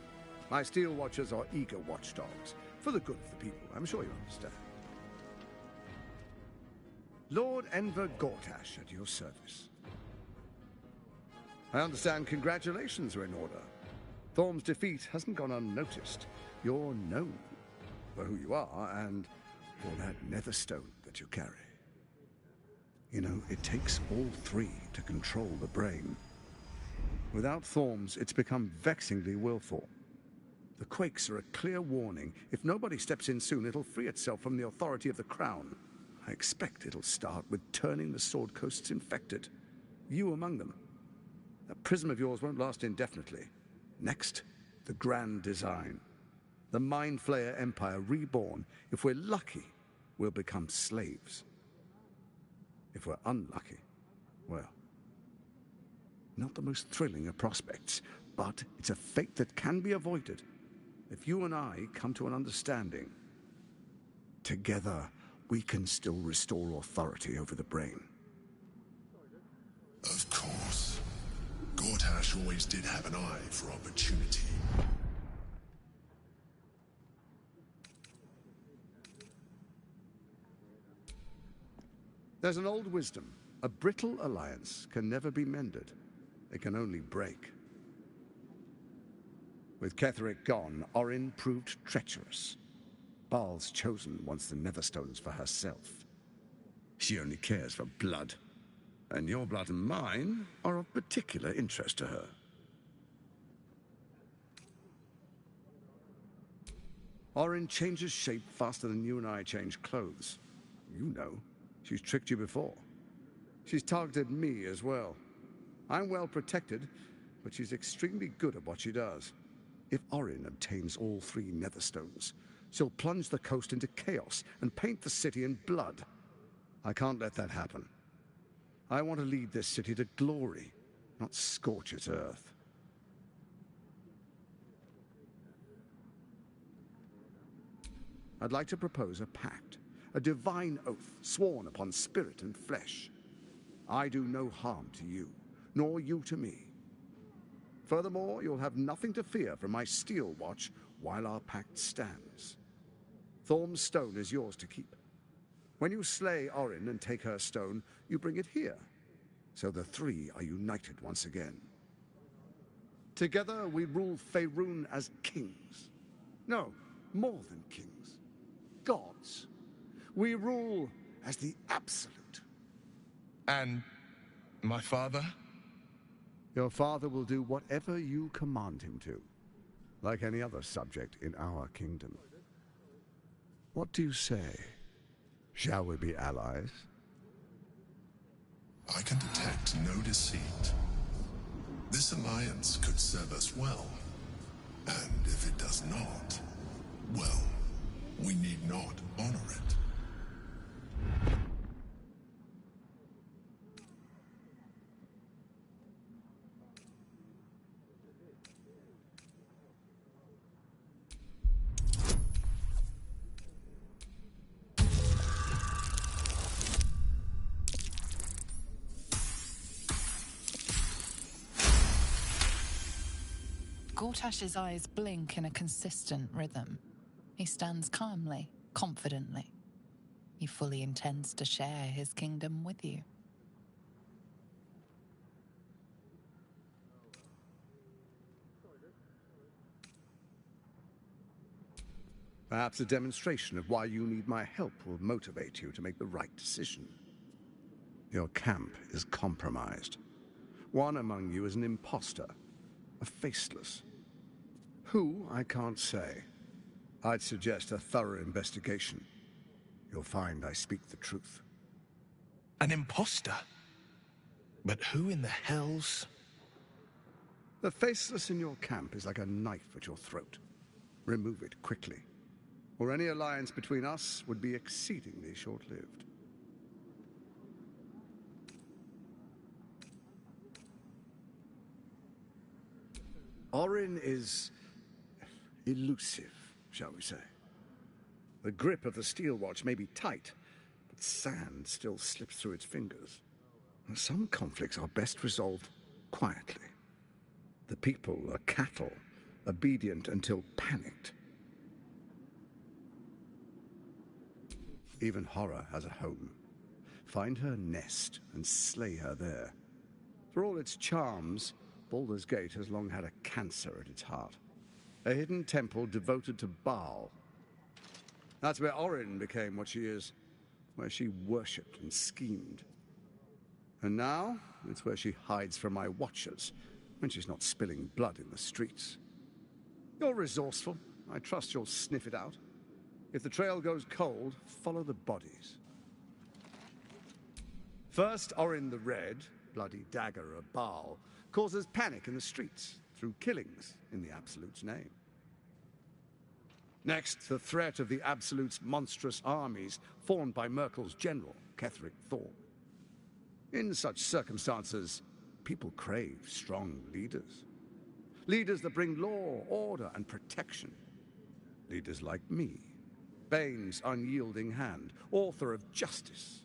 My Steel Watchers are eager watchdogs, for the good of the people, I'm sure you understand. Lord Enver Gortash at your service. I understand congratulations are in order. Thorm's defeat hasn't gone unnoticed. You're known for who you are and for that nether stone that you carry. You know, it takes all three to control the brain. Without Thorms, it's become vexingly willful. The quakes are a clear warning. If nobody steps in soon, it'll free itself from the authority of the Crown. I expect it'll start with turning the Sword Coasts infected. You among them. That prism of yours won't last indefinitely. Next, the grand design. The Mind Flayer Empire reborn. If we're lucky, we'll become slaves. If we're unlucky, well, not the most thrilling of prospects, but it's a fate that can be avoided if you and I come to an understanding. Together, we can still restore authority over the brain. Of course. Gortash always did have an eye for opportunity. There's an old wisdom. A brittle alliance can never be mended. It can only break. With Ketheric gone, Orin proved treacherous. Baal's chosen wants the Netherstones for herself. She only cares for blood. And your blood and mine are of particular interest to her. Orin changes shape faster than you and I change clothes. You know. She's tricked you before. She's targeted me as well. I'm well protected, but she's extremely good at what she does. If Orin obtains all 3 Netherstones, she'll plunge the coast into chaos and paint the city in blood. I can't let that happen. I want to lead this city to glory, not scorch its earth. I'd like to propose a pact, a divine oath sworn upon spirit and flesh. I do no harm to you, nor you to me. Furthermore, you'll have nothing to fear from my steel watch while our pact stands. Thorm's stone is yours to keep. When you slay Orin and take her stone, you bring it here, so the 3 are united once again. Together we rule Faerun as kings. No, more than kings. Gods. We rule as the Absolute. And my father? Your father will do whatever you command him to, like any other subject in our kingdom. What do you say? Shall we be allies? I can detect no deceit. This alliance could serve us well. And if it does not, well, we need not honor it. Gortash's eyes blink in a consistent rhythm. He stands calmly, confidently. He fully intends to share his kingdom with you. Perhaps a demonstration of why you need my help will motivate you to make the right decision. Your camp is compromised. One among you is an imposter, a faceless. Who, I can't say. I'd suggest a thorough investigation. You'll find I speak the truth. An imposter? But who in the hell's... The faceless in your camp is like a knife at your throat. Remove it quickly, or any alliance between us would be exceedingly short-lived. Orin is elusive, shall we say. The grip of the steel watch may be tight, but sand still slips through its fingers. Some conflicts are best resolved quietly. The people are cattle, obedient until panicked. Even horror has a home. Find her nest and slay her there. For all its charms, Baldur's Gate has long had a cancer at its heart. A hidden temple devoted to Baal. That's where Orin became what she is, where she worshipped and schemed. And now, it's where she hides from my watchers, when she's not spilling blood in the streets. You're resourceful. I trust you'll sniff it out. If the trail goes cold, follow the bodies. First, Orin the Red, bloody dagger of Baal, causes panic in the streets through killings in the Absolute's name. Next, the threat of the Absolute's monstrous armies formed by Merkel's general, Ketheric Thorm. In such circumstances, people crave strong leaders. Leaders that bring law, order, and protection. Leaders like me. Bane's unyielding hand, author of justice.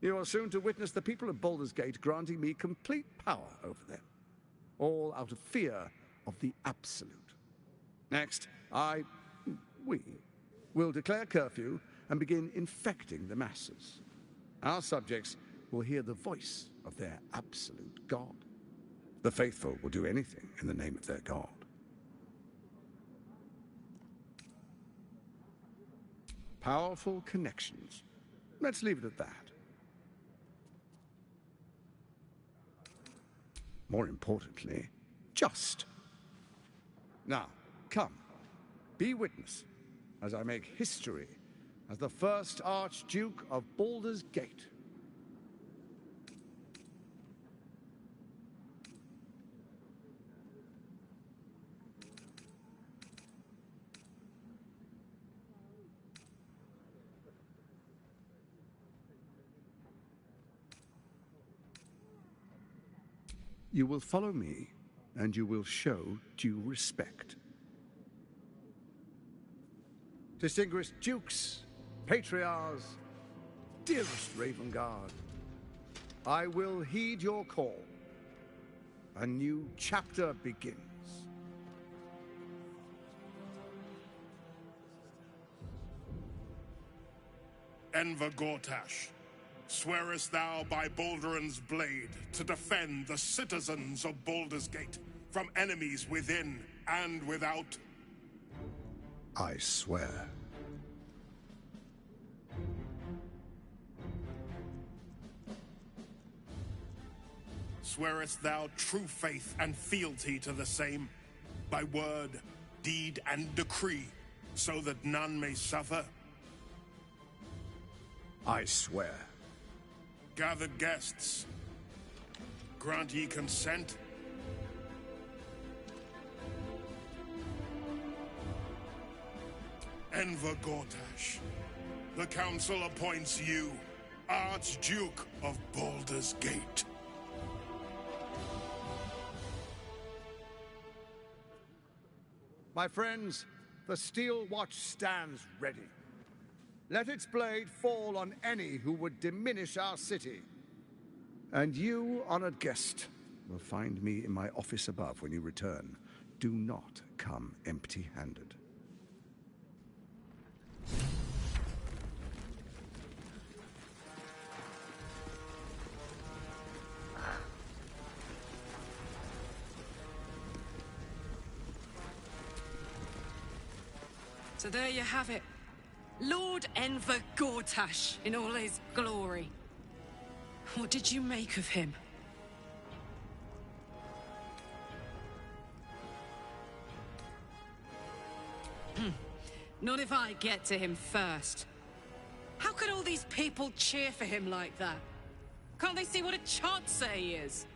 You are soon to witness the people of Baldur's Gate granting me complete power over them, all out of fear of the Absolute. Next, we will declare curfew and begin infecting the masses. Our subjects will hear the voice of their absolute God. The faithful will do anything in the name of their God. Powerful connections. Let's leave it at that. More importantly, just. Now, come, be witness as I make history as the first Archduke of Baldur's Gate. You will follow me, and you will show due respect. Distinguished dukes, patriarchs, dearest Ravengard, I will heed your call. A new chapter begins. Enver Gortash, swearest thou by Baldur's blade to defend the citizens of Baldur's Gate from enemies within and without? I swear. Swearest thou true faith and fealty to the same, by word, deed, and decree, so that none may suffer? I swear. Gathered guests, grant ye consent? Enver Gortash, the Council appoints you Archduke of Baldur's Gate. My friends, the Steel Watch stands ready. Let its blade fall on any who would diminish our city. And you, honored guest, will find me in my office above when you return. Do not come empty-handed. So there you have it. Lord Enver Gortash in all his glory. What did you make of him? Not if I get to him first. How could all these people cheer for him like that? Can't they see what a chancer he is?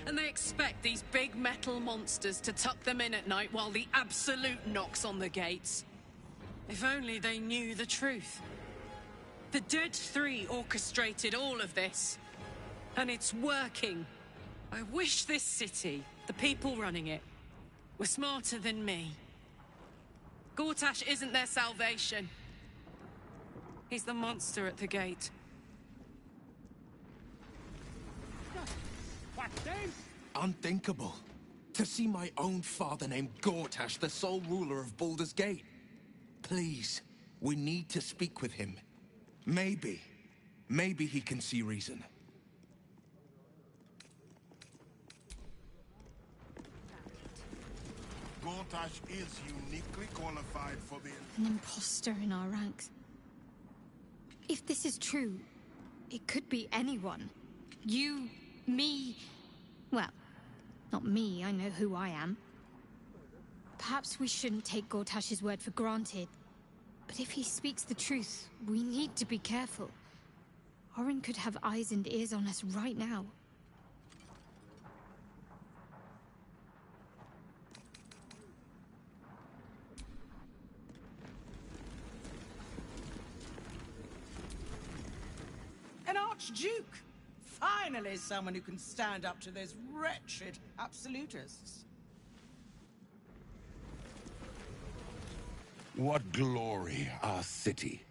And they expect these big metal monsters to tuck them in at night while the Absolute knocks on the gates. If only they knew the truth. The Dead Three orchestrated all of this. And it's working. I wish this city, the people running it, were smarter than me. Gortash isn't their salvation. He's the monster at the gate. Unthinkable. To see my own father named Gortash, the sole ruler of Baldur's Gate. Please, we need to speak with him. Maybe he can see reason. Gortash is uniquely qualified for the... An imposter in our ranks. If this is true, it could be anyone. You, me... Well, not me, I know who I am. Perhaps we shouldn't take Gortash's word for granted. But if he speaks the truth, we need to be careful. Orin could have eyes and ears on us right now. An Archduke! Finally someone who can stand up to those wretched absolutists. What glory our city,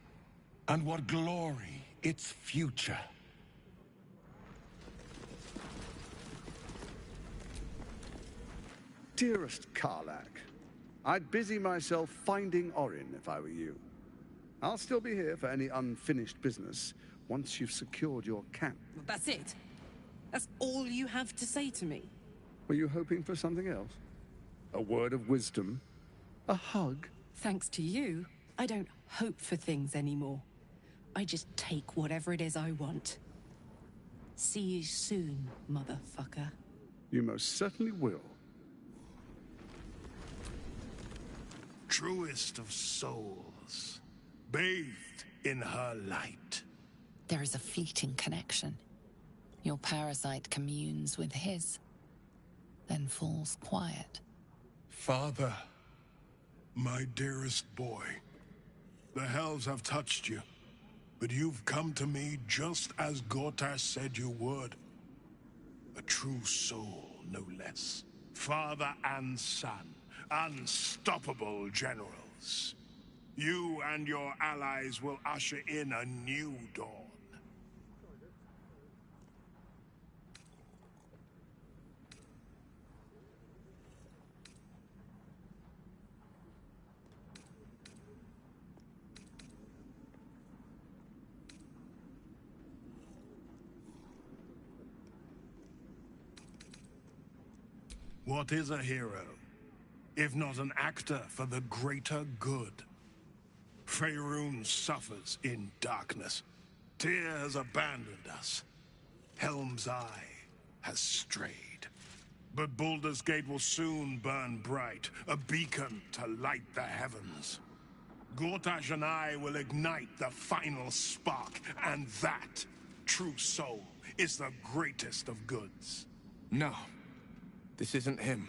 and what glory its future. Dearest Karlak, I'd busy myself finding Orin if I were you. I'll still be here for any unfinished business once you've secured your camp. That's it? That's all you have to say to me? Were you hoping for something else? A word of wisdom? A hug? Thanks to you, I don't hope for things anymore. I just take whatever it is I want. See you soon, motherfucker. You most certainly will. Truest of souls, bathed in her light. There is a fleeting connection. Your parasite communes with his, then falls quiet. Father, my dearest boy, the hells have touched you, but you've come to me just as Gortash said you would. A true soul, no less. Father and son, unstoppable generals. You and your allies will usher in a new dawn. What is a hero, if not an actor for the greater good? Faerun suffers in darkness. Tyr has abandoned us. Helm's Eye has strayed. But Baldur's Gate will soon burn bright, a beacon to light the heavens. Gortash and I will ignite the final spark, and that, true soul, is the greatest of goods. No. This isn't him.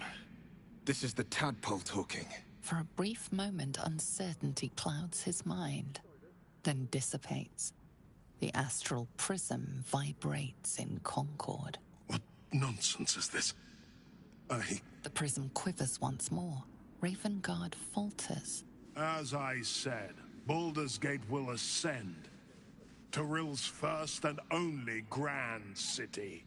This is the tadpole talking. For a brief moment, uncertainty clouds his mind, then dissipates. The astral prism vibrates in concord. What nonsense is this? The prism quivers once more. Ravengard falters. As I said, Baldur's Gate will ascend. Tyrill's first and only grand city.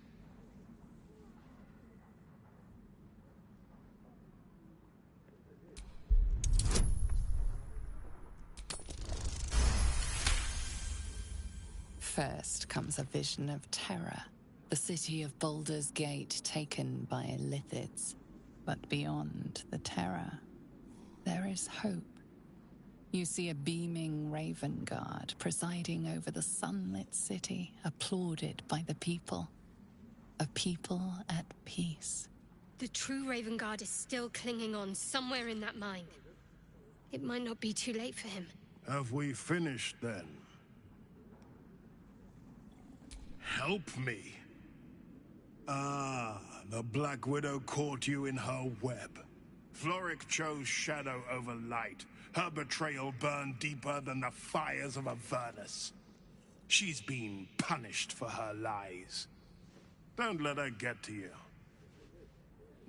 First comes a vision of terror. The city of Baldur's Gate taken by Lithids. But beyond the terror, there is hope. You see a beaming Ravengard presiding over the sunlit city, applauded by the people. A people at peace. The true Ravengard is still clinging on somewhere in that mine. It might not be too late for him. Have we finished then? Help me. Ah, the Black Widow caught you in her web. Floric chose shadow over light. Her betrayal burned deeper than the fires of Avernus. She's been punished for her lies. Don't let her get to you.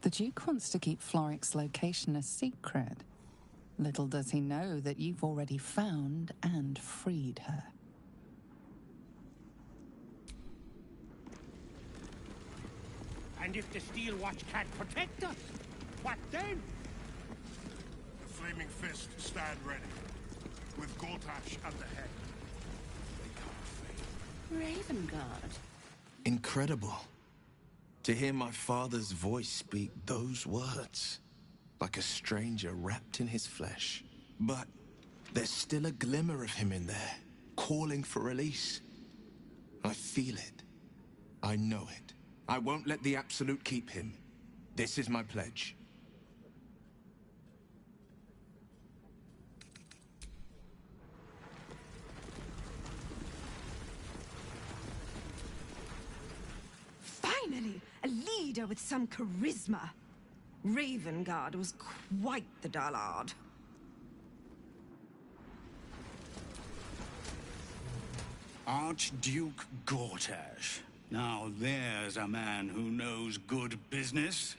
The Duke wants to keep Floric's location a secret. Little does he know that you've already found and freed her. And if the Steel Watch can't protect us, what then? The Flaming Fist stand ready, with Gortash at the head. They can't fail. Ravengard. Incredible. To hear my father's voice speak those words. Like a stranger wrapped in his flesh. But there's still a glimmer of him in there, calling for release. I feel it. I know it. I won't let the Absolute keep him. This is my pledge. Finally, a leader with some charisma. Ravengard was quite the dullard. Archduke Gortash. Now there's a man who knows good business.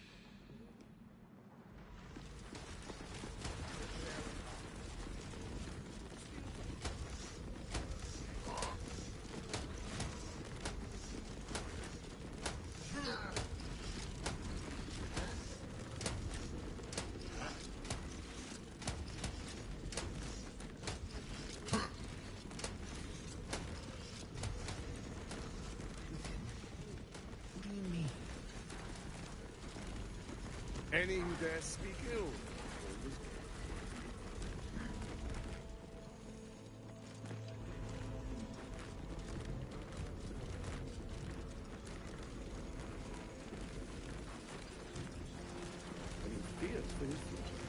Any who dare speak ill of Baldur's Gate. And he fears for his future.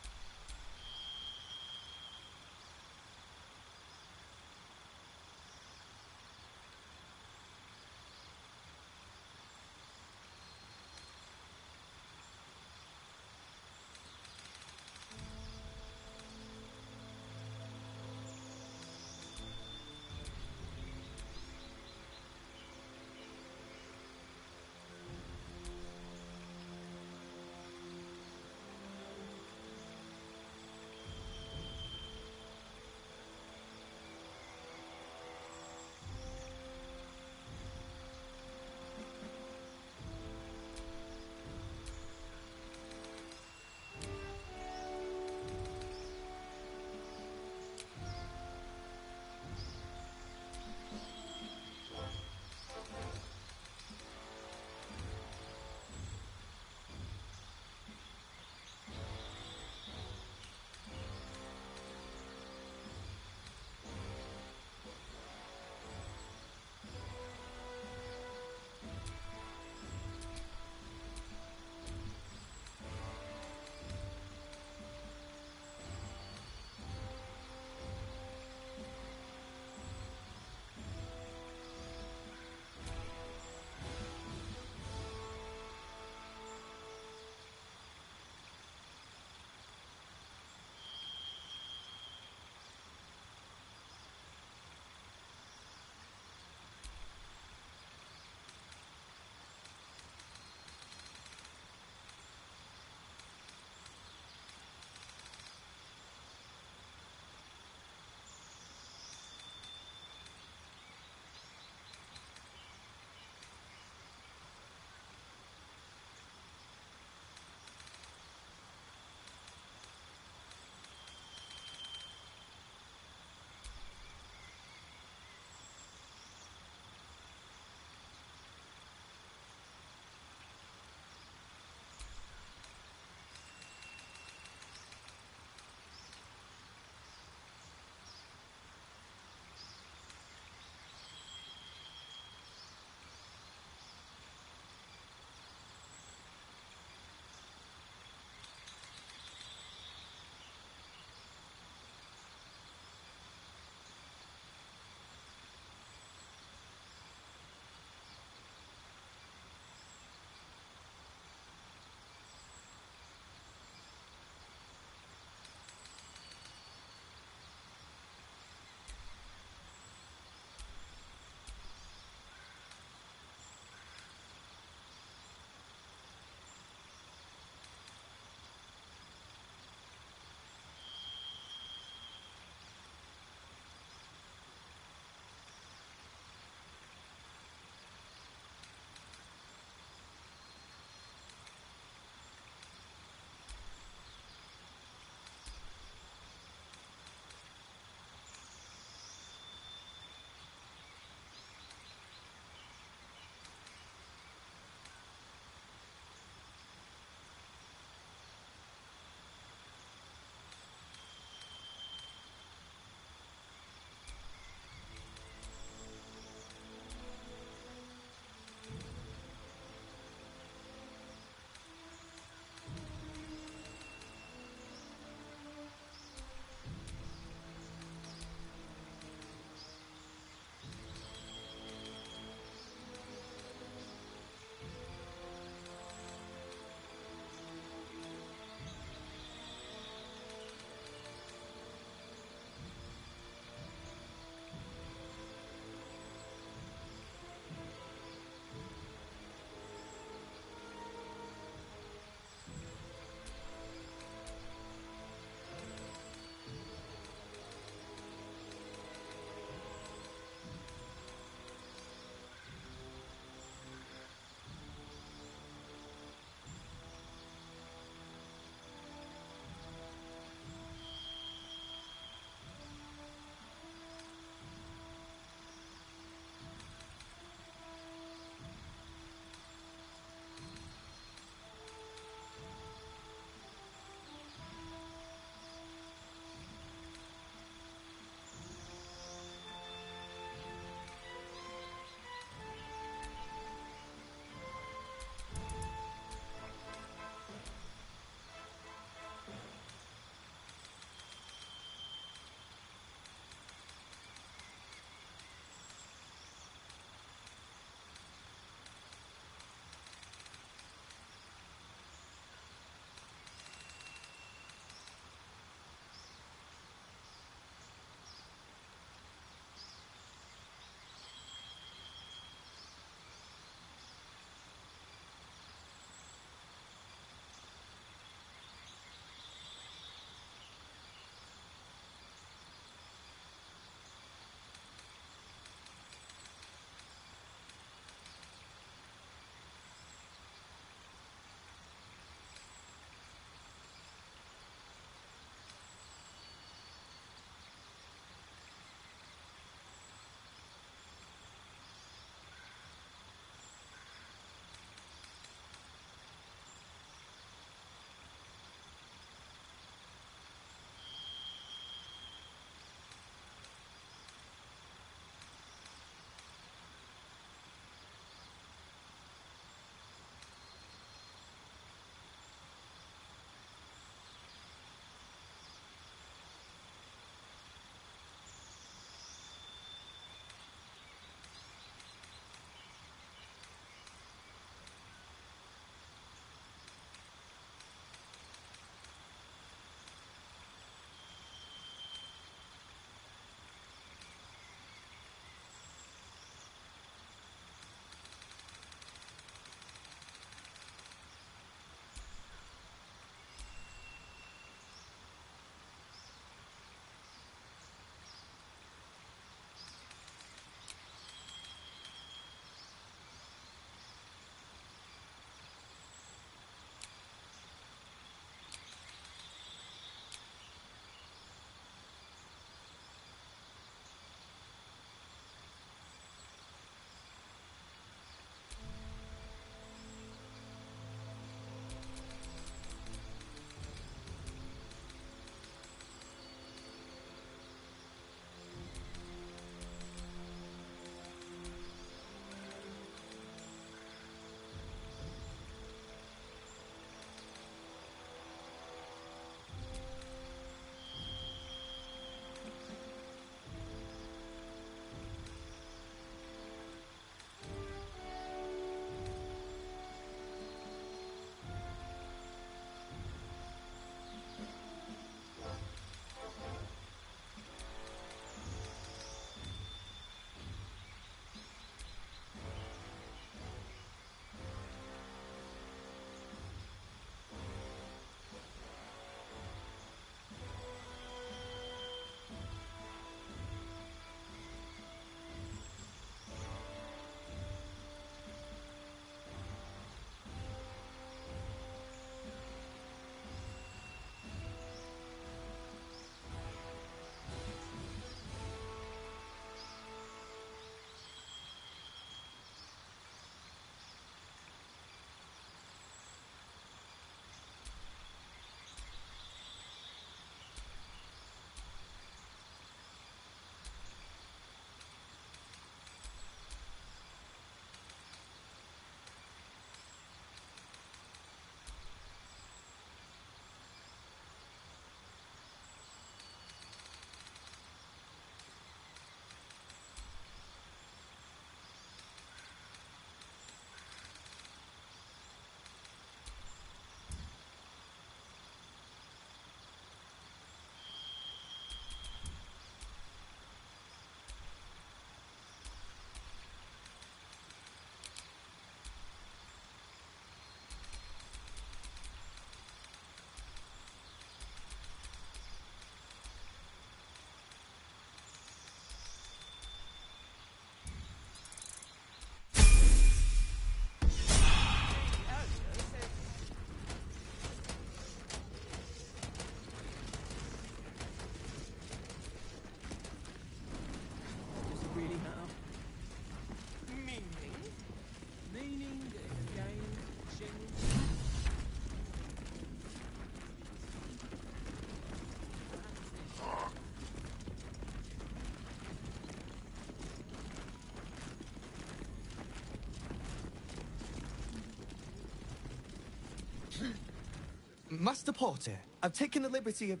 Master Porter, I've taken the liberty of...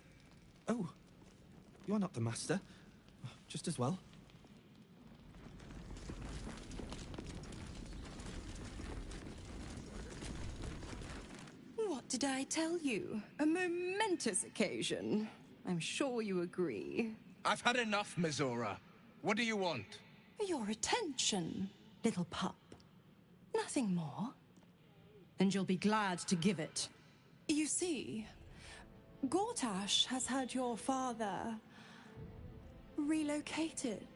Oh, you're not the master. Just as well. What did I tell you? A momentous occasion. I'm sure you agree. I've had enough, Mizora. What do you want? Your attention, little pup. Nothing more. And you'll be glad to give it. You see, Gortash has had your father relocated.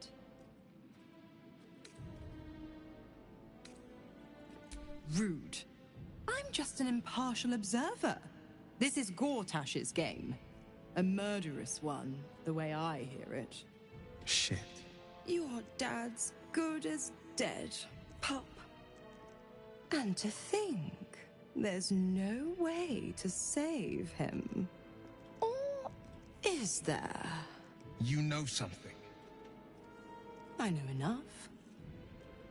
Rude. I'm just an impartial observer. This is Gortash's game. A murderous one, the way I hear it. Shit. Your dad's good as dead, pup. And to think, there's no way to save him. Or is there? You know something. I know enough.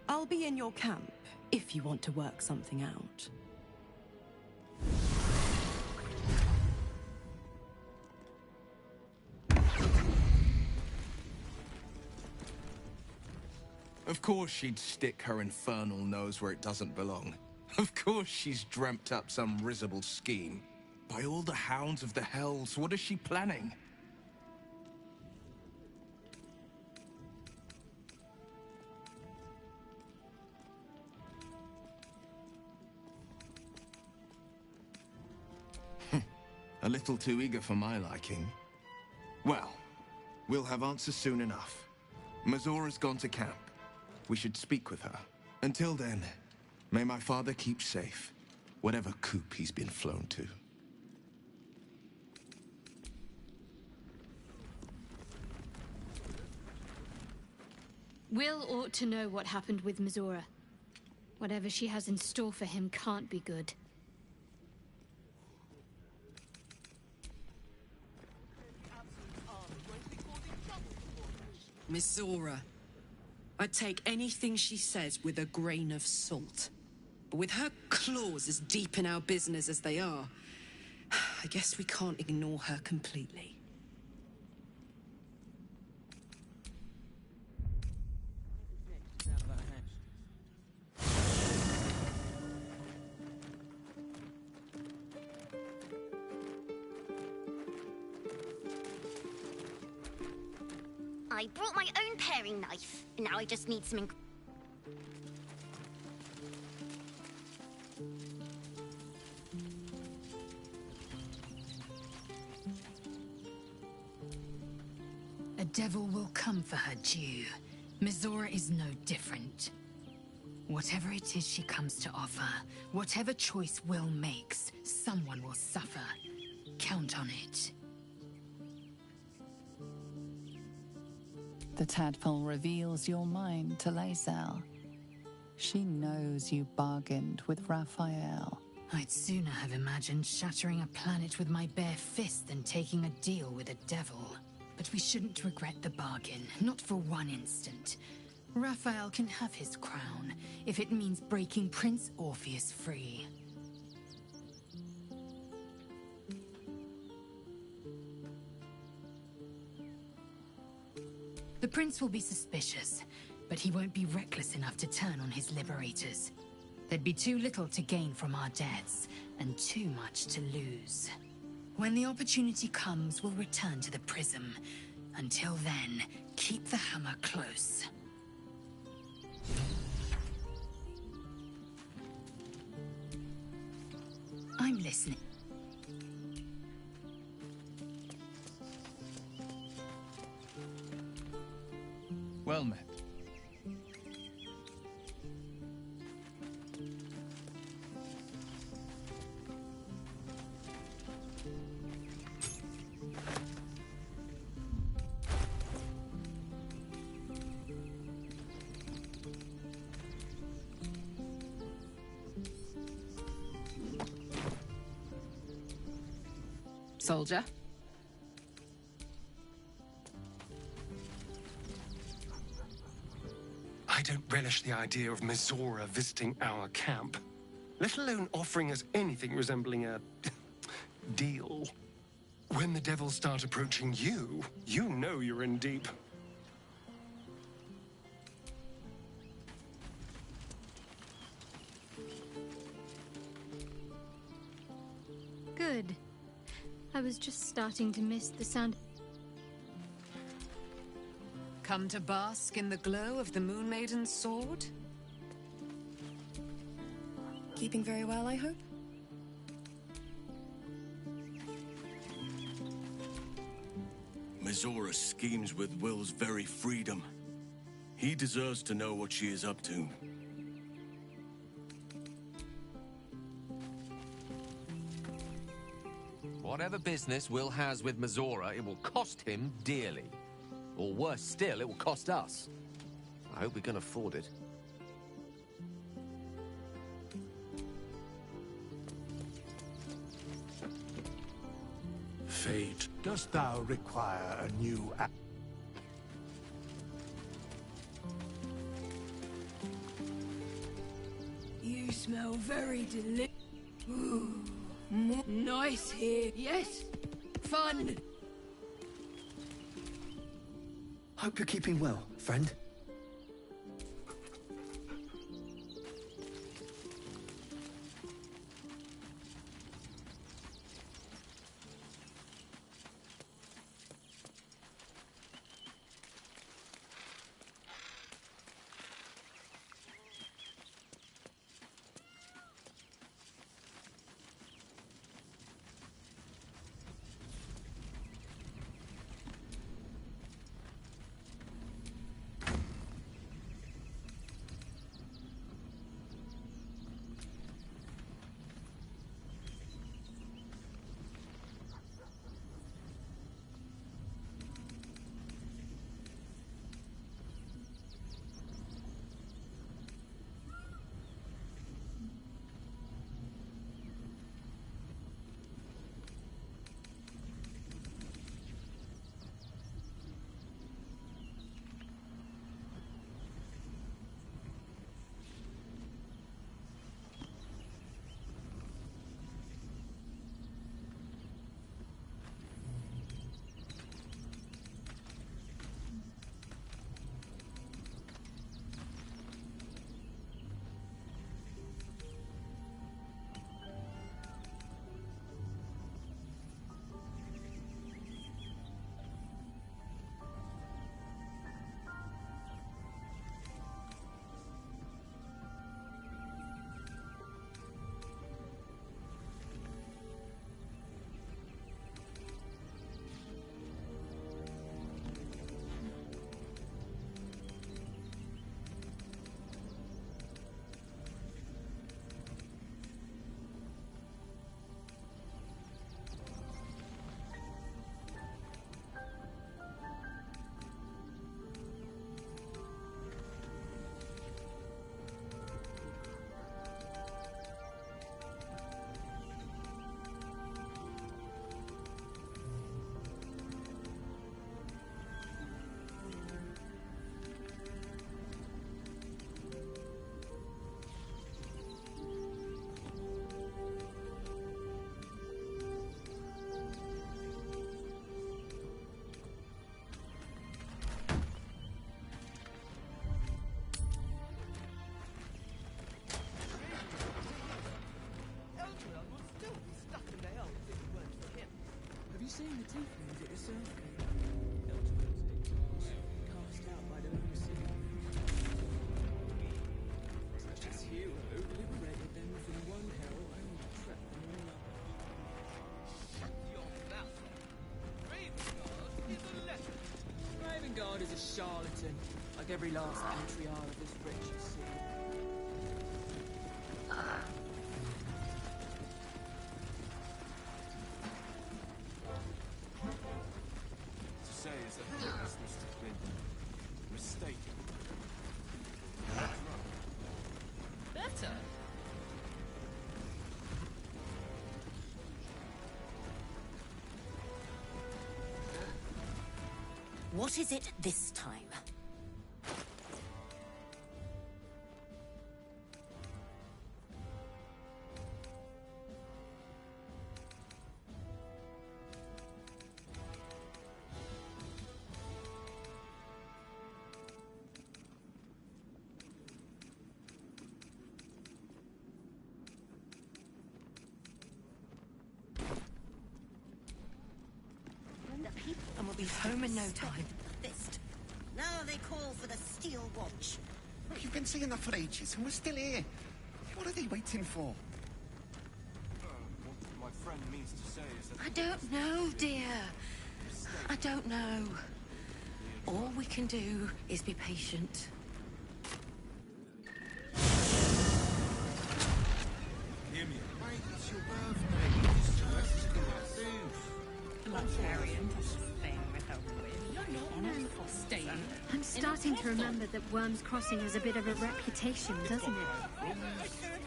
I'll be in your camp if you want to work something out. Of course she'd stick her infernal nose where it doesn't belong. Of course she's dreamt up some risible scheme. By all the hounds of the hells, what is she planning? A little too eager for my liking. Well, we'll have answers soon enough. Mizora's gone to camp. We should speak with her. Until then, may my father keep safe, whatever coop he's been flown to. Will ought to know what happened with Mizora. Whatever she has in store for him can't be good. Mizora. I'd take anything she says with a grain of salt. But with her claws as deep in our business as they are, I guess we can't ignore her completely. I brought my own paring knife. Now I just need some A devil will come for her due. Mizora is no different. Whatever it is she comes to offer, whatever choice Will makes, someone will suffer. Count on it. The tadpole reveals your mind to Lae'zel. She knows you bargained with Raphael. I'd sooner have imagined shattering a planet with my bare fist than taking a deal with a devil. But we shouldn't regret the bargain, not for one instant. Raphael can have his crown, if it means breaking Prince Orpheus free. The prince will be suspicious, but he won't be reckless enough to turn on his liberators. There'd be too little to gain from our deaths, and too much to lose. When the opportunity comes, we'll return to the prism. Until then, keep the hammer close. I'm listening. Well met. Soldier. I don't relish the idea of Mizora visiting our camp. let alone offering us anything resembling a deal. When the devils start approaching you, you know you're in deep. Good. I was just starting to miss the sound. Come to bask in the glow of the Moon Maiden's sword? Keeping very well, I hope? Mizora schemes with Will's very freedom. He deserves to know what she is up to. Whatever business Will has with Mizora, it will cost him dearly. Or worse still, it will cost us. I hope we can afford it. Fate, dost thou require a new act? You smell very delicious. Nice here. Yes. Fun. Hope you're keeping well, friend. Seen the tieflings at the South Gate. Elderber's cast out by the overseer. Such as hero liberated them from one hell and trapped them in another. Shut your mouth! Ravengard is a leper. Ravengard is a charlatan, like every last patriarch of this wretched city. What is it this time? be home in no time. Fist. Now they call for the Steel Watch. Look, you've been seeing that for ages, and we're still here. What are they waiting for? What my friend means to say is that... I don't know, dear. I don't know. All we can do is be patient. Hear me. Mate, it's your birthday. Let's go The Luncharian does this thing with her wit. On a frosty. I'm starting to remember that Worm's Crossing has a bit of a reputation, doesn't it?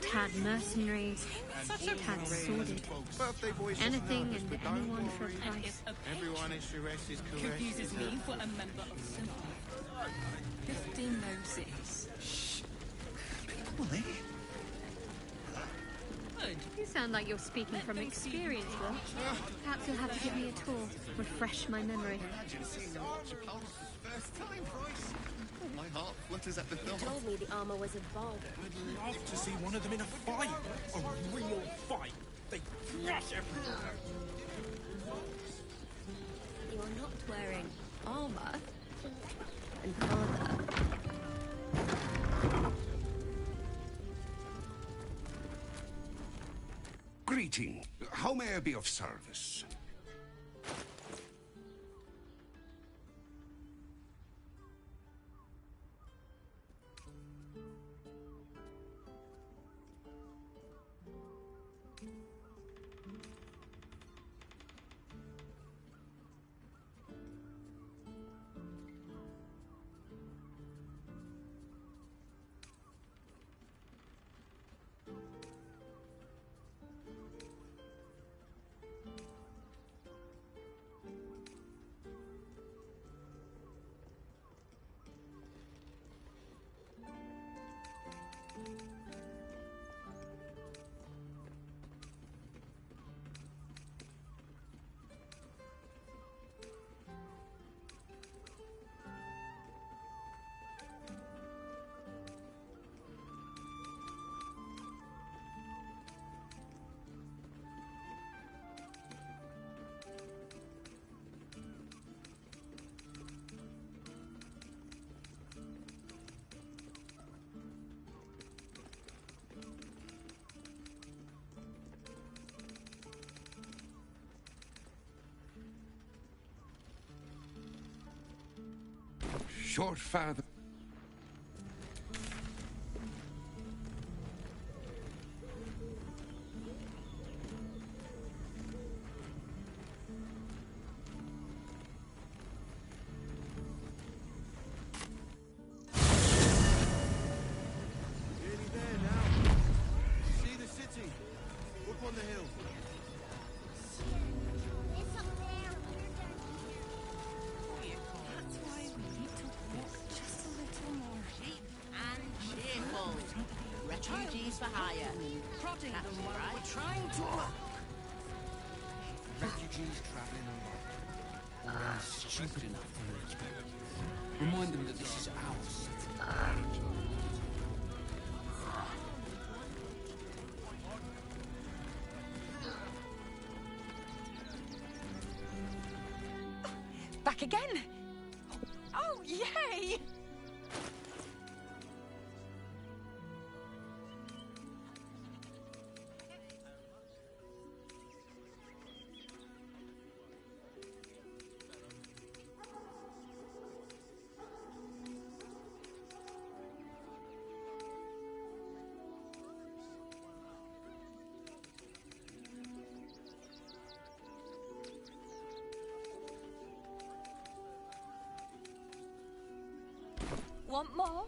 Tad mercenary, tad sordid. Anything and anyone for a price. Everyone is is correct. Confuses me for a member of Synar. 15 noses. Shh. Molly. You sound like you're speaking from experience, Will. Perhaps you'll have to give me a tour, refresh my memory. Imagine seeing them watch a pulse first time, Bryce. Oh, my heart flutters at the thought. You told me the armor was a Baldur. I'd love to see one of them in a fight. A real fight. They thrash everyone. You're not wearing armor. And father. Greeting. How may I be of service? Short father. Nearly there now. See the city. Up on the hill. That's why we need to walk just a little more. Cheap and cheerful. Refugees for hire. Prodding That's them while right. we're trying to work. Refugees traveling alone. Or they're stupid enough to reach back. Remind them that this is our city. Back again! Oh, yay! Want more?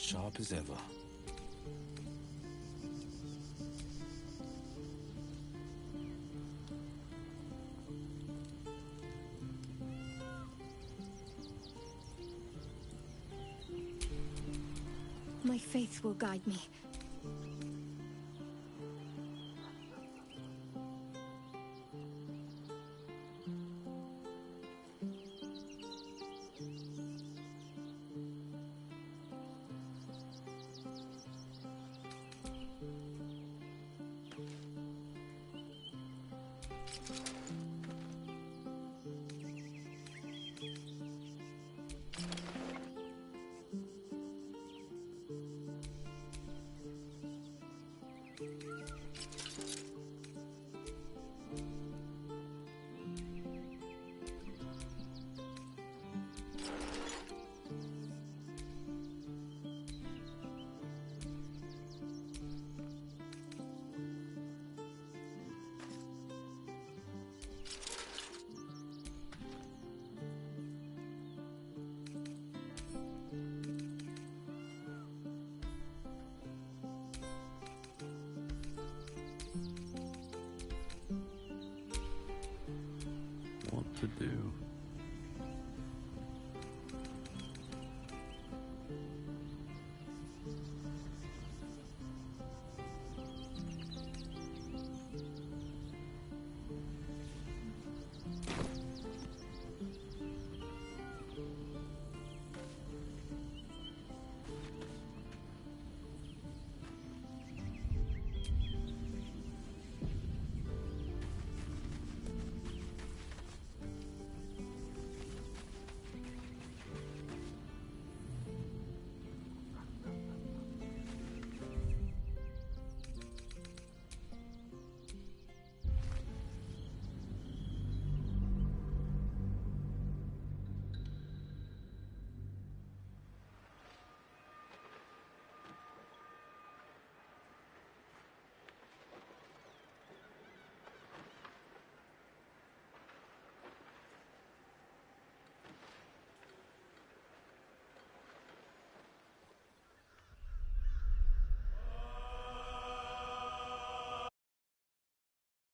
Sharp as ever. My faith will guide me. What to do?